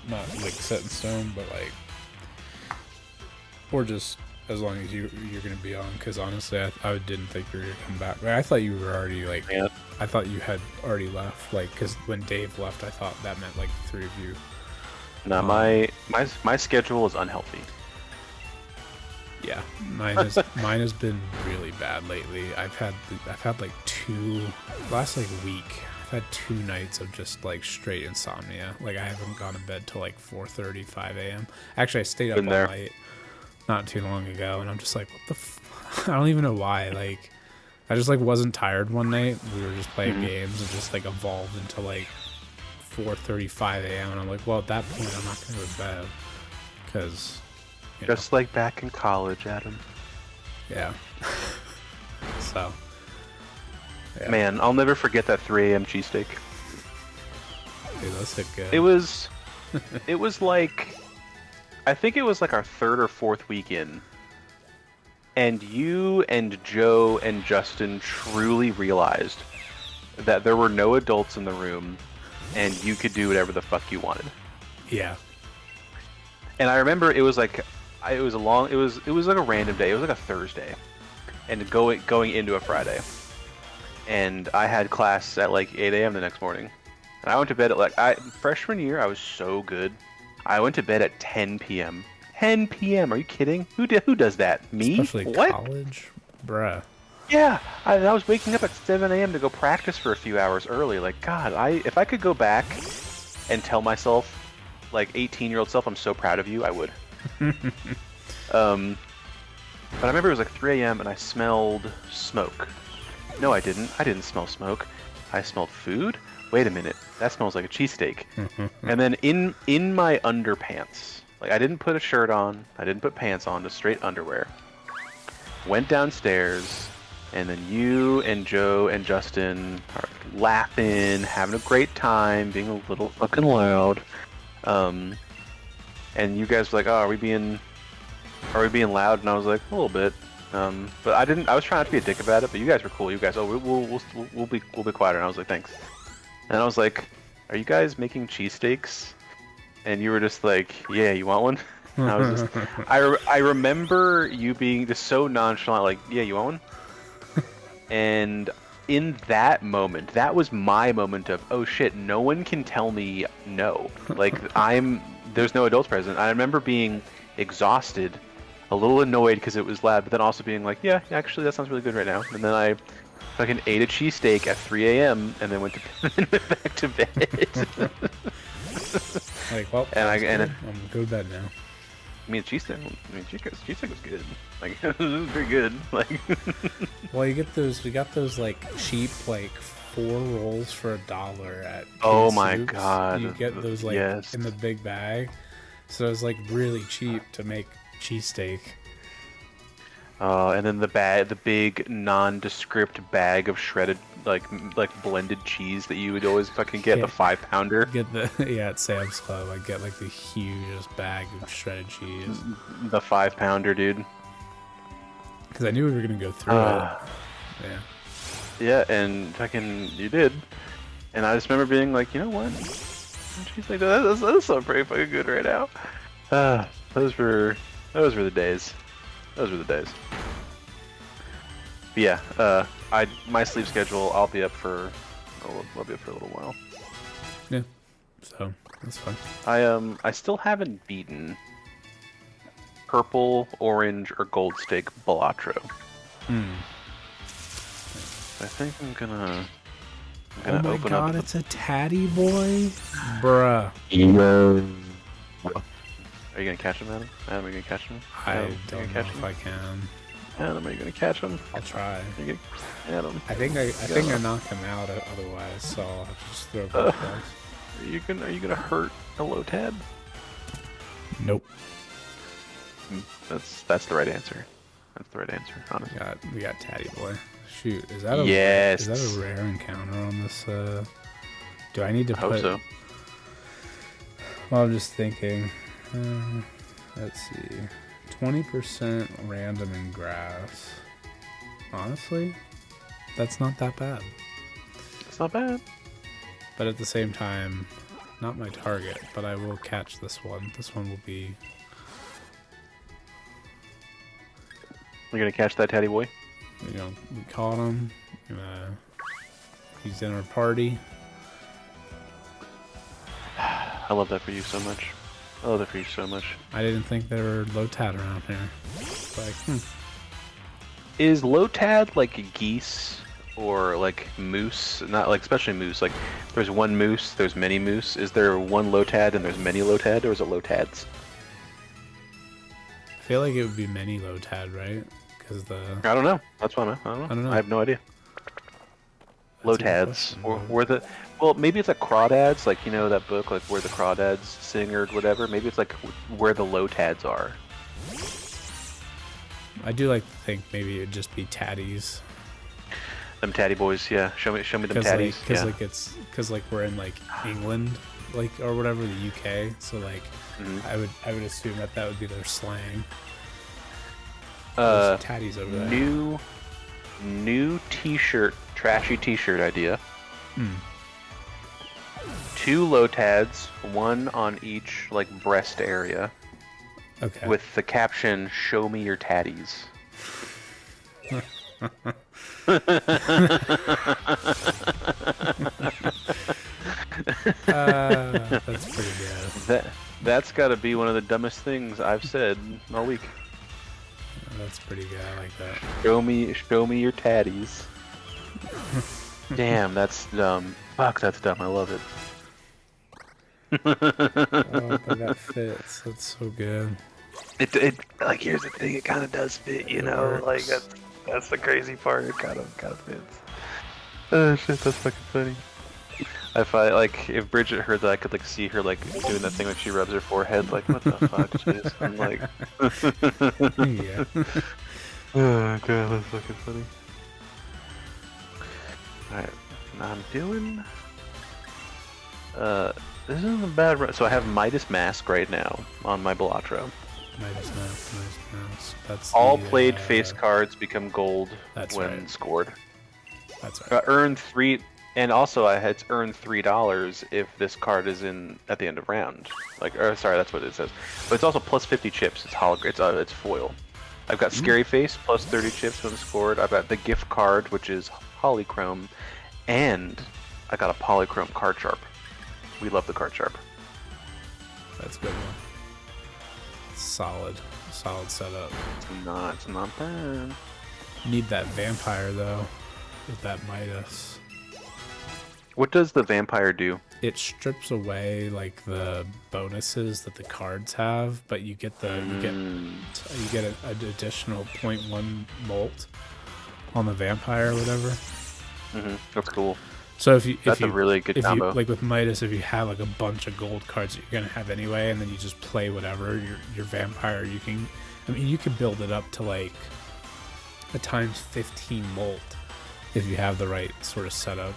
Not like set in stone, but like, or just as long as you're gonna be on. Because honestly, I didn't think you were gonna come back. I thought you were already like, Yeah. I thought you had already left. Like, because when Dave left, I thought that meant like the three of you. No, my schedule is unhealthy. Yeah, mine has been really bad lately. I've had like last week. I've had 2 nights of just like straight insomnia. Like I haven't gone to bed till like 4:30, 5 a.m. Actually, I stayed up all night not too long ago, and I'm just like, what the? I don't even know why. Like, I just like wasn't tired one night. We were just playing games and just like evolved into like 4:30, 5 a.m. And I'm like, well, at that point, I'm not gonna go to bed because. Just like back in college, Adam. Yeah. So. Yeah. Man, I'll never forget that 3 a.m. cheesesteak. Dude, that's hit good. It was like, I think it was like our 3rd or 4th week in, and you and Joe and Justin truly realized that there were no adults in the room, and you could do whatever the fuck you wanted. Yeah. And I remember it was like, it was like a random day. It was like a Thursday, and going into a Friday. And I had class at like 8 a.m. the next morning. And I went to bed at freshman year, I was so good. I went to bed at 10 p.m. 10 p.m. Are you kidding? Who does that? Me? Especially what? College? Bruh. Yeah, I was waking up at 7 a.m. to go practice for a few hours early. Like, God, if I could go back and tell myself, like 18-year-old self, I'm so proud of you, I would. But I remember it was like 3 a.m. and I smelled smoke. No, I didn't. I didn't smell smoke. I smelled food. Wait a minute. That smells like a cheesesteak. And then in my underpants, like I didn't put a shirt on. I didn't put pants on. Just straight underwear. Went downstairs, and then you and Joe and Justin are laughing, having a great time, being a little fucking loud. And you guys were like, "Oh, are we being loud?" And I was like, "A little bit." But I didn't. I was trying not to be a dick about it. But you guys were cool. You guys, we'll be quieter. And I was like, thanks. And I was like, "Are you guys making cheesesteaks?" And you were just like, "Yeah, you want one?" And I was just, I remember you being just so nonchalant, like, "Yeah, you want one?" And in that moment, that was my moment of, oh shit, no one can tell me no. Like there's no adults present. I remember being exhausted, a little annoyed because it was loud, but then also being like, yeah, actually that sounds really good right now. And then I fucking ate a cheesesteak at 3 a.m. and then went back to bed. Like, well, And I'm it, gonna go to bed now. I mean, cheesesteak was good. Like, it was very good. Like, Well, you get those. We got those like cheap, like 4 rolls for $1 at. oh Kid my Soups. god. You get those like yes. in the big bag, so it's like really cheap to make cheesesteak. And then the big nondescript bag of shredded, like blended cheese that you would always fucking get, Yeah. the 5-pounder. Get the at Sam's Club. I get like the hugest bag of shredded cheese The 5-pounder, dude. because I knew we were gonna go through it. Yeah. Yeah, and fucking you did. And I just remember being like, you know what? She's like, that's so pretty fucking good right now. Those were the days. Those were the days. But yeah, my sleep schedule, I'll be up for a little while. Yeah. So that's fun. I still haven't beaten purple, orange, or gold steak Balatro. I think I'm gonna Oh my open god, up. it's a tatty boy, bruh. Are you gonna catch him, Adam? Adam, are you gonna catch him? I Adam, don't know catch if him? I can. Adam, are you gonna catch him? I'll try. Adam, I think I knock him out otherwise, so I'll just throw Pokeballs. are you gonna hurt a Lotad? Nope. That's the right answer. That's the right answer, honestly. We got tatty boy. Shoot, is that a Yes. is that a rare encounter on this? Do I need to I hope put? so. Well, I'm just thinking. Let's see. 20% random in grass. Honestly, that's not that bad. It's not bad. But at the same time, not my target. But I will catch this one. This one will be. You're gonna catch that Teddy boy? You know, we caught him. He's in our party. I love that for you so much. I love that for you so much. I didn't think there were Lotad around here. Like, Is Lotad like geese or like moose? Not like, especially moose. Like, there's one moose, there's many moose. Is there one Lotad and there's many Lotad, or is it Lotads? I feel like it would be many Lotad, right? Because I don't know. That's why I don't know. I have no idea. That's a good Lotads, question. or the, well, maybe it's like crawdads, like, you know, that book, like where the crawdads sing or whatever. Maybe it's like where the Lotads are. I do like to think maybe it'd just be tatties. Them tatty boys, yeah. Show me them Because tatties. like, Yeah. because like we're in like England, like or whatever, the UK. So like, I would assume that would be their slang. There's tatties over there. New T-shirt, trashy T-shirt idea. 2 Lotads, 1 on each like breast area, Okay. with the caption "Show me your tatties." That's pretty good. That's got to be one of the dumbest things I've said all week. That's pretty good. I like that. Show me your tatties. Damn, that's dumb. Fuck, that's dumb. I love it. Oh, but that fits. That's so good. It like, here's the thing. It kind of does fit, you know. works. Like that's the crazy part. It kind of fits. Oh shit, that's fucking funny. If Bridget heard that, I could like see her like doing that thing when she rubs her forehead, like, what the fuck, jeez. I'm like, Yeah. oh god, that's fucking funny. Alright, I'm doing this isn't a bad run. So I have Midas Mask right now on my Balatro. Midas Mouse. That's All the, played face cards become gold that's when right. scored. That's right. Earn 3, and also I had earned $3 if this card is in at the end of round. Like, or sorry, that's what it says. But it's also plus 50 chips. It's foil. I've got Scary Face plus 30 chips when scored. I've got the gift card, which is Polychrome, and I got a Polychrome card sharp. We love the card sharp. That's a good one. Solid setup. It's not bad. Need that vampire though, with that Midas. What does the vampire do? It strips away like the bonuses that the cards have, but you get you get an additional 0.1 molt on the vampire or whatever. That's cool. So if you That's a really good combo. like with Midas, if you have like a bunch of gold cards that you're gonna have anyway, and then you just play whatever your vampire, you can build it up to like a times 15 molt if you have the right sort of setup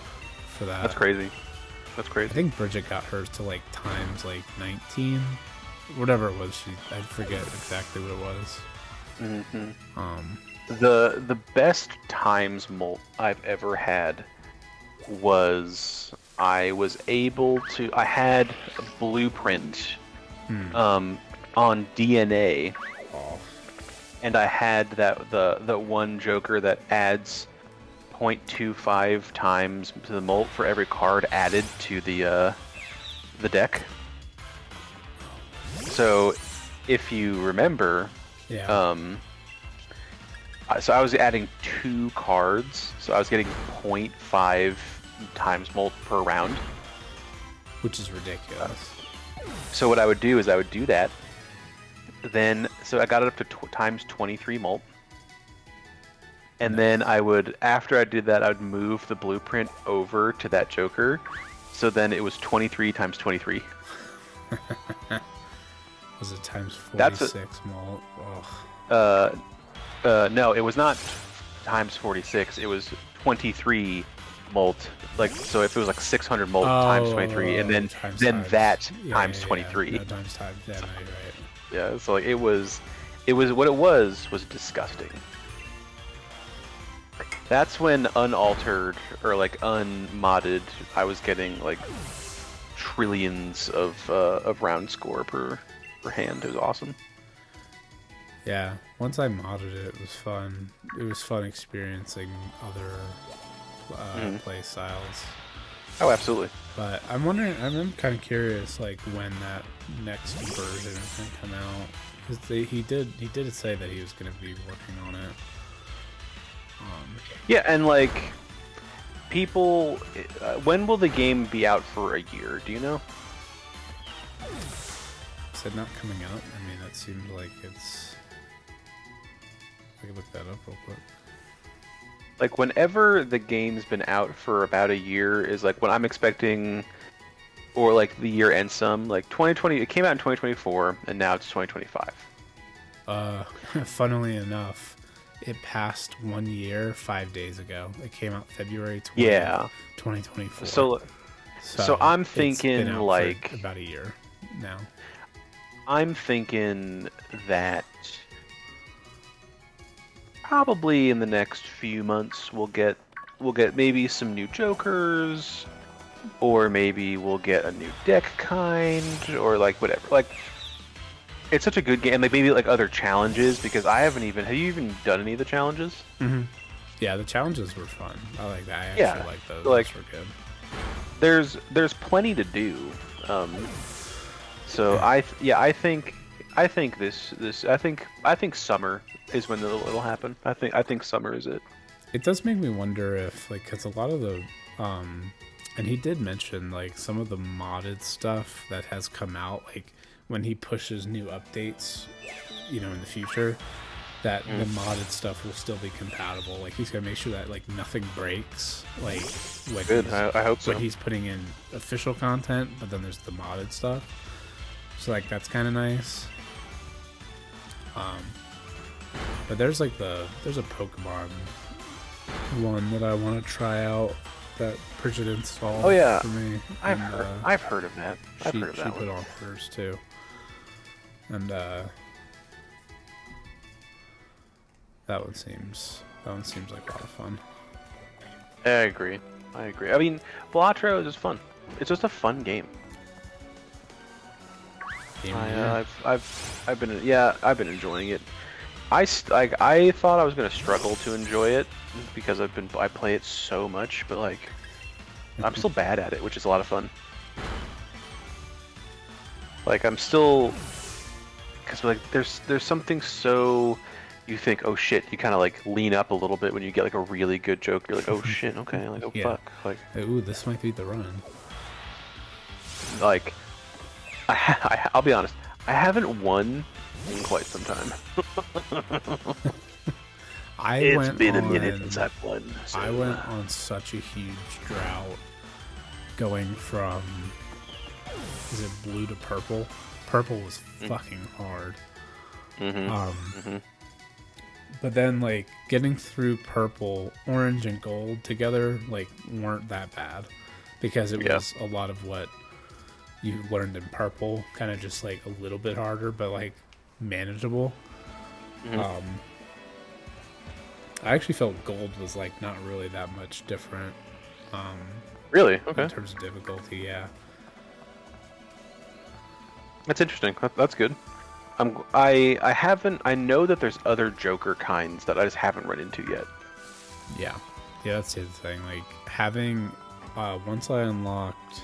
for that. That's crazy. That's I crazy. think Bridget got hers to like times like 19, whatever it was. I forget exactly what it was. The best times molt I've ever had was I had a blueprint on DNA, and I had the one Joker that adds 0.25 times to the molt for every card added to the deck. So if you remember, so I was adding 2 cards, so I was getting 0.5 times molt per round, which is ridiculous. So what I would do is I would do that, then so I got it up to times 23 molt, and then I would, after I did that, I would move the blueprint over to that Joker, so then it was 23 times 23. Was it times 46 molt? No, it was not times 46. It was 23 molt. Like, so if it was like 600 molt times 23, and then times. That times 23. Yeah. No, times. Yeah, no, you're right. Yeah, so like it was what it was disgusting. That's when unaltered or like unmodded, I was getting like trillions of round score per hand. It was awesome. Yeah, once I modded it, it was fun. It was fun experiencing other play styles. Oh, absolutely. But I'm wondering, I'm kind of curious, like when that next version is going to come out, because he did say that he was going to be working on it. Yeah, and like people, when will the game be out for a year? Do you know? Is it not coming out? I mean, that seems like it's. I can look that up real quick. Like, whenever the game's been out for about a year is like when I'm expecting, or like the year ends some. Like 2020, it came out in 2024, and now it's 2025. Funnily enough, it passed 1 year 5 days ago. It came out February 20th, 2024. So I'm thinking it's been out like for about a year now. I'm thinking that probably in the next few months we'll get maybe some new Jokers, or maybe we'll get a new deck kind, or like whatever. Like, it's such a good game. Like maybe like other challenges, because have you even done any of the challenges? Mm-hmm. Yeah, the challenges were fun. I like that. I actually like those. Like, those were good. There's plenty to do. So I think summer is when it'll happen. I think summer is it. It does make me wonder if, like, because a lot of the and he did mention like some of the modded stuff that has come out, like when he pushes new updates, in the future, that the modded stuff will still be compatible. Like, he's gonna make sure that like nothing breaks. Like, I hope so. When he's putting in official content, but then there's the modded stuff. So like that's kind of nice. But there's a Pokemon one that I want to try out that Bridget installed. Oh yeah, for me. I've heard of that. She put on hers too, and that one seems like a lot of fun. I agree. I mean, Blatro is just fun. It's just a fun game. I've been enjoying it. I thought I was gonna struggle to enjoy it because I play it so much, but like I'm still bad at it, which is a lot of fun. Like I'm still, because like there's something so you think, oh shit, you kind of like lean up a little bit when you get like a really good joke. You're like, oh shit, okay, like oh Yeah. fuck, like Ooh, this might be the run. like I'll be honest, I haven't won in quite some time. I went won. So. I went on such a huge drought, going from is it blue to purple? Purple was fucking hard. But then like getting through purple, orange, and gold together like weren't that bad because it was a lot of what you learned in purple, kind of just like a little bit harder, but like manageable. I actually felt gold was like not really that much different. Really? Okay. In terms of difficulty, yeah. That's interesting. That's good. I haven't. I know that there's other Joker kinds that I just haven't run into yet. Yeah, that's the other thing. Like having once I unlocked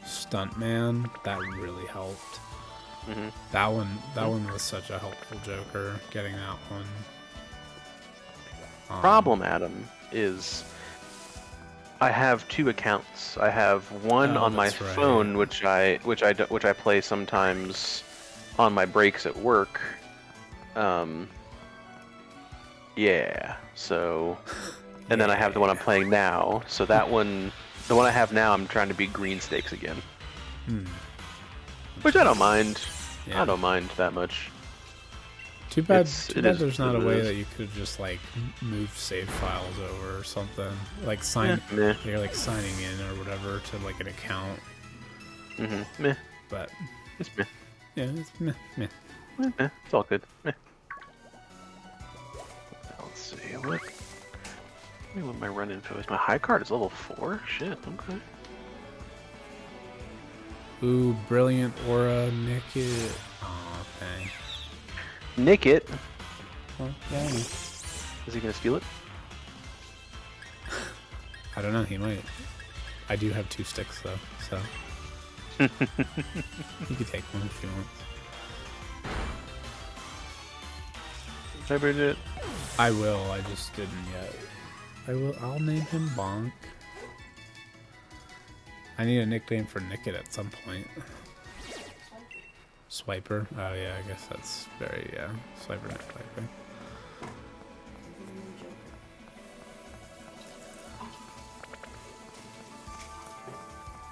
Stuntman, that really helped. That one was such a helpful Joker. Getting that one. Problem, Adam, is I have 2 accounts. I have one on my phone, which I play sometimes on my breaks at work. Yeah. So, and then I have the one I'm playing now. So that one, the one I have now, I'm trying to beat green stakes again. Which I don't mind. Yeah. I don't mind that much. Too bad there's not a way that you could just like move save files over or something. Like you're like signing in or whatever to like an account. Meh. But It's meh. yeah, it's meh. Meh. It's all good. Meh. Let's see. What my run info is? My high card is level 4? Shit, okay. Ooh, brilliant aura, naked. Aw, dang. Nick it. Well, dang. Is he gonna steal it? I don't know, he might. I do have 2 sticks though, so. He could take one if he wants. Hi, Bridget. I will, I just didn't yet. I'll name him Bonk. I need a nickname for Nickit at some point. Swiper? Oh yeah, I guess that's very, Swiper Nick, I think.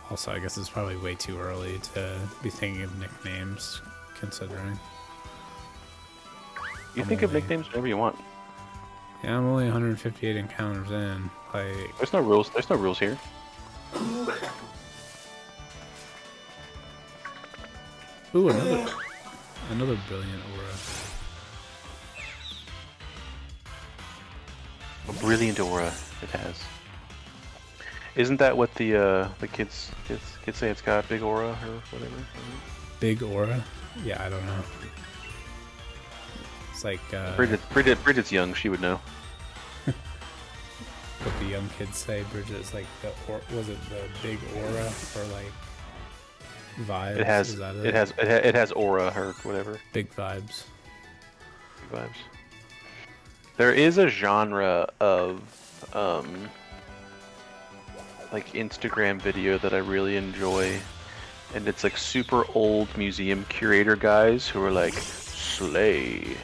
Also, I guess it's probably way too early to be thinking of nicknames, considering. You think of nicknames whenever you want. Yeah, I'm only 158 encounters in. Like, There's no rules. There's no rules here. ooh, another brilliant aura. A brilliant aura it has. Isn't that what the kids say? It's got a big aura or whatever. Big aura? Yeah, I don't know. It's like Bridget's young. She would know. what the young kids say. Bridget's like was it the big aura or like vibes? It has. Is that It has aura or whatever. Big vibes. Big vibes. There is a genre of like Instagram video that I really enjoy, and it's like super old museum curator guys who are like, slay.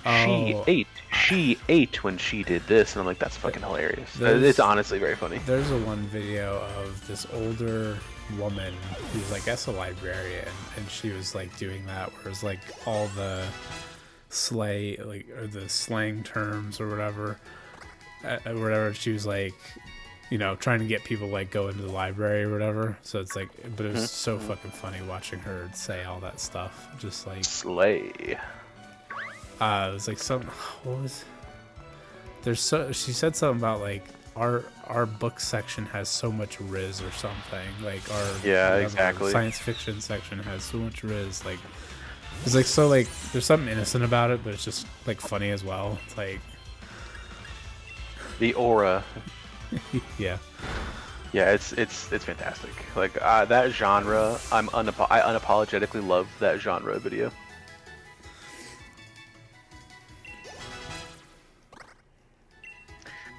Oh. She ate when she did this, and I'm like, that's fucking hilarious. It's honestly very funny. There's a one video of this older woman who's like a librarian, and she was like doing that, where it's like all the or the slang terms or whatever. She was like, trying to get people like go into the library or whatever. So it's like, but it was so fucking funny watching her say all that stuff. Just like slay. It was like she said something about like our book section has so much riz or something. Like our science fiction section has so much riz. Like it's like so like there's something innocent about it, but it's just like funny as well. It's like the aura. Yeah, it's fantastic. Like that genre, I unapologetically love that genre of video.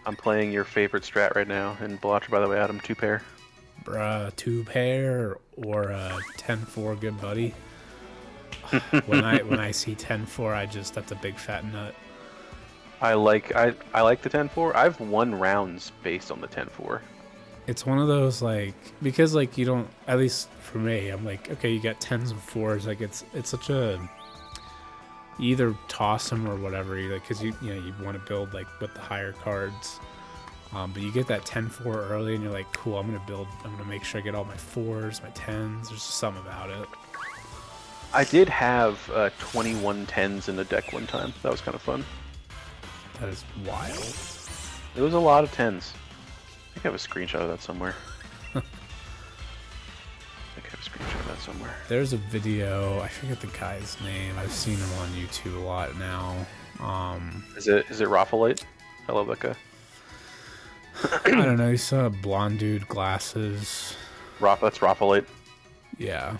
I'm playing your favorite strat right now in Blotcher, by the way, Adam. 2-pair. Bruh, 2-pair or a 10-4 good buddy. when I see 10-4, that's a big fat nut. I like the 10-4. I've won rounds based on the 10-4. It's one of those like, because like you don't, at least for me, I'm like, okay, you got 10s and 4s, like it's such a, you either toss them or whatever, because you want to build like with the higher cards, but you get that 10-4 early and you're like, cool, I'm gonna make sure I get all my 4s, my 10s. There's just something about it. I did have 21 10s in the deck one time. That was kind of fun. That is wild. It was a lot of 10s. I think I have a screenshot of that somewhere. There's a video, I forget the guy's name. I've seen him on YouTube a lot now. Is it Raffalite? I love that guy. I don't know. He's a blonde dude, glasses. That's Raffalite. Yeah.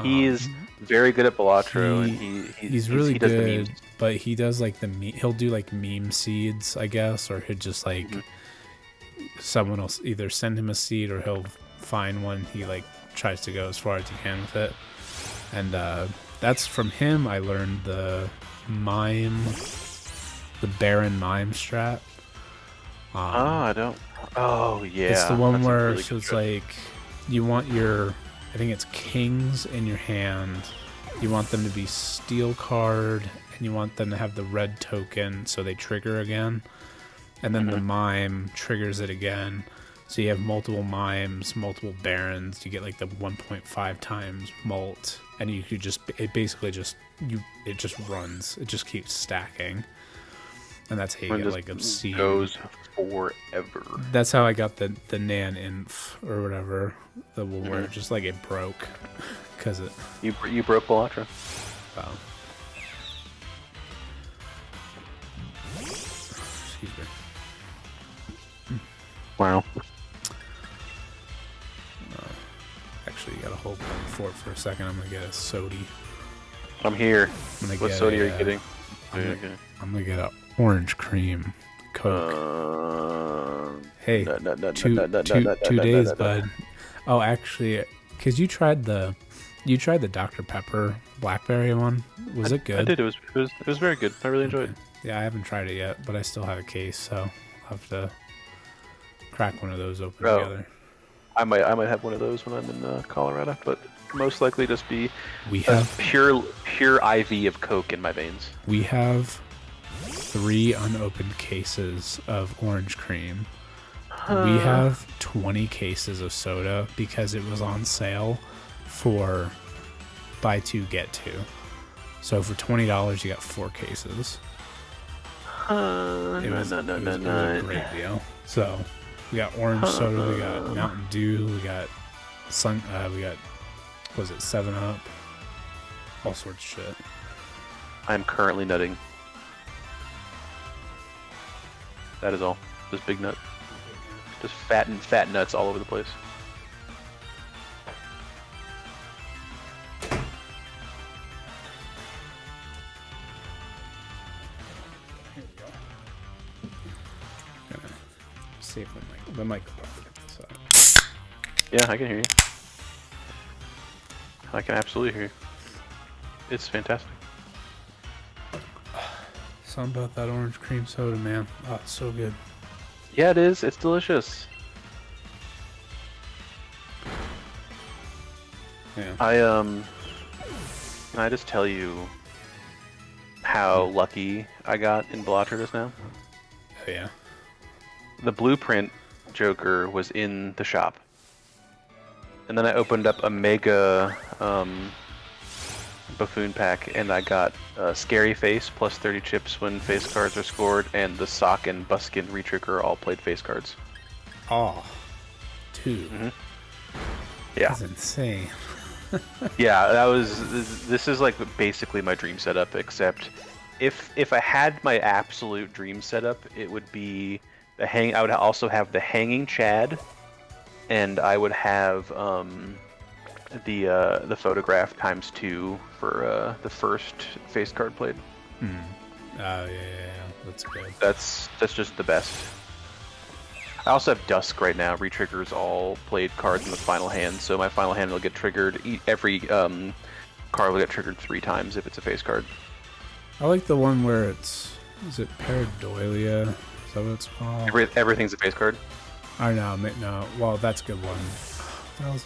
He's very good at Balatro, and he's really does good. The memes. But he does like he'll do like meme seeds, I guess, or he'll just like someone will either send him a seed or he'll find one. He like tries to go as far as he can with it, and that's from him. I learned the Baron mime strat. I don't. Oh yeah, it's the one where really so it's like you want your, I think it's kings in your hand. You want them to be steel card, and you want them to have the red token so they trigger again. And then the mime triggers it again. So you have multiple mimes, multiple barons. You get like the 1.5 times mult. And you could it just runs. It just keeps stacking. And that's how you get like obscene. Goes forever. That's how I got the Nan Inf or whatever. The one where it just like it broke. Because it. You broke Balatro. Wow. Excuse me. Wow. Actually, you gotta hold the fort for a second. I'm gonna get a sody. I'm here. What soda are you getting? I'm gonna get a orange cream Coke. Hey, 2 days, bud. Oh, actually, because you tried the Dr. Pepper blackberry one. Was it good? I did. It was very good. I really enjoyed it. Yeah, I haven't tried it yet, but I still have a case, so I'll have to crack one of those open together. I might have one of those when I'm in Colorado, but most likely just be we have pure IV of Coke in my veins. We have 3 unopened cases of orange cream. We have 20 cases of soda because it was on sale for buy 2 get 2. So for $20 you got 4 cases. It was a great deal. So we got orange soda, we got Mountain Dew, we got was it 7-Up? All sorts of shit. I'm currently nutting. That is all. Just big nut. Just fat nuts all over the place. Here we go. Gonna see if the microphone gets this up. Yeah, I can hear you. I can absolutely hear you. It's fantastic. Something about that orange cream soda, man. Oh, it's so good. Yeah, it is. It's delicious. Yeah. Can I just tell you how lucky I got in Blotter just now? Oh, yeah. The blueprint Joker was in the shop. And then I opened up a mega buffoon pack, and I got Scary Face plus 30 chips when face cards are scored, and the Sock and Buskin retrigger all played face cards. Oh, 2. Mm-hmm. Yeah. That's insane. Yeah, this is like basically my dream setup, except if I had my absolute dream setup, it would be I would also have the Hanging Chad, and I would have the photograph ×2 for the first face card played. Oh yeah, that's good. That's just the best. I also have Dusk right now. Retriggers all played cards in the final hand, so my final hand will get triggered. Every card will get triggered 3 times if it's a face card. I like the one where it's... Is it Pareidolia? Is that what it's called? Everything's a face card. I know, no. Well, that's a good one. That was...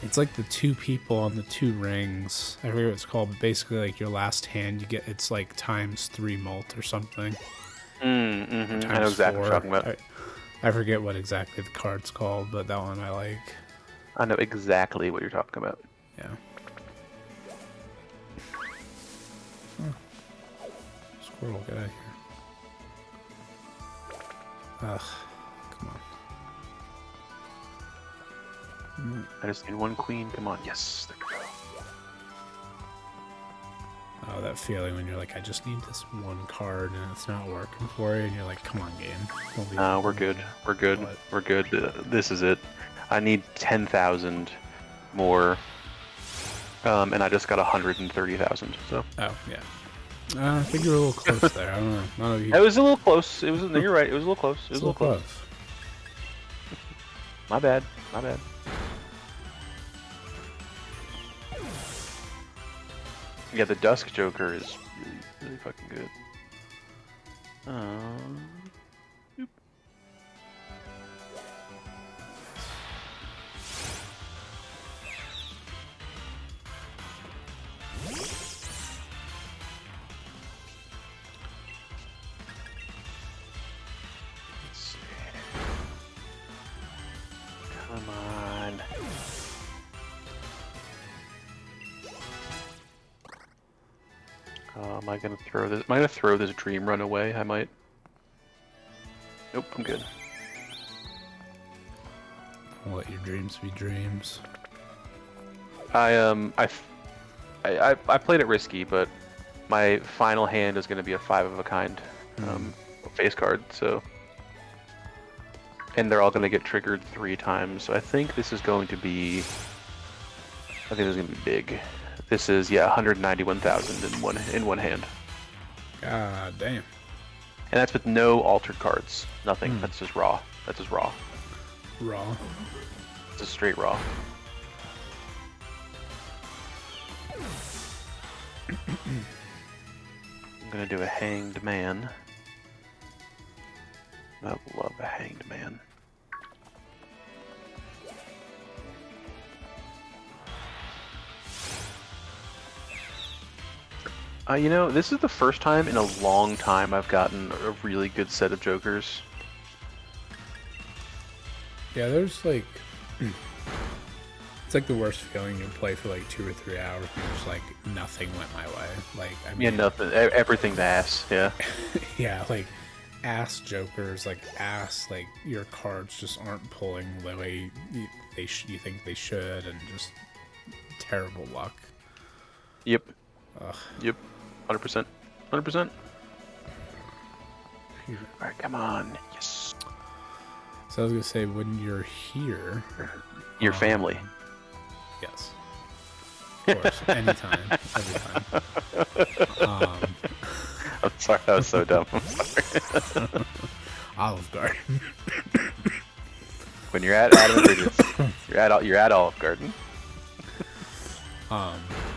It's like the 2 people on the 2 rings. I forget what it's called, but basically, like, your last hand, you get... It's like ×3 mult or something. Mm-hmm. I know exactly what you're talking about. I forget what exactly the card's called, but that one I like. I know exactly what you're talking about. Yeah. Oh. Squirrel, get out of here. Ugh, come on. I just need 1 queen. Come on. Yes, there we go. Oh, that feeling when you're like, I just need this 1 card and it's not working for you, and you're like, come on, game. No, we're good. We're good. What? We're good. This is it. I need 10,000 more, and I just got 130,000. So. Oh yeah. I think you were a little close there. I don't know. None of you. It was a little close. It was. No, you're right. It was a little close. It was a little close. My bad. My bad. Yeah, the Dusk Joker is really, really fucking good. Boop. Let's see. Come on. Am I gonna throw this? Am I gonna throw this dream run away? I might. Nope, I'm good. I'll let your dreams be dreams. I played it risky, but my final hand is gonna be a 5 of a kind face card. So, and they're all gonna get triggered 3 times. So I think this is going to be. I think this is gonna be big. This is 191,000 in one hand. God damn. And that's with no altered cards. Nothing. That's just raw. That's just raw. Raw. It's just straight raw. I'm gonna do a hanged man. I love a hanged man. You know, this is the first time in a long time I've gotten a really good set of Jokers. Yeah, there's like... It's like the worst feeling you play for like 2 or 3 hours and just like nothing went my way. Like, I mean... Yeah, nothing. Everything's ass, yeah. Yeah, like ass Jokers, like your cards just aren't pulling the way you think they should, and just terrible luck. Yep. Ugh. Yep. 100%. 100%. Alright, come on. Yes. So I was gonna say, when you're here... Your family. Yes. Of course. Anytime. Every time. I'm sorry, that was so dumb. I'm sorry. Olive Garden. When you're at Adam and Bridget's, you're at Olive Garden.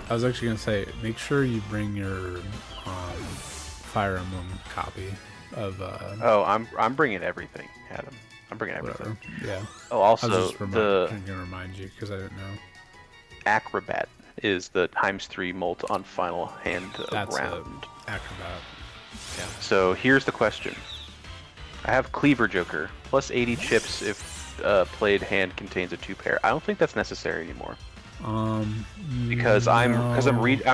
I was actually gonna say, make sure you bring your Fire Emblem copy of. Oh, I'm bringing everything, Adam. I'm bringing everything. Whatever. Yeah. Oh, I was also just gonna remind you because I didn't know. Acrobat is the ×3 mult on final hand That's round. Acrobat. Yeah. So here's the question. I have Cleaver Joker plus 80 chips if played hand contains a 2 pair. I don't think that's necessary anymore. Because I'm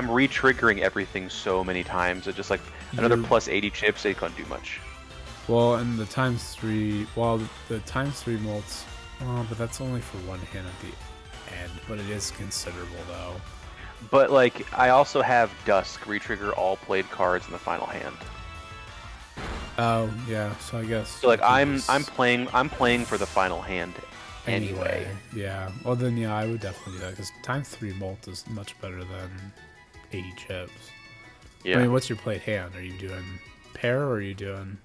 re-triggering everything so many times. It just like another plus 80 chips ain't gonna do much. Well, and the ×3, well, the ×3 mults, but that's only for 1 hand at the end. But it is considerable though. But like, I also have Dusk re-trigger all played cards in the final hand. Oh yeah, so I guess. So like, I'm playing for the final hand. Anyway. Yeah. Well then, yeah, I would definitely do that because ×3 mult is much better than 80 chips. Yeah. I mean, what's your played hand? Are you doing pair or are you doing?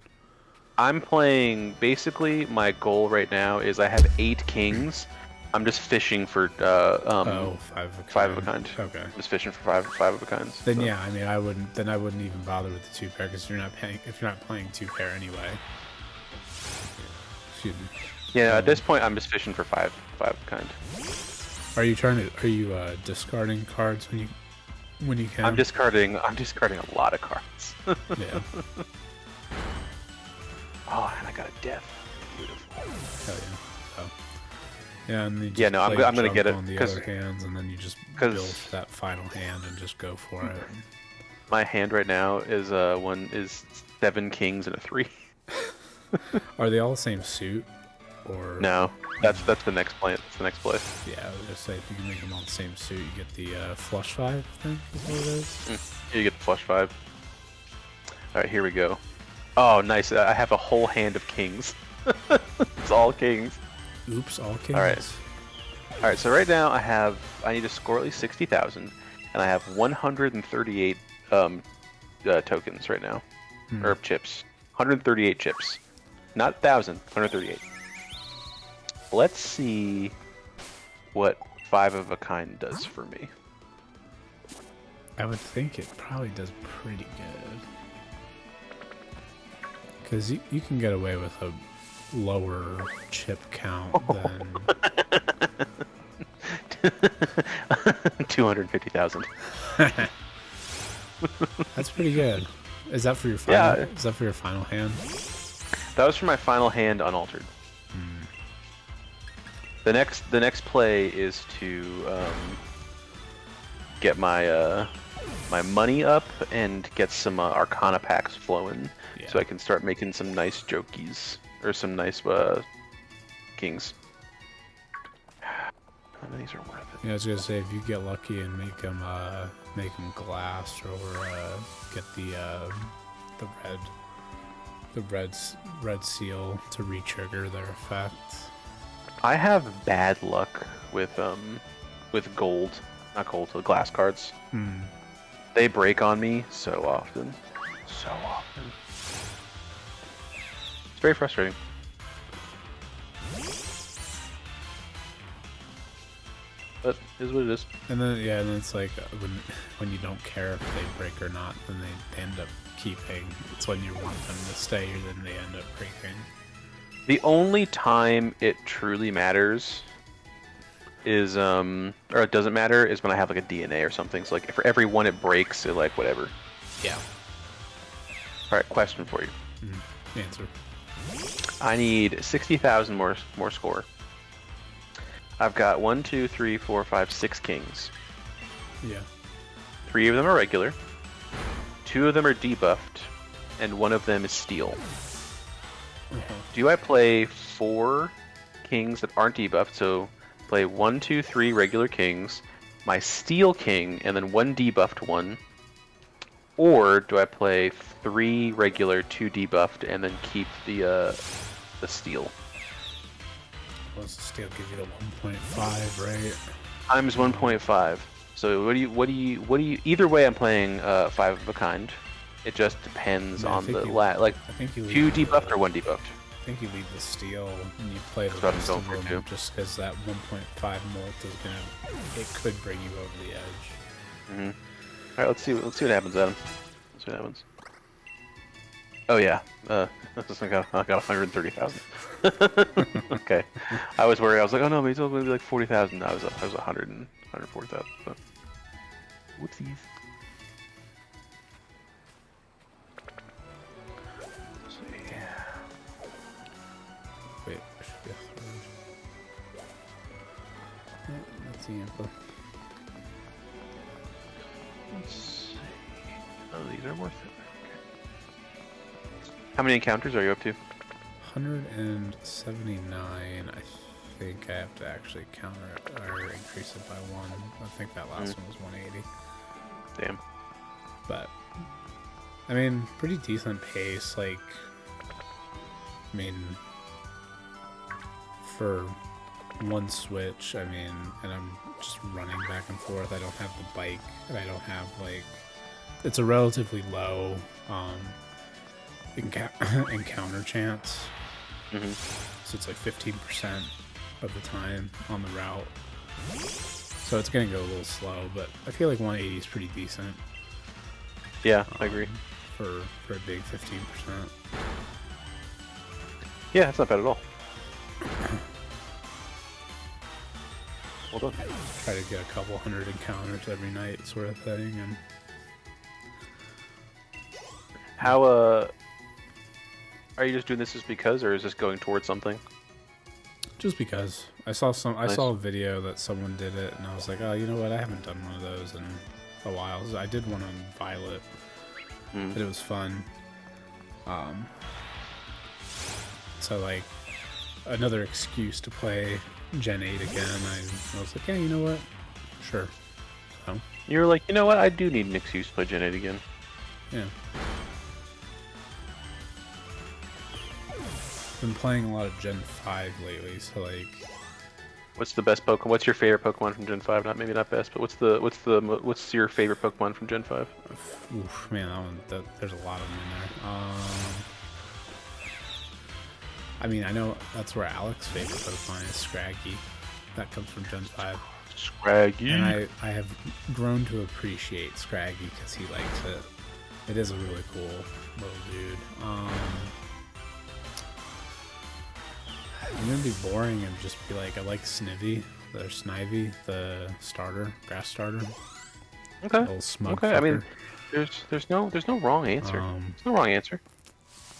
I'm playing. Basically, my goal right now is I have 8 kings. I'm just fishing for 5 of a kind. 5 of a kind. Okay. I'm just fishing for five of a kinds. Then so. yeah, I mean, I wouldn't even bother with the 2 pair because you're not paying if you're not playing 2 pair anyway. Excuse me. Yeah, at this point, I'm just fishing for 5 of a kind. Are you discarding cards when you can? I'm discarding a lot of cards. Yeah. Oh, and I got a death. Beautiful. Hell yeah. So, yeah, and you just Yeah, no, I'm play gonna get it, on the 'cause- other hands, and then you just 'cause- build that final hand and just go for it. My hand right now is 7 kings and a 3. Are they all the same suit, or No, that's the next play. That's the next play. Yeah, I was gonna say if you can make them all the same suit, you get the flush 5. I think is what it is. You get the flush 5. All right, here we go. Oh, nice. I have a whole hand of kings. It's all kings. Oops, all kings. All right. So right now I need to score at least 60,000, and I have 138 tokens right now, or chips. 138 chips, not 1,000. 138. Let's see what 5 of a kind does for me. I would think it probably does pretty good. Because you can get away with a lower chip count than 250,000. That's pretty good. Is that for your final? Yeah. Is that for your final hand? That was for my final hand, unaltered. The next play is to get my my money up and get some Arcana packs flowing, so I can start making some nice jokies or some nice kings. None of these are worth it. Yeah, I was gonna say if you get lucky and make them glass or get the red seal to re-trigger their effects. I have bad luck with gold, not gold, the glass cards. They break on me so often. So often. It's very frustrating. But it is what it is. And then it's like when you don't care if they break or not, then they end up keeping. It's when you want them to stay, then they end up breaking. The only time it truly matters is or it doesn't matter is when I have like a DNA or something. So like for every one it breaks, it like whatever. Yeah. All right, question for you. Answer. I need 60,000 more score. I've got 1, 2, 3, 4, 5, 6 kings. Yeah. 3 of them are regular. 2 of them are debuffed, and 1 of them is steel. Do I play 4 kings that aren't debuffed? So play 1, 2, 3 regular kings, my steel king, and then 1 debuffed one. Or do I play 3 regular, 2 debuffed, and then keep the steel? What's the steel give you the 1.5, right? Times 1.5. So what do you? Either way, I'm playing 5 of a kind. It just depends on the like I think you 2 debuffed or 1 debuffed. I think you leave the steel and you play the That's what I'm rest going of for, them too. just because that 1.5 molt is it could bring you over the edge. All right, let's see what happens, Adam. Let's see what happens. Oh yeah, I got 130,000. Okay, I was worried. I was like, oh no, maybe it's only like 40,000. I was 140,000. So. Whoopsies. Let's see. Wait, I should be a third. No, that's the info. Let's see. Oh, these are worth it. How many encounters are you up to? 179. I think I have to actually counter it or increase it by 1. I think that last one was 180. Damn. But I mean, pretty decent pace. Like, I mean, for one switch, I mean, and I'm just running back and forth. I don't have the bike, and I don't have like. It's a relatively low encounter chance. Mm-hmm. So it's like 15% of the time on the route. So it's gonna go a little slow, but I feel like 180 is pretty decent. Yeah, I agree. For a big 15%. Yeah, that's not bad at all. Well done. Try to get a couple hundred encounters every night, sort of thing, and How are you just doing this just because, or is this going towards something? just because I saw I Nice. saw a video that someone did it, and I was like, oh, you know what? I haven't done one of those in a while. I did one on Violet, but it was fun. So like another excuse to play Gen 8 again. I was like, yeah, you know what? Sure. So You were like, you know what? I do need an excuse to play Gen 8 again. yeah. Been playing a lot of Gen 5 lately, so like What's the best Pokemon? What's your favorite Pokemon from Gen 5? Maybe not best, but what's your favorite Pokemon from Gen 5? oof, man, there's a lot of them in there. I mean, I know that's where Alex's favorite Pokemon is Scraggy. That comes from Gen 5. Scraggy. And I have grown to appreciate Scraggy because he likes it. It is a really cool little dude. I'm gonna be boring and just be like, I like Snivy, the starter, grass starter. Okay. Little smug Okay. I mean, fucker. there's no wrong answer. There's no wrong answer.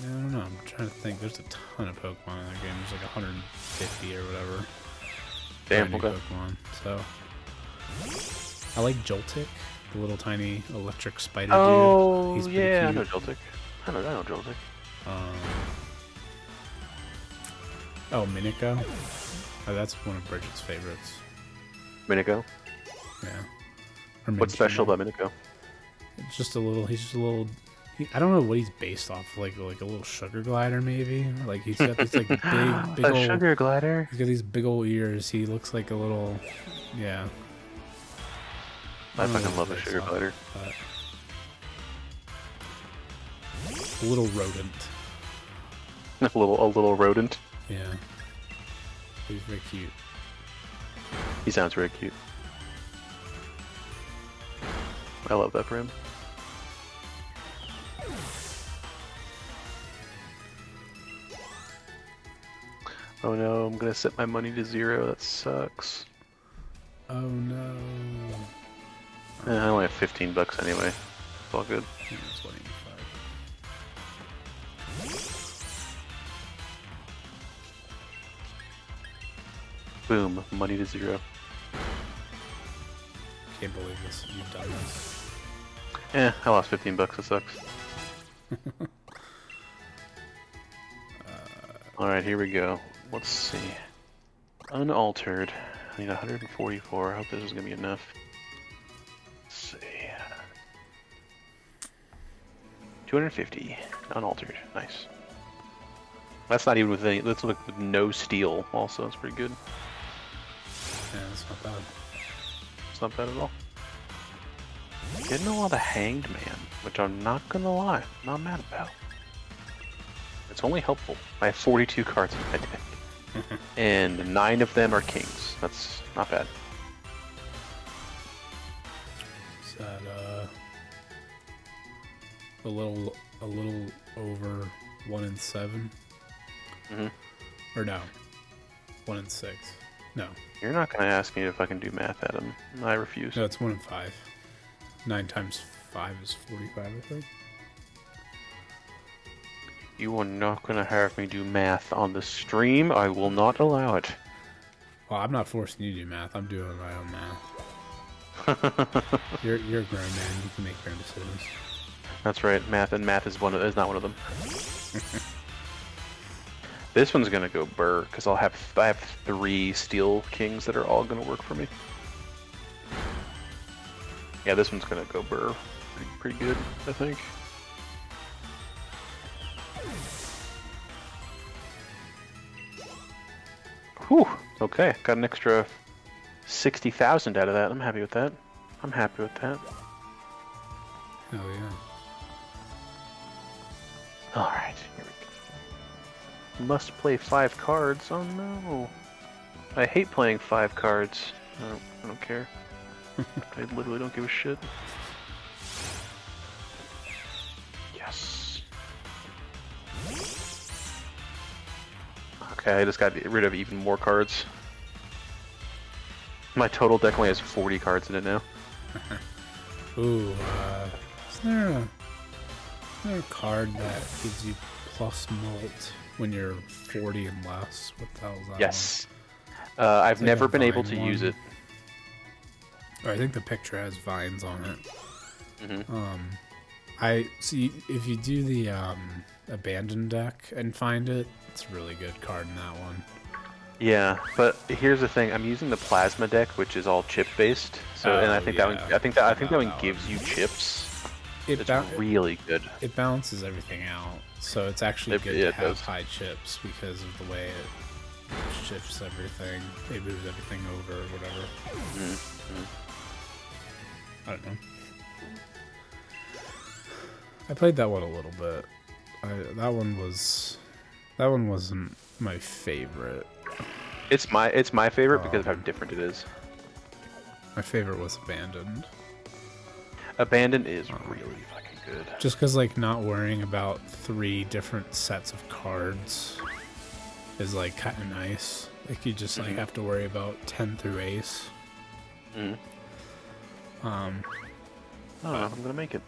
I don't know. I'm trying to think. There's a ton of Pokemon in that game. There's like 150 or whatever. Damn. Brand new Okay. Pokemon. So I like Joltik, the little tiny electric spider Oh dude. He's pretty yeah, I know cute. Joltik. I know Joltik. Oh, Miniko. Oh, that's one of Bridget's favorites. Miniko. Yeah. Or What's special Minccino. about Miniko? It's just a little. He's just a little. I don't know what he's based off. Like a little sugar glider, maybe. Like he's got these like big A old. sugar glider. He's got these big old ears. He looks like a little. Yeah. I don't know fucking what love a he's sugar based off, glider. but a little rodent. A little rodent. Yeah. He's very cute. He sounds very cute. I love that for him. Oh no, I'm gonna set my money to 0. That sucks. Oh no. I only have 15 bucks anyway. It's all good. Yeah, that's 185. Boom, money to 0. Can't believe this. You've done this. I lost 15 bucks. It sucks. Alright, here we go. Let's see. Unaltered. I need 144. I hope this is gonna be enough. Let's see. 250. Unaltered. Nice. That's not even with any. That's with no steel. Also, that's pretty good. Yeah, that's not bad. It's not bad at all. Getting a lot of Hanged Man, which I'm not gonna lie, not mad about. It's only helpful. I have 42 cards in my deck, and 9 of them are kings. That's not bad. Is that a little over 1 in 7? Mhm. Or no, 1 in 6. No, You're not gonna ask me if I can do math, Adam. I refuse. no, it's 1 in 5. 9 times 5 is 45, I think. You are not gonna have me do math on the stream. I will not allow it. Well, I'm not forcing you to do math. I'm doing my own math. You're a grown man. You can make your own decisions. That's right. Math is not one of them. This one's gonna go burr because I have 3 steel kings that are all gonna work for me. Yeah, this one's gonna go burr. Pretty good, I think. Whew. Okay, got an extra 60,000 out of that. I'm happy with that. I'm happy with that. Hell Alright, here we go. Must play 5 cards. Oh no. I hate playing 5 cards. I don't care. I literally don't give a shit. Yes. Okay, I just got rid of even more cards. My total deck only has 40 cards in it now. Ooh, isn't there a card that gives you plus mult when you're 40 and less? What the hell is that? Yes. I've It's like never a been able vine to one. use it. Or I think the picture has vines on it. Mm-hmm. I see if you do the abandoned deck and find it, it's a really good card in that one. Yeah, but here's the thing. I'm using the plasma deck, which is all chip based. So, and I Oh, think yeah. that one, I think that one That gives one. you chips. It It's ba- really good. it balances everything out, so it's actually good Yeah, to it have does. high chips because of the way it shifts everything. It moves everything over or whatever. Mm-hmm. I don't know. I played that one a little bit. That one wasn't my favorite. It's my favorite because of how Um, different it is. My favorite was Abandoned. Abandoned is really fucking good. Just because, like, not worrying about 3 different sets of cards is, like, kind of nice. Like, you just, like, have to worry about 10 through ace. Mm. I don't know if I'm gonna make it.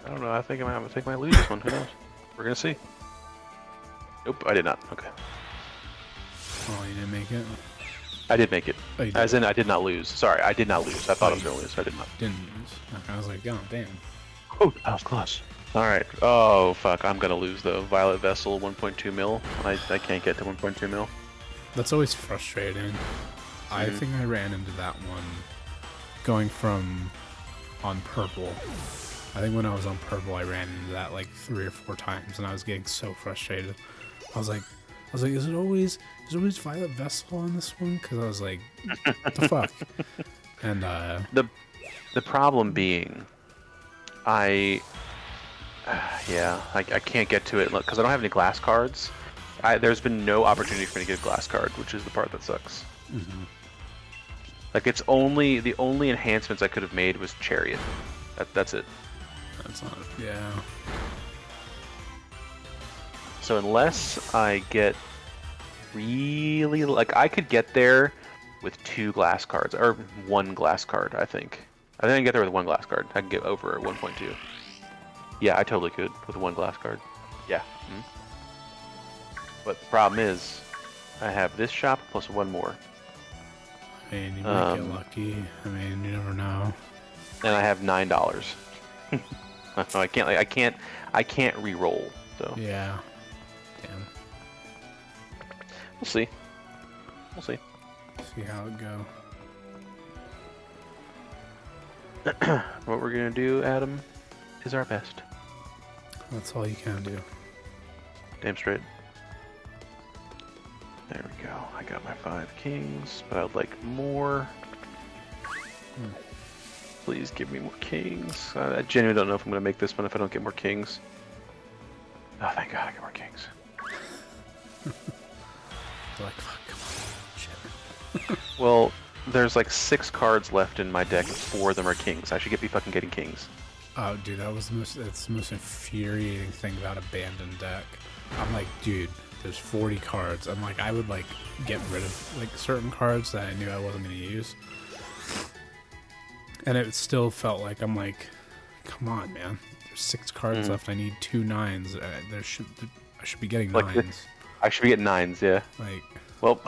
I don't know. I think I might lose this one. Who knows? We're gonna see. Nope, I did not. Okay. Oh, you didn't make it? I did make it. Oh, you As did. in, I did not lose. Sorry, I did not lose. I thought I was gonna lose. I did not. Didn't lose. Okay, I was like, oh, damn. Oh, that was close. Alright. Oh, fuck. I'm gonna lose, though. Violet Vessel, 1.2 mil. I can't get to 1.2 mil. That's always frustrating. I think I ran into that one going from on purple. I think when I was on purple, I ran into that like 3 or 4 times, and I was getting so frustrated. I was like, is it always Violet Vessel on this one? Because I was like, what the fuck? And The problem being, I can't get to it because I don't have any glass cards. There's been no opportunity for me to get a glass card, which is the part that sucks. Like the only enhancements I could have made was Chariot. That's it. that's not. Yeah. So unless I get really like I could get there with 2 glass cards or 1 glass card, I think I can get there with 1 glass card. I can get over 1.2. Yeah, I totally could with 1 glass card. Yeah. But the problem is, I have this shop plus 1 more, I mean, you might get lucky. I mean, you never know. and I have $9. I can't re-roll. So Yeah. Damn. we'll see. We'll see. See how it go. What we're gonna do, Adam, is our best. That's all you can do. Damn straight. There we go. I got my 5 kings, but I would like more. Please give me more kings. I genuinely don't know if I'm gonna make this one if I don't get more kings. Oh, thank God I get more kings. You're like, fuck, come on. Shit. Well, there's like 6 cards left in my deck, and 4 of them are kings. I should be fucking getting kings. Oh, dude, that's the most infuriating thing about abandoned deck. I'm like, dude, there's 40 cards. I'm like, I would like get rid of like certain cards that I knew I wasn't gonna use, and it still felt like I'm like, come on, man. There's 6 cards left. I need 2 9s. I should be getting Like 9s. I should be getting 9s, yeah. Like, Well,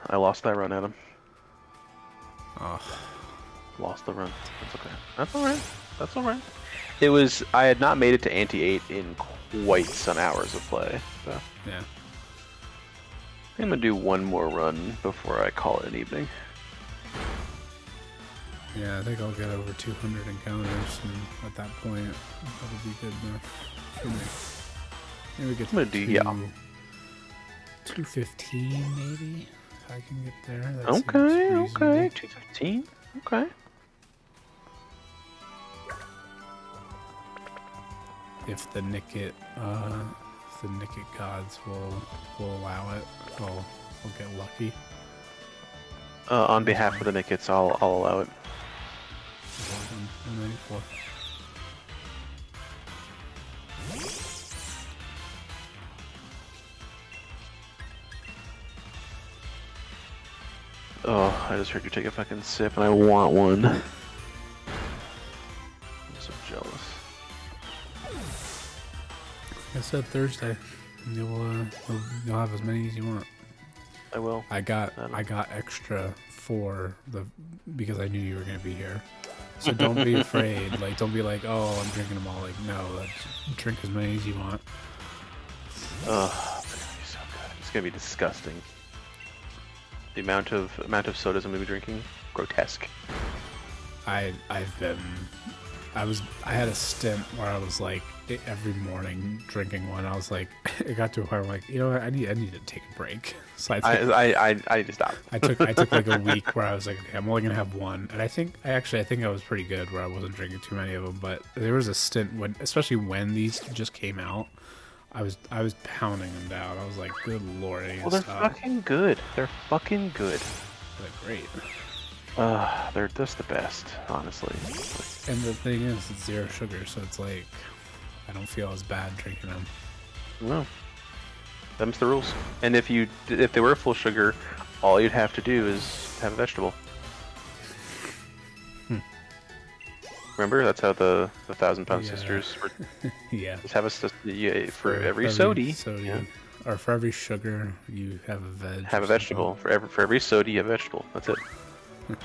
I lost that run, Adam. oh, Lost the run. That's okay. That's alright. That's alright. It was, I had not made it to Ante-8 in quite some hours of play, so. yeah. I'm gonna do 1 more run before I call it an evening. Yeah, I think I'll get over 200 encounters, and at that point, that'll be good enough for me. Maybe get I'm gonna do, yeah. 215, maybe, if I can get there. That Okay, seems okay. reasonable. 215. Okay. if the Nicket gods will allow it, I'll get lucky. On behalf of the Nickets, I'll allow it. 194. Oh, I just heard you take a fucking sip, and I want one. I'm so jealous. Like I said, Thursday, you'll have as many as you want. I will. I got extra for because I knew you were gonna be here. So don't be afraid. Like, don't be like, oh, I'm drinking them all. Like, no, drink as many as you want. Oh, it's gonna be so good. It's gonna be disgusting. The amount of sodas I'm gonna be drinking, grotesque. I had a stint where I was like every morning drinking one. I was like, it got to a point where I'm like, you know what, I need to take a break. So I need to stop. I took like a week where I was like, okay, I'm only gonna have one, and I think I was pretty good where I wasn't drinking too many of them. But there was a stint when, especially when these just came out, I was pounding them down. I was like, good lord, I need to They're stop. fucking good. They're fucking good. They're great. They're just the best, honestly. And the thing is, it's 0 sugar, so it's like I don't feel as bad drinking them. No. Them's the rules. And if they were full sugar, all you'd have to do is have a vegetable. Remember, that's how the 1,000-pound sisters were. Yeah. Just have for every soda. Yeah. Or for every sugar, you have a veg. Have a vegetable. For every soda, you have a vegetable. That's it. You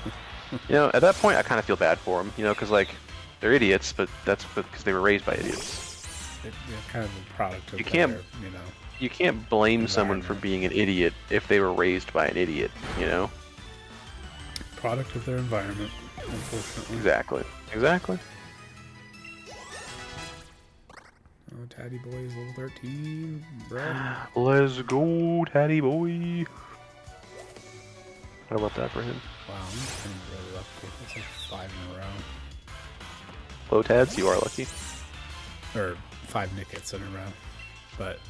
know, at that point, I kind of feel bad for them. You know, because like they're idiots, but that's because they were raised by idiots. They're kind of a product of You can't, their, you know. You can't blame someone for being an idiot if they were raised by an idiot. You know. Product of their environment, unfortunately. Exactly. Oh, Tatty Boy is level 13, bro. Let's go, Tatty Boy. How about that for him? Wow, I'm feeling really lucky. That's like 5 in a row. Low Tads, you are lucky. Or 5 Nickets in a row. But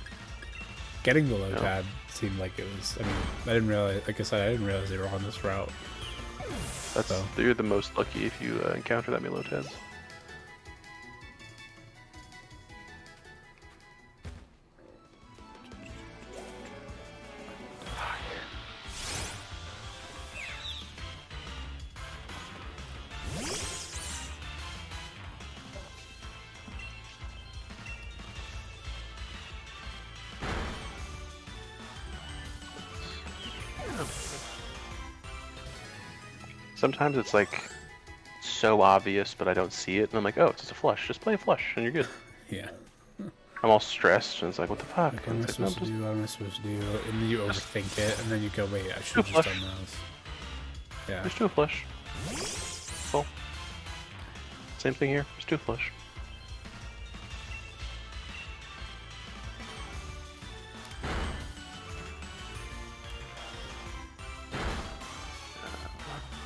getting the low tad seemed like it was. I mean, I didn't realize. Like I said, I didn't realize they were on this route. You're the most lucky if you encounter that many low tads. Sometimes it's like so obvious, but I don't see it, and I'm like, oh, it's just a flush. Just play a flush, and you're good. Yeah. I'm all stressed, and it's like, what the fuck? Like, what am I supposed to do? What am I supposed to do? And then you overthink it, and then you go, wait, I should have just done those. Yeah. Just do a flush. Cool. Same thing here. Just do a flush.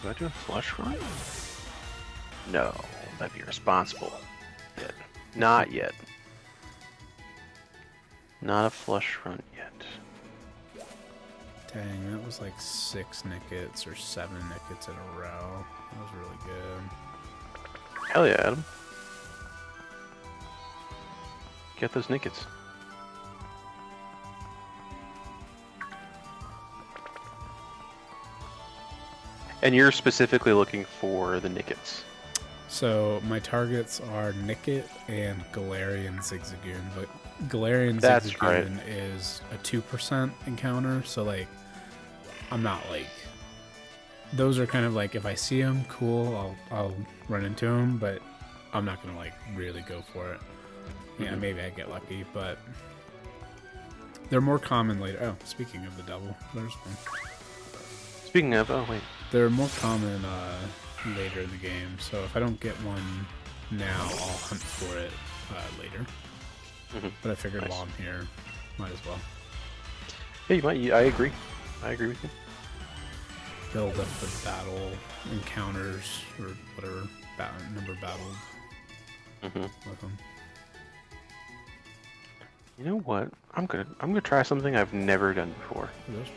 Do I do a flush run? No, that'd be irresponsible. Yet. Not yet. Not a flush run yet. Dang, that was like 6 Nickets or 7 Nickets in a row. That was really good. Hell yeah, Adam. Get those Nickets. And you're specifically looking for the Nickets. So my targets are Nicket and Galarian Zigzagoon, but Galarian Zigzagoon is a 2% encounter, so like I'm not like those are kind of like if I see them, cool, I'll run into them, but I'm not gonna like really go for it. Yeah, maybe I get lucky, but they're more common later. Oh, speaking of the devil, there's one. Speaking of, oh wait. They're more common later in the game, so if I don't get one now, I'll hunt for it later. But I figured while I'm here, might as well. Yeah, you might. I agree. I agree with you. Build up the battle encounters or whatever number battled with them. You know what? I'm gonna try something I've never done before. This one.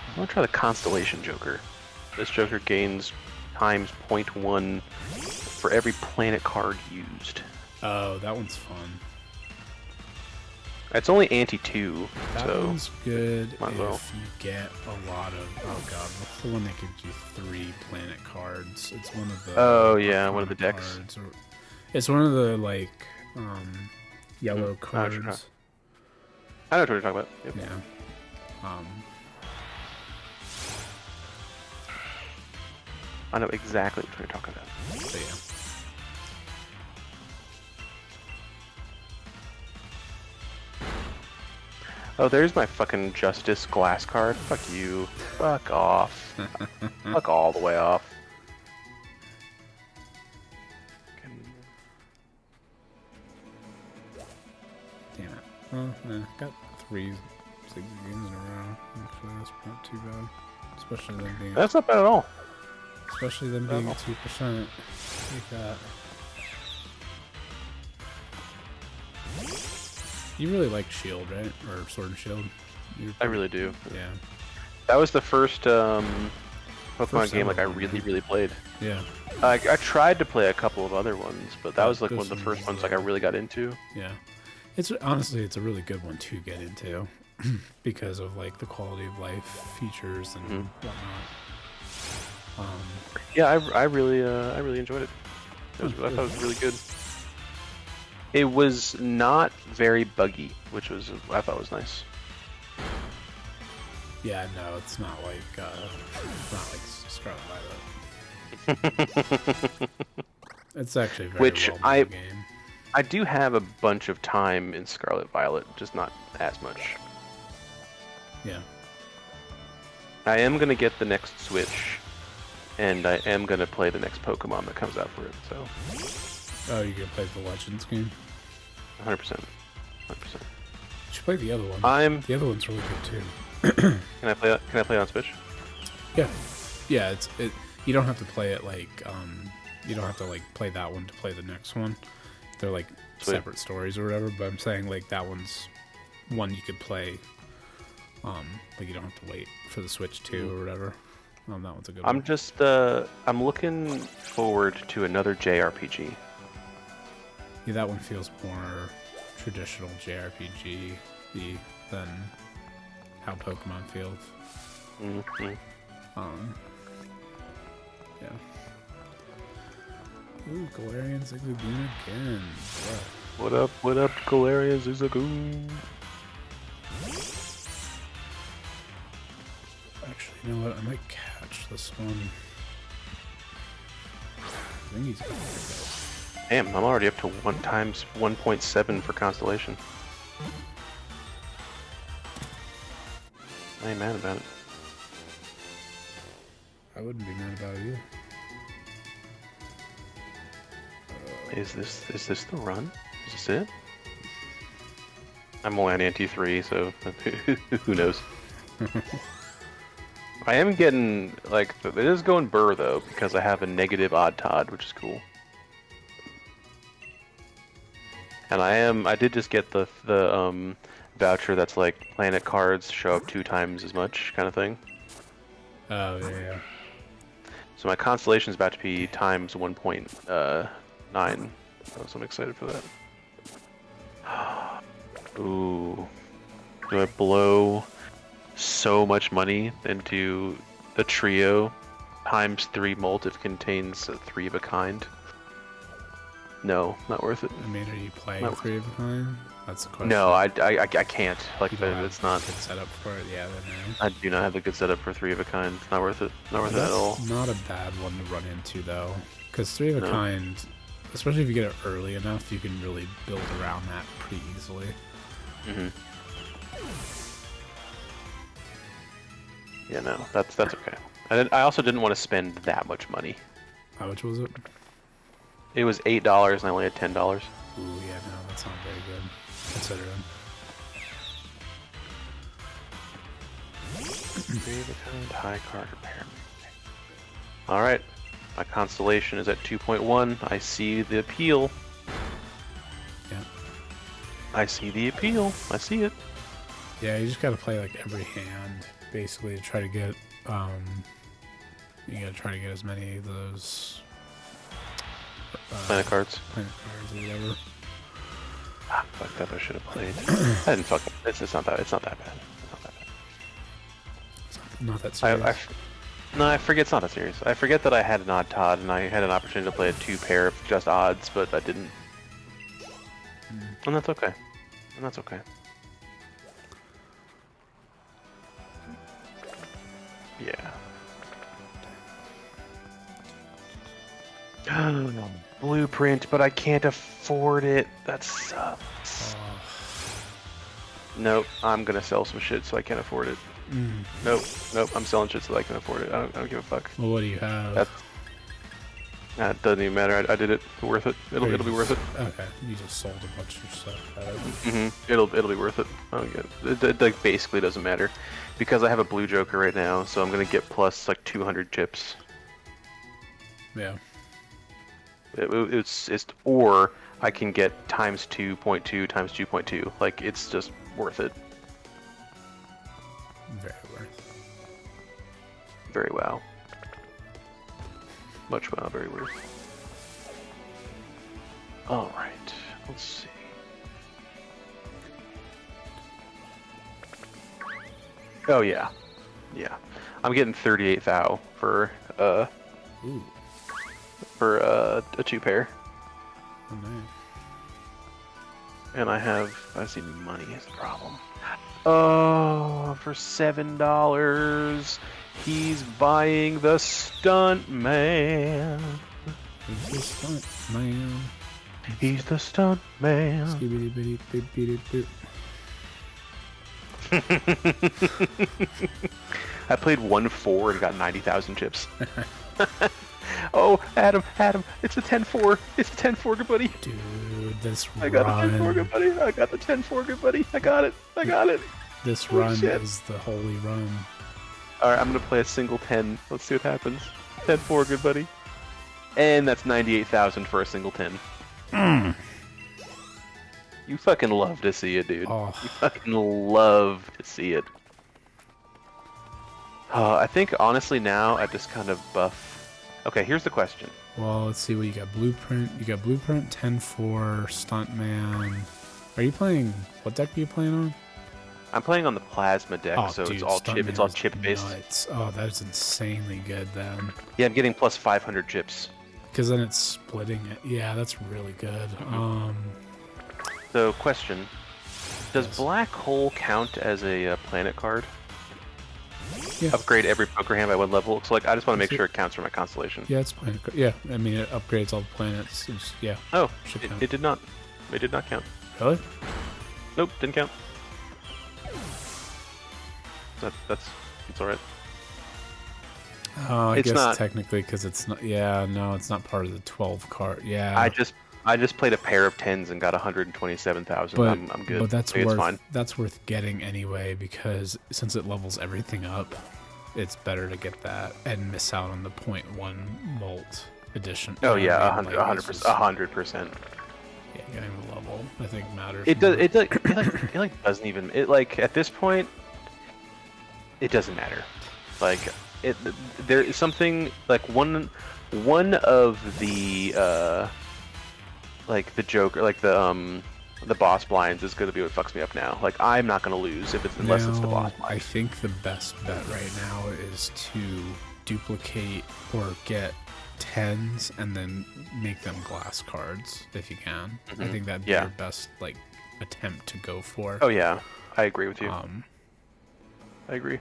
I'm gonna try the Constellation Joker. This Joker gains times 0.1 for every planet card used. Oh, that one's fun. It's only anti-2, That so one's good if might as well. you get a lot of. Oh god, what's the one that gives you 3 planet cards? It's one of the. Oh, yeah, one of the Arcana decks. cards, or, it's one of the like yellow Mm, I know what you're cards. I know what you're talking about. Yep. Yeah. I know exactly what you're talking about. So yeah. Oh, there's my fucking Justice glass card. Fuck you. Fuck off. Fuck all the way off. Damn it. Well, got 3 Ziggy games in a row. Actually, that's not too bad. Especially them being. That's not bad at all. Especially them being at 2%. Like that. You really like Shield, right? Or Sword and Shield? I really do. Yeah. That was the first Pokemon First game like I ever one, really, yeah. really played. Yeah. I tried to play a couple of other ones, but that was like one of the This first one's, ones like I really got into. Yeah. It's honestly, it's a really good one to get into because of like the quality of life features and whatnot. Yeah, I really enjoyed it. I thought it was really good. It was not very buggy, which was I thought was nice. Yeah, no, it's not like Scarlet Violet. It's actually a very Which well-made game. I do have a bunch of time in Scarlet Violet, just not as much. Yeah. I am gonna get the next Switch, and I am gonna play the next Pokemon that comes out for it. So. Oh, you're gonna play the Legends game? 100%. 100%. You should play the other one. The other one's really good too. Can I play it on Switch? Yeah. Yeah, you don't have to play it like you don't have to like play that one to play the next one. They're like separate stories or whatever, but I'm saying like that one's one you could play like you don't have to wait for the Switch 2 or whatever. That one's a good one. I'm just I'm looking forward to another JRPG. Yeah, that one feels more traditional JRPG-y than how Pokemon feels. Mm-hmm. Yeah. Ooh, Galarian Zigzagoon again. Bruh. What up, Galarian Zigzagoon? Actually, you know what? I might catch this one. I think he's gonna pick Damn, I'm already up to 1 times 1.7 for Constellation. I ain't mad about it. I wouldn't be mad about it either. Is this the run? Is this it? I'm only on anti-3, so who knows? I am getting, like, it is going burr, though, because I have a negative odd Todd, which is cool. And I did just get the voucher that's like planet cards show up 2 times as much, kind of thing. Oh, yeah. So my Constellation is about to be times 1.9, so I'm excited for that. Ooh. Do I blow so much money into the trio times 3 molt if it contains 3 of a kind? No, not worth it. I mean, are you playing 3 of a kind? That's the question. No, I can't. Like, it's not. Good setup for it. Yeah, then I do not have a good setup for 3 of a kind. It's not worth it. Not worth it at all. Not a bad one to run into though, because 3 of a kind, especially if you get it early enough, you can really build around that pretty easily. Mm-hmm. Yeah, no, that's okay. I also didn't want to spend that much money. How much was it? It was $8 and I only had $10. Ooh, yeah, no, that's not very good. Considering. 3 of a kind, high card repair. Alright, my Constellation is at 2.1. I see the appeal. Yeah. I see the appeal. I see it. Yeah, you just gotta play like every hand, basically, to try to get, you gotta try to get as many of those, Planet cards. planet cards or whatever. Ah, fucked up. I should have played. I didn't fuck up. It's not that. It's not that bad. It's not that bad. Not that serious. No, I forget it's not that serious. I forget that I had an odd Todd and I had an opportunity to play a 2-pair of just odds, but I didn't. And that's okay. And that's okay. Yeah. Blueprint, but I can't afford it. That sucks. Nope, I'm gonna sell some shit so I can't afford it. Nope, I'm selling shit so I can afford it. I don't give a fuck. Well, what do you have? That doesn't even matter. I did it. Worth it. It'll be worth it. Okay, you just sold a bunch of stuff. It'll be worth it. I don't get it. It like basically doesn't matter because I have a blue Joker right now, so I'm gonna get plus like 200 chips. Yeah. It's or I can get times 2.2 times 2.2. Like it's just worth it. Very worth. Very wow. Much wow, very worth. Alright, let's see. Oh yeah. Yeah. I'm getting 38 thou for Ooh. for a 2-pair. Oh, nice. And I see money is the problem. Oh, for $7, he's buying the stunt man. He's the stunt man. He's the stunt man. Skibidi bitty bit beat it I played 1-4 and got 90,000 chips. Oh, Adam, it's a 10-4. It's a 10-4, good buddy. Dude, this I got run. the 10-4, good buddy. I got the 10-4, good buddy. I got it. This Oh, run shit. is the holy run. Alright, I'm gonna play a single 10. Let's see what happens. 10-4, good buddy. And that's 98,000 for a single 10. You fucking love to see it, dude. Oh. You fucking love to see it. I think, honestly, now I just kind of buff... Okay, here's the question. Well, let's see what you got. Blueprint. You got Blueprint, 10-4, Stuntman. Are you playing... What deck are you playing on? I'm playing on the Plasma deck, Oh, so dude, it's all Stuntman chip is based. nuts. Oh, that's insanely good then. Yeah, I'm getting plus 500 chips. Because then it's splitting it. Yeah, that's really good. So, question. Does Yes. Black Hole count as a planet card? Yeah. Upgrade every poker hand by 1 level? So, like, I just want to make Yes, sure it counts for my constellation. Yeah, it's planet. Yeah, I mean it upgrades all the planets. Yeah. Oh, Should count. it did not. It did not count. Really? Nope, didn't count. That's alright. Oh, I It's guess not- technically because it's not. Yeah, no, it's not part of the 12 card. Yeah. I just played a pair of 10s and got 127,000. But I'm good. But that's I think worth it's fine. that's worth getting anyway because since it levels everything up, it's better to get that and miss out on the 0.1 volt edition. Oh you know yeah, what I mean? 100%. 100%. Yeah, getting the level I think matters. It does. more. It doesn't even. It like at this point, it doesn't matter. Like there is something like one of the like the Joker, like the boss blinds is gonna be what fucks me up now. Like I'm not gonna lose if it's unless it's the Now, boss I blind. think the best bet right now is to duplicate or get 10s and then make them glass cards if you can. I think that'd be Yeah. your best like attempt to go for. Oh yeah, I agree with you. I agree.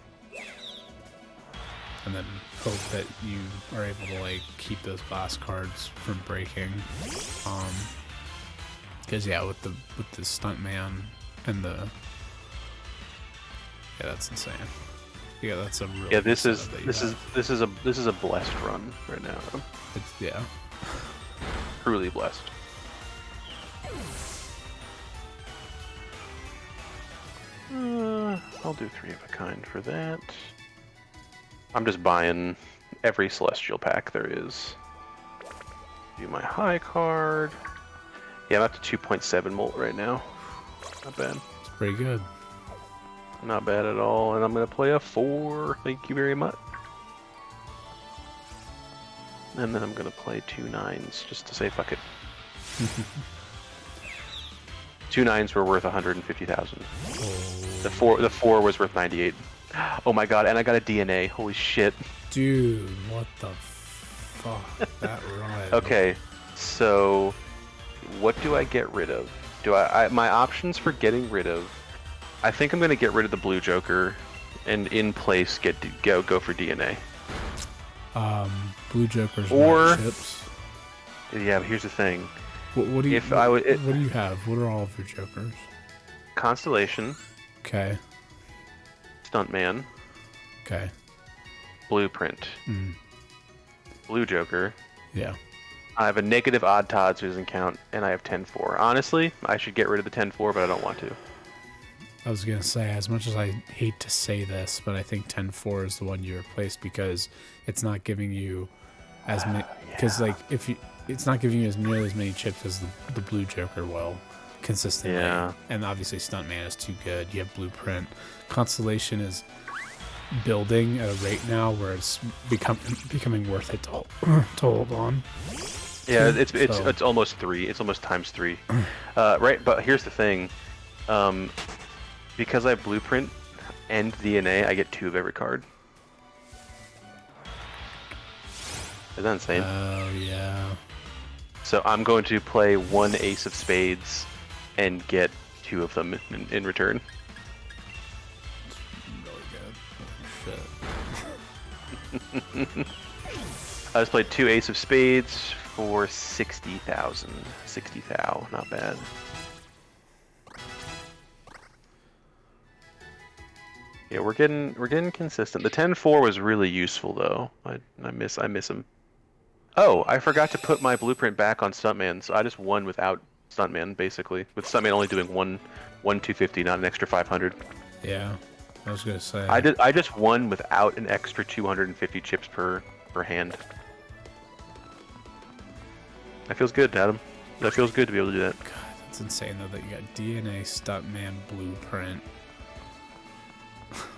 And then hope that you are able to like keep those glass cards from breaking. Because yeah, with the Stuntman and the that's insane. Yeah, that's a real. Yeah, this good is setup that you this is have. this is a blessed run right now. It's, yeah. Truly blessed. I'll do 3 of a kind for that. I'm just buying every celestial pack there is. Do my high card. Yeah, I'm up to 2.7 molt right now. Not bad. It's pretty good. Not bad at all. And I'm gonna play a 4. Thank you very much. And then I'm gonna play 2 9s just to say fuck it. 2 9s were worth 150,000. The four was worth 98. Oh my god! And I got a DNA. Holy shit! Dude, what the fuck? That ride. Okay, so what do I get rid of? Do I my options for getting rid of? I think I'm gonna get rid of the blue Joker, and in place go for DNA. Blue Joker's Or- white chips. Yeah, but here's the thing. What do you? If I would- what do you have? What are all of your Jokers? Constellation, Okay. Stuntman, Okay. Blueprint, Mm. Blue Joker. Yeah. I have a negative odd Todd, so it doesn't count, and I have 10-4. Honestly, I should get rid of the 10-4, but I don't want to. I was gonna say, as much as I hate to say this, but I think 10-4 is the one you replace because it's not giving you as many. Because like if you, it's not giving you as nearly as many chips as the blue Joker will consistently. Yeah. And obviously Stuntman is too good. You have Blueprint. Constellation is building at a rate now where it's becoming worth it to hold on. Yeah, So- it's almost 3. It's almost times 3. Right, but here's the thing. Because I have Blueprint and DNA, I get 2 of every card. Is that insane? Oh yeah. So I'm going to play 1 Ace of Spades and get 2 of them in return. Really good. Holy shit. I just played 2 Ace of Spades for 60,000. 60,000, not bad. Yeah, we're getting consistent. The 10-4 was really useful though. I miss him. Oh, I forgot to put my Blueprint back on Stuntman, so I just won without Stuntman basically. With Stuntman only doing one 250, not an extra 500. Yeah. I was gonna say. I just won without an extra 250 chips per hand. That feels good, Adam. That feels good to be able to do that. God, that's insane though that you got DNA, Stuntman, Blueprint.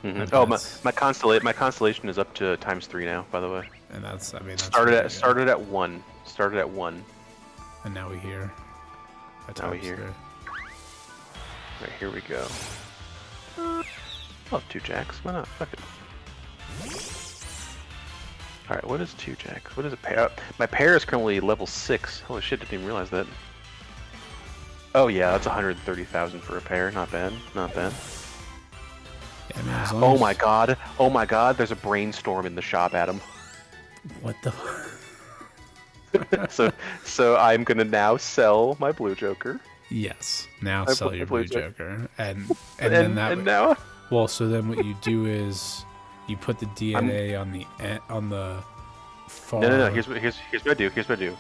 Mhm. And Oh, that's- my constellation is up to times 3 now. By the way, And that's, I mean, that's started really at good. started at 1. Started at 1. And now we hear. Now we hear. Right, here we go. Oh, 2 jacks. Why not? Fuck it. Alright, what is 2 jacks? What is a pair? My pair is currently level 6. Holy shit, didn't even realize that. Oh yeah, that's 130,000 for a pair. Not bad. Not bad. Yeah, I mean, as long Oh as- my god. Oh my god, there's a brainstorm in the shop, Adam. What the? So I'm gonna now sell my blue Joker. Yes. Now I sell put your the Blue Blue Joker, and then that. and now Well, so then what you do is you put the DNA on the far. No. Here's what I do. Here's what I do.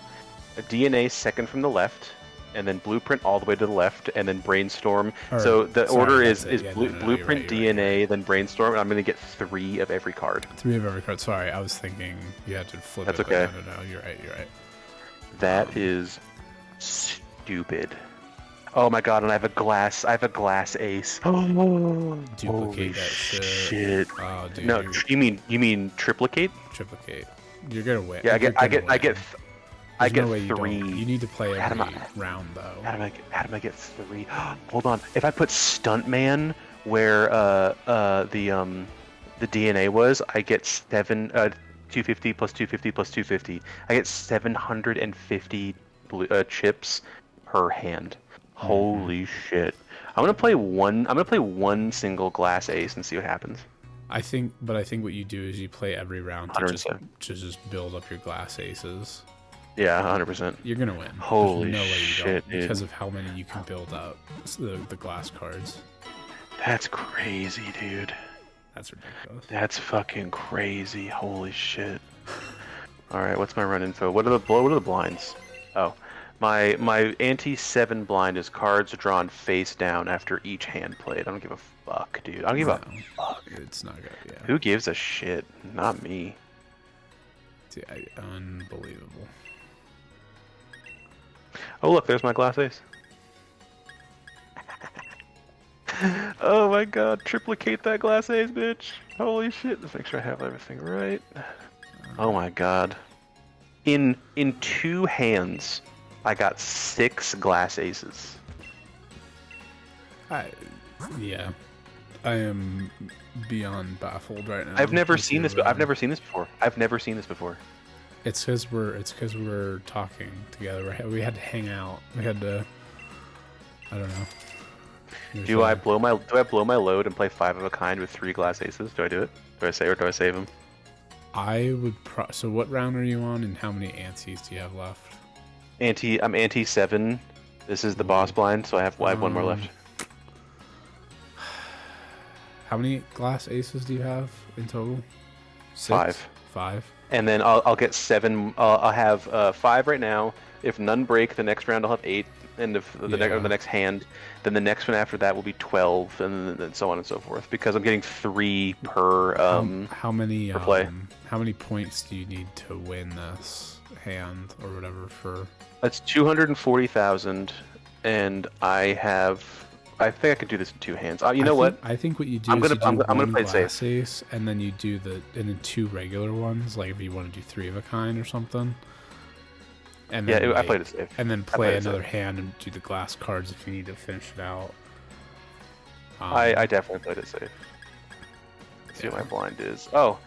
A DNA second from the left, and then Blueprint all the way to the left, and then Brainstorm. Or- So the sorry, order that's is it. Yeah, Blue, no, you're Blueprint, right, you're right, DNA, then Brainstorm, and I'm gonna get 3 of every card. 3 of every card. Sorry, I was thinking you had to flip That's it. but okay. No, you're right. You're right. That is stupid. Oh my god, and I have a glass ace. Oh, Duplicate that shit. Oh, dude. No, you're- you mean triplicate? triplicate. You're gonna win. Yeah, You're I gonna get win. I There's get no way you don't. 3. You need to play every Adam, round though. How do I get 3? Hold on. If I put Stuntman where the DNA was, I get 250 plus 250 plus 250. I get 750 chips per hand. Holy shit. I'm gonna play one single glass ace and see what happens. I think what you do is you play every round to 100%. just build up your glass aces. Yeah, 100%. You're gonna win. Holy There's no way you shit, don't dude. because of how many you can build up the glass cards. That's crazy, dude. That's ridiculous. That's fucking crazy. Holy shit. All right, what's my run info? What are the blinds? Oh, my ante 7 blind is cards drawn face down after each hand played. I don't give a fuck, dude. I don't give a No, fuck. It's not good. Yeah. Who gives a shit? Not me. Unbelievable. Oh look, there's my glass ace. Oh my god, triplicate that glass ace, bitch. Holy shit, let's make sure I have everything right. Oh my god. In 2 hands, I got 6 glass aces. Yeah. I am beyond baffled right now. I've never with seen this. your, I've never seen this before. I've never seen this before. It's because we're talking together. We had to hang out. We had to. I don't know. Do I blow my load and play 5 of a kind with 3 glass aces? Do I do it? Do I save them? I would. So what round are you on, and how many antes do you have left? I'm ante 7. This is the boss blind, so I have 1 more left. How many glass aces do you have in total? 6? 5. 5. And then I'll get 7. I'll have 5 right now. If none break, the next round I'll have 8. And if the next hand, then the next one after that will be 12, and then so on and so forth. Because I'm getting 3 per how many per play. How many points do you need to win this hand or whatever for? That's 240,000, and I think I could do this in 2 hands. You know what? I think what you do I'm is gonna one play it glass safe. ace, and then you do and then 2 regular ones, like if you want to do 3 of a kind or something. And then I played it safe. And then play another hand and do the glass cards if you need to finish it out. I definitely played it safe. Let's see what my blind is. Oh,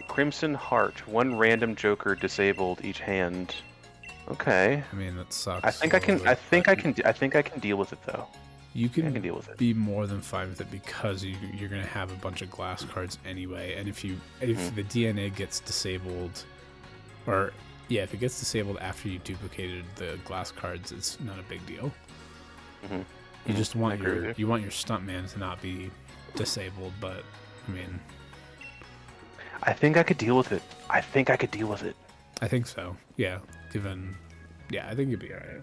Crimson Heart. 1 random joker disabled each hand. Okay. I mean, that sucks. I think I can deal with it though. You can deal with it. Be more than fine with it because you're gonna have a bunch of glass cards anyway. And if the DNA gets disabled, or yeah, if it gets disabled after you duplicated the glass cards, it's not a big deal. You just want your stuntman to not be disabled, but I mean, I think I could deal with it. I think so. Yeah, I think you'd be alright.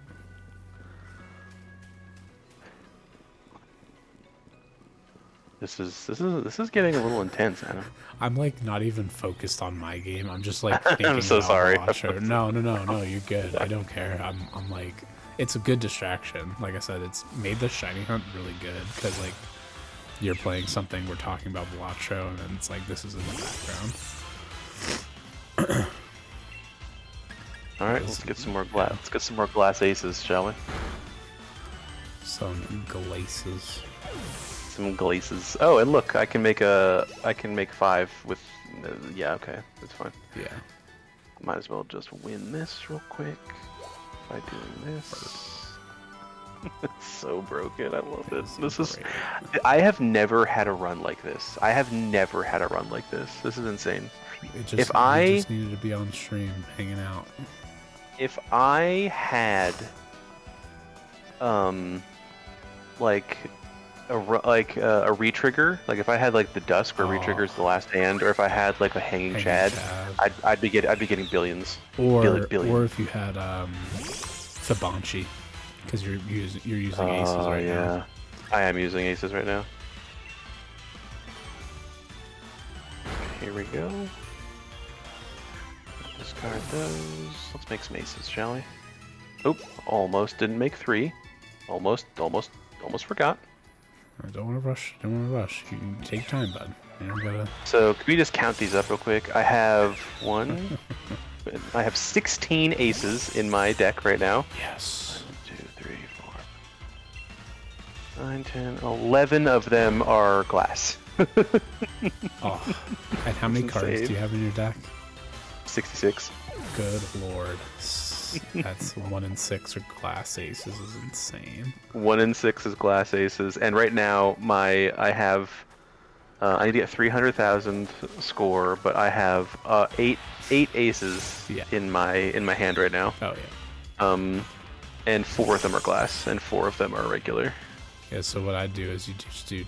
This is getting a little intense, Adam. I'm like not even focused on my game. I'm just like thinking I'm so about sorry. No, you're good. I don't care. I'm like, it's a good distraction. Like I said, it's made the shiny hunt really good because like you're playing something, we're talking about Blatcho, and then it's like this is in the background. All right, let's get some more glass. Let's get some more glass aces, shall we? Some glaces. Some glaces. Oh, and look, I can make 5 with. Yeah, okay, that's fine. Yeah. Might as well just win this real quick by doing this. It's so broken. I love it. I have never had a run like this. This is insane. You just needed to be on stream, hanging out. If I had, like a retrigger, like if I had like the dusk where retriggers the last hand, or if I had like a hanging Chad, I'd be getting billions. Or if you had Sabanchi, because you're using aces right now. I am using aces right now. Here we go. Discard those. Let's make some aces, shall we? Oop! Almost didn't make 3. Almost forgot. Don't want to rush. You can take time, bud. You don't gotta... So, can we just count these up real quick? I have 16 aces in my deck right now. Yes. 1, 2, 3, 4, 9, 10, 11 of them are glass. Oh. And how many cards do you have in your deck? 66. Good lord. That's 1 in 6 are glass aces is insane. 1 in 6 is glass aces, and right now I have I need to get 300,000 score, but I have 8 aces in my hand right now. Oh yeah. And 4 of them are glass, and 4 of them are regular. Yeah. So what I do is you just do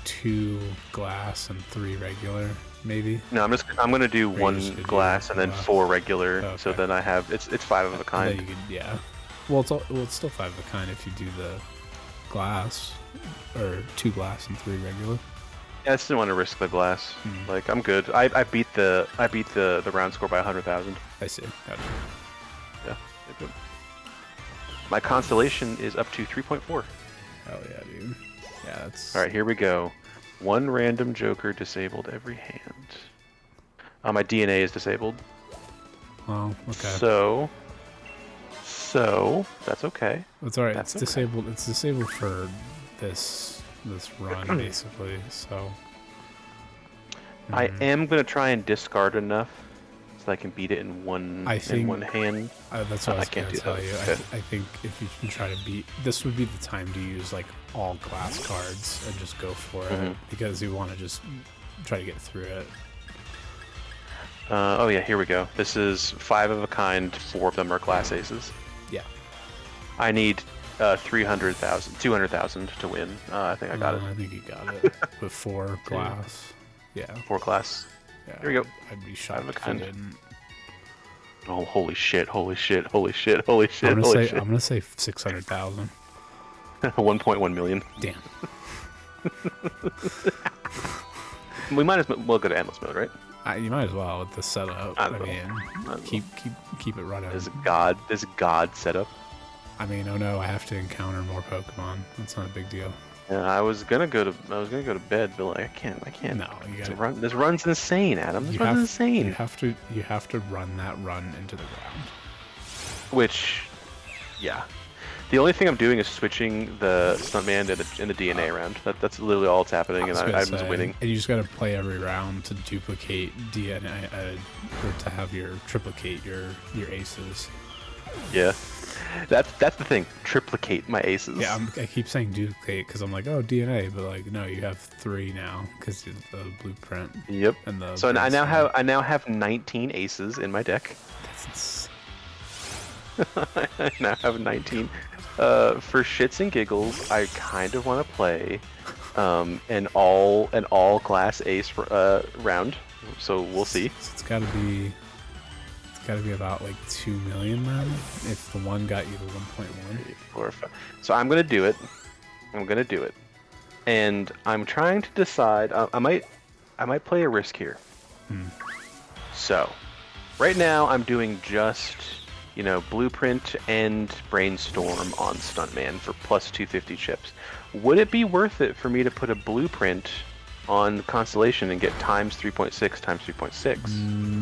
2 glass and 3 regular. Maybe. No, I'm gonna do 1 glass and then 4 regular. Okay. So then I have it's 5 of a kind. You could, yeah. Well, it's still 5 of a kind if you do the glass, or 2 glass and 3 regular. Yeah, I just didn't want to risk the glass. Like I'm good. I beat the round score by 100,000. I see. Gotcha. Yeah. My constellation is up to 3.4. Hell yeah, dude. Yeah, that's... All right, here we go. One random joker disabled every hand. My DNA is disabled. Oh, okay. So that's okay. It's alright. That's It's disabled. It's disabled for this run, basically. So I am gonna try and discard enough so I can beat it in one hand. That's what I was can't gonna do tell that. you. Okay. I think if you can try to beat, this would be the time to use like all glass cards and just go for it, because you want to just try to get through it. Oh yeah, here we go. This is 5 of a kind. 4 of them are glass aces. Yeah. I need 200,000 to win. I think I got it. I think you got it with 4 glass. Yeah. 4 glass. Yeah. Here we go. I'd be shocked of a if you kind. didn't. Oh, holy shit! Holy shit! Holy shit! Holy shit! I'm Holy shit! gonna say 600,000. 1.1 million. Damn. We might as well go to endless mode, right? You might as well with the setup. I mean, keep it running. This god setup. I mean, oh no, I have to encounter more Pokemon. That's not a big deal. Yeah, I was gonna go to bed, but like, I can't. No, you gotta This run's insane, Adam. This run's insane. You have to run that run into the ground. Which, yeah. The only thing I'm doing is switching the Stuntman and the DNA around. That's literally all that's happening, and I'm just winning. And you just gotta play every round to duplicate DNA, or to have triplicate your aces. Yeah. That's the thing. Triplicate my aces. Yeah, I keep saying duplicate because I'm like, oh, DNA, but like, no, you have 3 now because of the blueprint. Yep. And the so I now have 19 aces in my deck. That's I now have 19. For shits and giggles, I kind of want to play an all glass ace round. So we'll see. It's gotta be about like 2 million then, if the one got you to 1.1. So I'm gonna do it. And I'm trying to decide. I might play a risk here. So, right now I'm doing just blueprint and brainstorm on Stuntman for plus 250 chips. Would it be worth it for me to put a blueprint on Constellation and get times 3.6 times 3.6?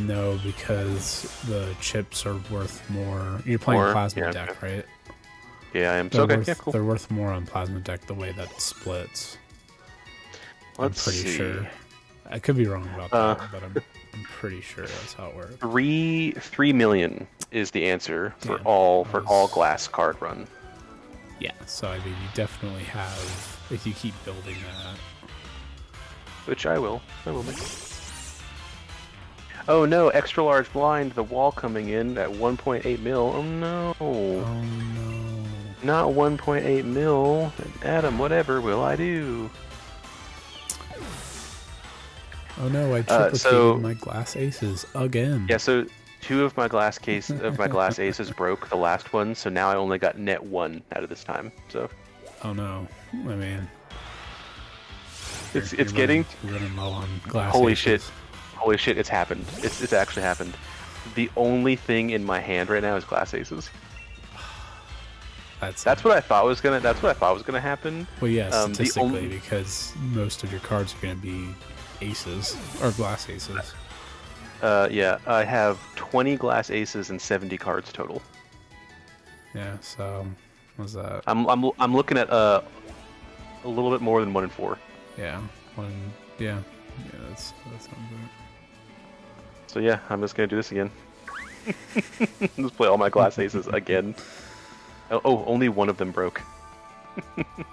No, because the chips are worth more. You're playing Plasma Deck, right? Yeah, I am. Cool. They're worth more on Plasma Deck the way that splits. I'm pretty sure. I could be wrong about that, but I'm pretty sure that's how it works. 3 million is the answer for all glass card run. Yeah, so I mean, you definitely have, if you keep building that. Which I will make. Oh no, extra large blind, the wall coming in at 1.8 mil. Oh no. Oh no. Not 1.8 mil. Adam, whatever will I do? Oh no, I triplicated my glass aces again. Yeah, so 2 of my glass aces broke the last one, so now I only got net 1 out of this time. So. Oh no, I mean. It's getting running low on glass. Holy aces. shit! It's happened. It's actually happened. The only thing in my hand right now is glass aces. That's what I thought was gonna happen. Well, yeah, statistically, because most of your cards are gonna be aces or glass aces. Yeah, I have 20 glass aces and 70 cards total. Yeah, so what's that? I'm looking at a little bit more than 1 in 4. Yeah, that's sounds good. So yeah, I'm just gonna do this again. Just play all my glass aces again. Oh, only 1 of them broke.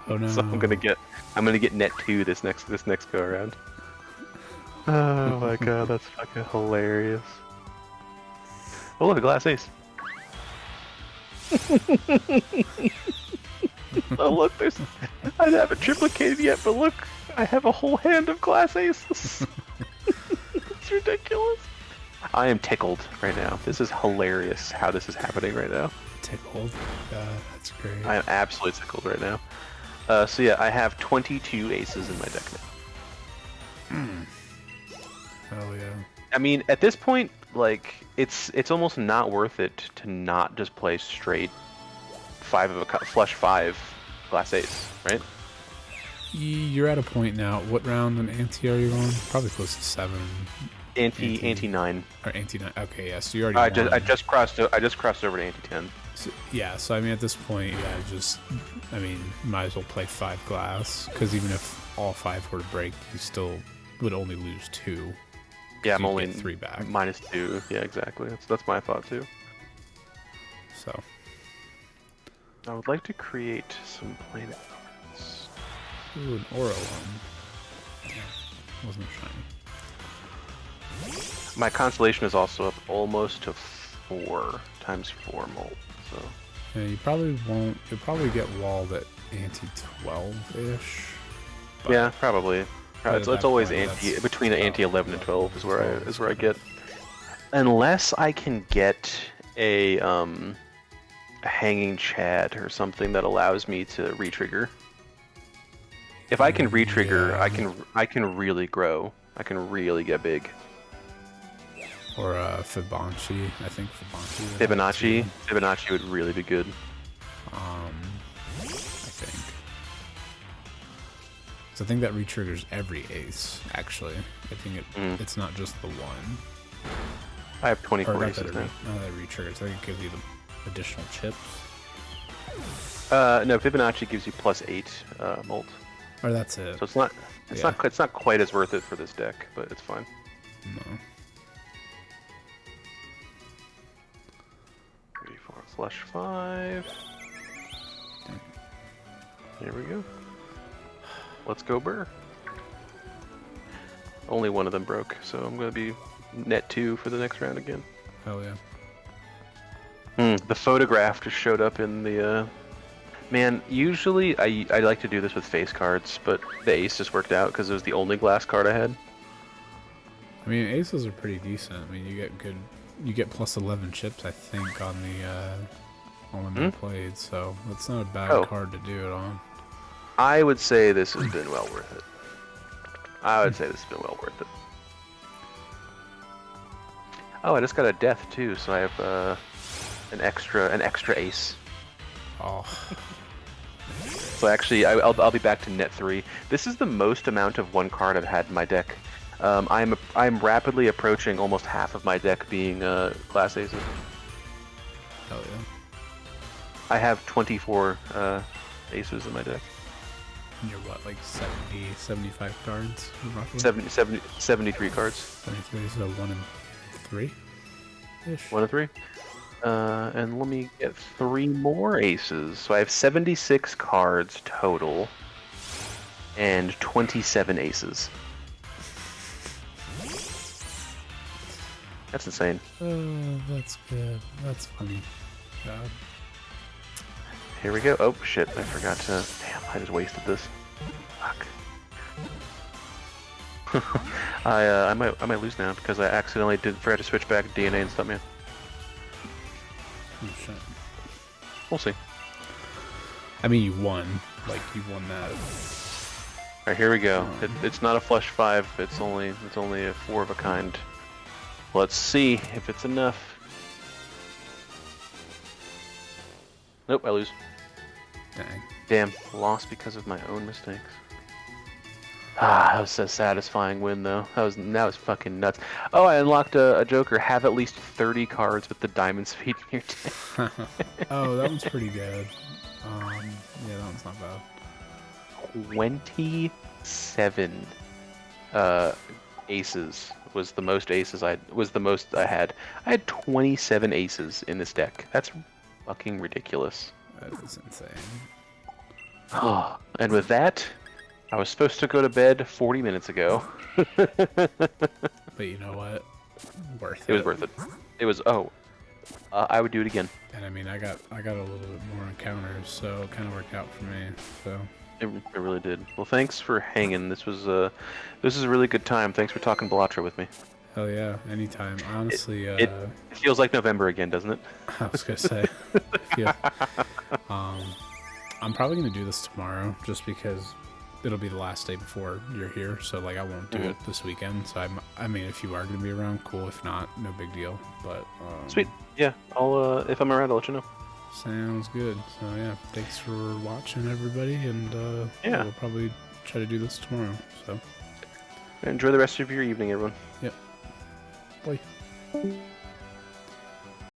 Oh no! So I'm gonna get net 2 this next go around. Oh my god, that's fucking hilarious. Oh look, a glass ace. Oh look, I haven't triplicated yet, but look, I have a whole hand of glass aces. It's ridiculous. I am tickled right now. This is hilarious how this is happening right now. Tickled? That's great. I am absolutely tickled right now. So yeah, I have 22 aces in my deck now. Hell yeah. I mean, at this point, like, it's almost not worth it to not just play straight flush 5 glass ace, right? You're at a point now. What round and anti are you on? Probably close to 7. Anti 9. Or anti 9. Okay, yeah. So you already. I just crossed over to anti 10. So, yeah. So I mean, at this point, might as well play 5 glass because even if all 5 were to break, you still would only lose 2. Yeah, I'm only 3 back. -2. Yeah, exactly. That's my thought too. So. I would like to create some planet cards. Ooh, an aura one. Yeah, wasn't shiny. My constellation is also up almost to 4 times 4 molt. So Yeah, you probably won't. You'll probably get walled at anti 12-ish. yeah, probably. It's always that's between anti 11 and 12 is where I get. Unless I can get a hanging Chad or something that allows me to re-trigger. If I can re-trigger, Yeah. I can really grow. I can really get big. Or Fibonacci. I think Fibonacci. would help too. Fibonacci would really be good. I think. So I think that re-triggers every ace. Actually, I think it's not just the one. I have Or 24 not aces that now. that re-triggers. I think it gives you the additional chips. No, Fibonacci gives you +8 molt. Or that's it. So it's not quite as worth it for this deck, but it's fine. No. 3, 4, /5. Here we go. Let's go, Burr. Only one of them broke, so I'm gonna be net 2 for the next round again. Hell yeah. The photograph just showed up in the. Man, usually I like to do this with face cards, but the ace just worked out because it was the only glass card I had. I mean, aces are pretty decent. I mean, you get +11 chips, I think, on the main played. So that's not a bad card to do it on. I would say this has been well worth it. I would say this has been well worth it. Oh, I just got a death too, so I have an extra ace. Oh. So actually, I'll be back to net 3. This is the most amount of one card I've had in my deck. I'm rapidly approaching almost half of my deck being glass aces. Hell yeah. I have 24 aces in my deck. And you're what, like 70, 75 cards? Roughly? 73 cards. 73, so 1 and 3-ish? 1 and 3. And let me get 3 more aces. So I have 76 cards total, and 27 aces. That's insane. Oh, that's good. That's funny. God. Here we go. Oh shit! I forgot to. Damn! I just wasted this. Fuck. I might lose now because I accidentally forgot to switch back DNA and stuff, man. Oh shit. We'll see. I mean, you won. Like, you won that. Alright, here we go. It's not a flush 5. It's only a 4 of a kind. Let's see if it's enough. Nope, I lose. Dang. Damn, lost because of my own mistakes. Ah, that was a satisfying win though. That was fucking nuts. Oh, I unlocked a Joker. Have at least 30 cards with the diamond speed in your deck. Oh, that one's pretty good. Yeah, that one's not bad. 27 aces was the most I had. I had 27 aces in this deck. That's fucking ridiculous. That is insane. Oh, and with that, I was supposed to go to bed 40 minutes ago. But you know what? Worth it. It was worth it. It was. I would do it again. And I mean, I got a little bit more encounters, so it kind of worked out for me. So It really did. Well, thanks for hanging. This is a really good time. Thanks for talking Bellatra with me. hell yeah, anytime. Honestly, It feels like November again, doesn't it? I was gonna say, yeah. I'm probably gonna do this tomorrow, just because it'll be the last day before you're here. So like, I won't do it this weekend. So I mean, if you are gonna be around, cool. If not, no big deal. But Sweet. Yeah. I'll if I'm around, I'll let you know. sounds good. So yeah, thanks for watching, everybody, and Yeah. we'll probably try to do this tomorrow. So Enjoy the rest of your evening, everyone. bye.